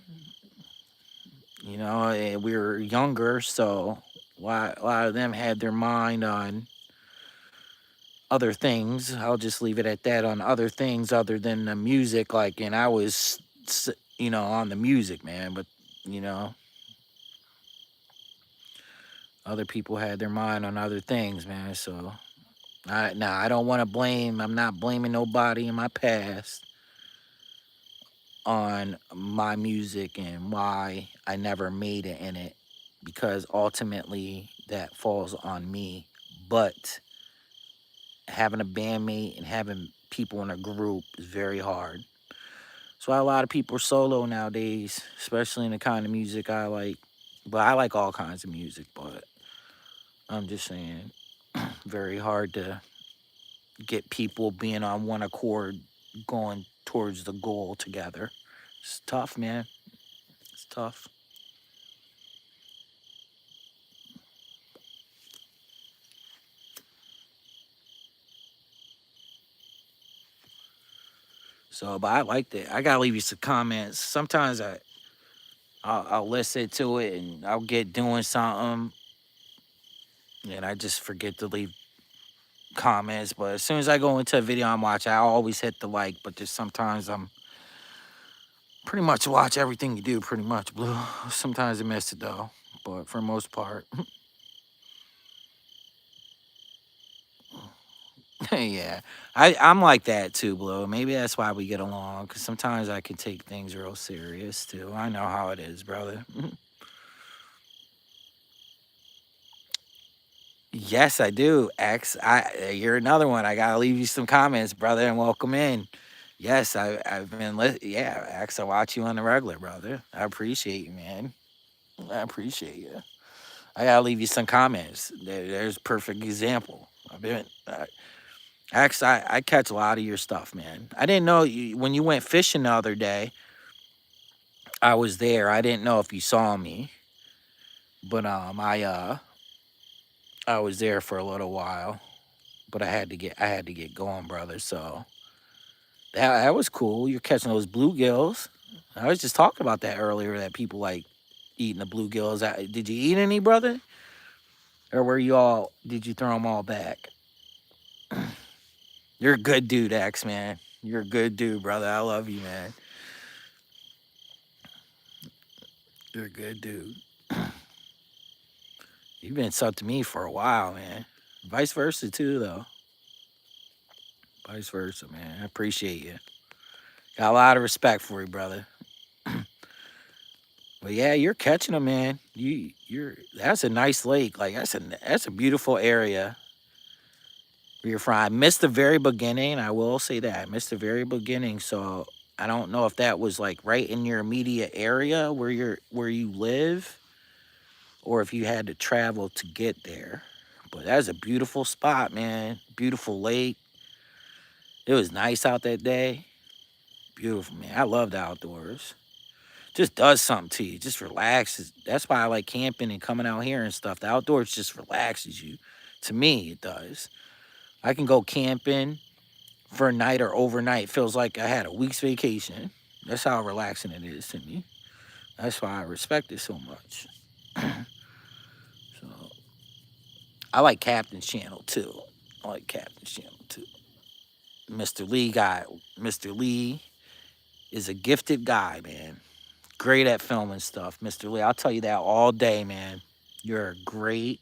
and we were younger, so a lot of them had their mind on other things. I'll just leave it at that, on other things other than the music. Like, and I was, on the music, man. But you know, other people had their mind on other things, man. So I don't want to blame. I'm not blaming nobody in my past on my music and why I never made it in it, because ultimately that falls on me. But having a bandmate and having people in a group is very hard. So a lot of people are solo nowadays, especially in the kind of music I like. But I like all kinds of music, but I'm just saying, very hard to get people being on one accord, going towards the goal together. It's tough, man. It's tough. So, but I liked it. I gotta leave you some comments. Sometimes I'll listen to it and I'll get doing something and I just forget to leave comments. But as soon as I go into a video I'm watching, I always hit the like. But just sometimes I'm pretty much watch everything you do, pretty much, Blue. Sometimes I miss it though, but for the most part, yeah. I'm like that too, Blue. Maybe that's why we get along. Cause sometimes I can take things real serious too. I know how it is, brother. Yes, I do. X, you're another one. I gotta leave you some comments, brother, and welcome in. Yes, I've been yeah, X, I watch you on the regular, brother. I appreciate you, man. I appreciate you. I gotta leave you some comments. There's a perfect example. I've been X, I catch a lot of your stuff, man. I didn't know you when you went fishing the other day. I was there. I didn't know if you saw me, but I was there for a little while, but I had to get going, brother. So that was cool. You're catching those bluegills. I was just talking about that earlier. That people like eating the bluegills. Did you eat any, brother? Or were you all? Did you throw them all back? You're a good dude, X man. You're a good dude, brother. I love you, man. You're a good dude. You've been sub to me for a while, man. Vice versa too, though. Vice versa, man. I appreciate you. Got a lot of respect for you, brother. But yeah, you're catching them, man. You're that's a nice lake. Like that's a beautiful area where you're from. I missed the very beginning. I will say that I missed the very beginning. So I don't know if that was like right in your immediate area where you live, or if you had to travel to get there. But that's a beautiful spot, man. Beautiful lake. It was nice out that day. Beautiful, man. I love the outdoors. Just does something to you. Just relaxes. That's why I like camping and coming out here and stuff. The outdoors just relaxes you. To me, it does. I can go camping for a night or overnight. Feels like I had a week's vacation. That's how relaxing it is to me. That's why I respect it so much. So I like Captain's Channel too. I like Captain's Channel too. Mr. Lee guy. Mr. Lee is a gifted guy, man. Great at filming stuff, Mr. Lee. I'll tell you that all day, man. You're a great.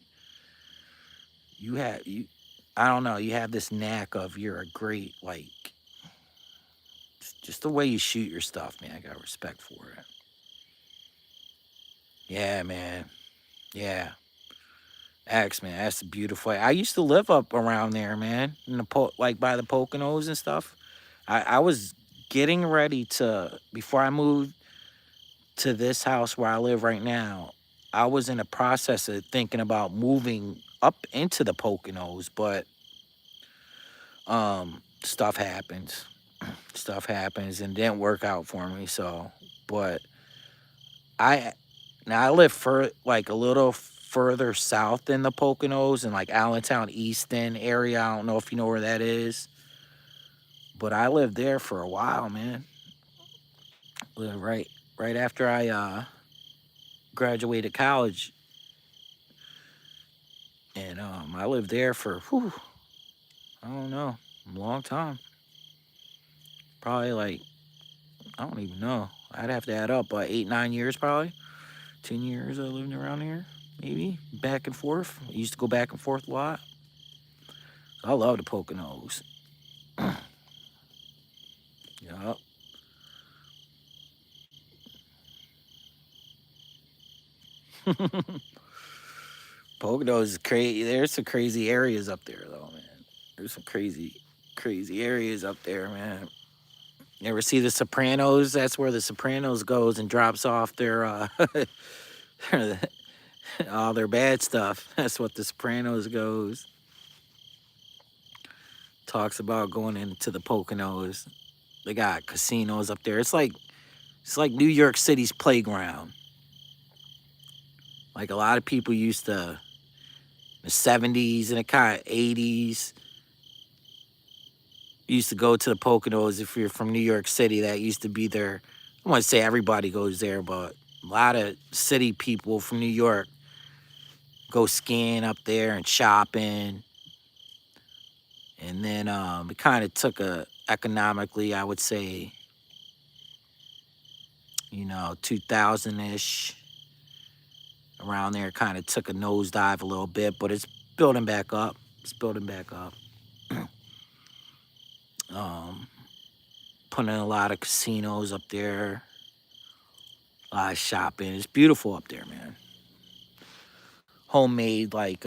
You have you. I don't know. You have this knack of you're a great like. Just the way you shoot your stuff, man. I got respect for it. Yeah, man. Yeah. X, man. That's beautiful. I used to live up around there, man. In the like by the Poconos and stuff. I was getting ready to before I moved to this house where I live right now. I was in the process of thinking about moving up into the Poconos, but stuff happens. Stuff happens and didn't work out for me. So, but I now I live for like a little further south than the Poconos in like Allentown, Easton area. I don't know if you know where that is, but I lived there for a while, man. Lived right after I graduated college, and I lived there for I don't know, a long time. Probably like I don't even know. I'd have to add up, but 8, 9 years probably. 10 years I lived around here, maybe back and forth. I used to go back and forth a lot. I love the Poconos. Yup. Poconos is crazy. There's some crazy areas up there, though, man. There's some crazy areas up there, man. You ever see The Sopranos? That's where The Sopranos goes and drops off their all their bad stuff. That's what The Sopranos goes. Talks about going into the Poconos. They got casinos up there. It's like New York City's playground. Like a lot of people used to the 70s and the kind of 80s used to go to the Poconos if you're from New York City. That used to be their, I want to say everybody goes there, but a lot of city people from New York go skiing up there and shopping. And then it kind of took a, economically, I would say, 2000-ish, around there, kind of took a nosedive a little bit, but it's building back up. It's building back up. um, Putting in a lot of casinos up there, a lot of shopping. It's beautiful up there, man. Homemade like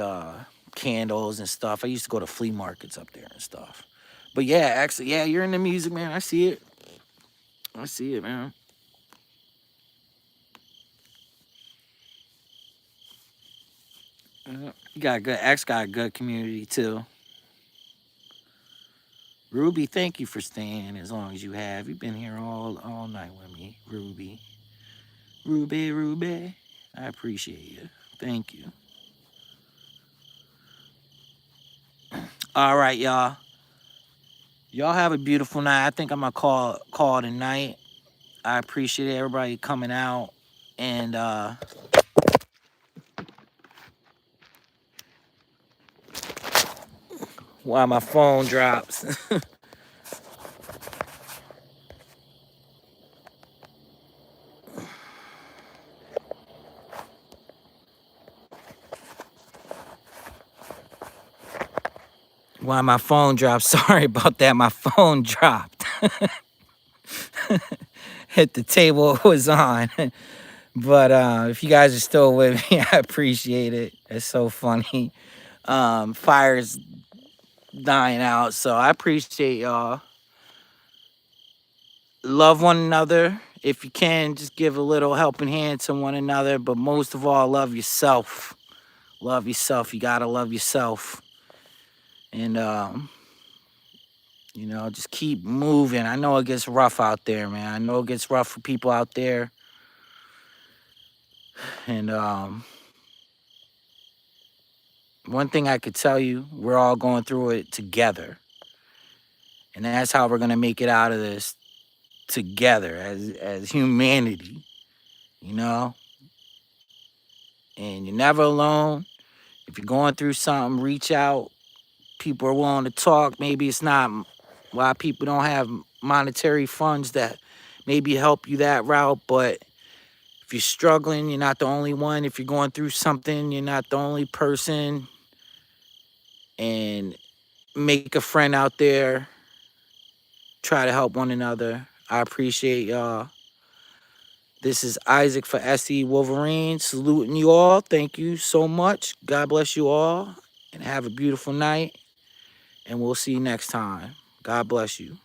candles and stuff. I used to go to flea markets up there and stuff. But yeah, actually, yeah, you're into music, man. I see it. I see it, man. You got a good X got a good community too. Ruby, thank you for staying as long as you have. You've been here all night with me, Ruby. Ruby. I appreciate you. Thank you. All right, y'all. Y'all have a beautiful night. I think I'm gonna call it a night. I appreciate everybody coming out and while my phone drops. While my phone dropped. Sorry about that. My phone dropped. Hit the table it was on. But if you guys are still with me, I appreciate it. It's so funny. Fire's dying out, so I appreciate y'all. Love one another. If you can, just give a little helping hand to one another. But most of all, love yourself. Love yourself. You gotta love yourself. And just keep moving. I know it gets rough out there, man. I know it gets rough for people out there. And one thing I could tell you, we're all going through it together. And that's how we're gonna make it out of this together as humanity, you know? And you're never alone. If you're going through something, reach out. People are willing to talk. Maybe it's not a lot of people don't have monetary funds that maybe help you that route, but if you're struggling, you're not the only one. If you're going through something, you're not the only person. And make a friend out there. Try to help one another. I appreciate y'all. This is Isaac for SE Wolverines. Saluting you all. Thank you so much. God bless you all. And have a beautiful night. And we'll see you next time. God bless you.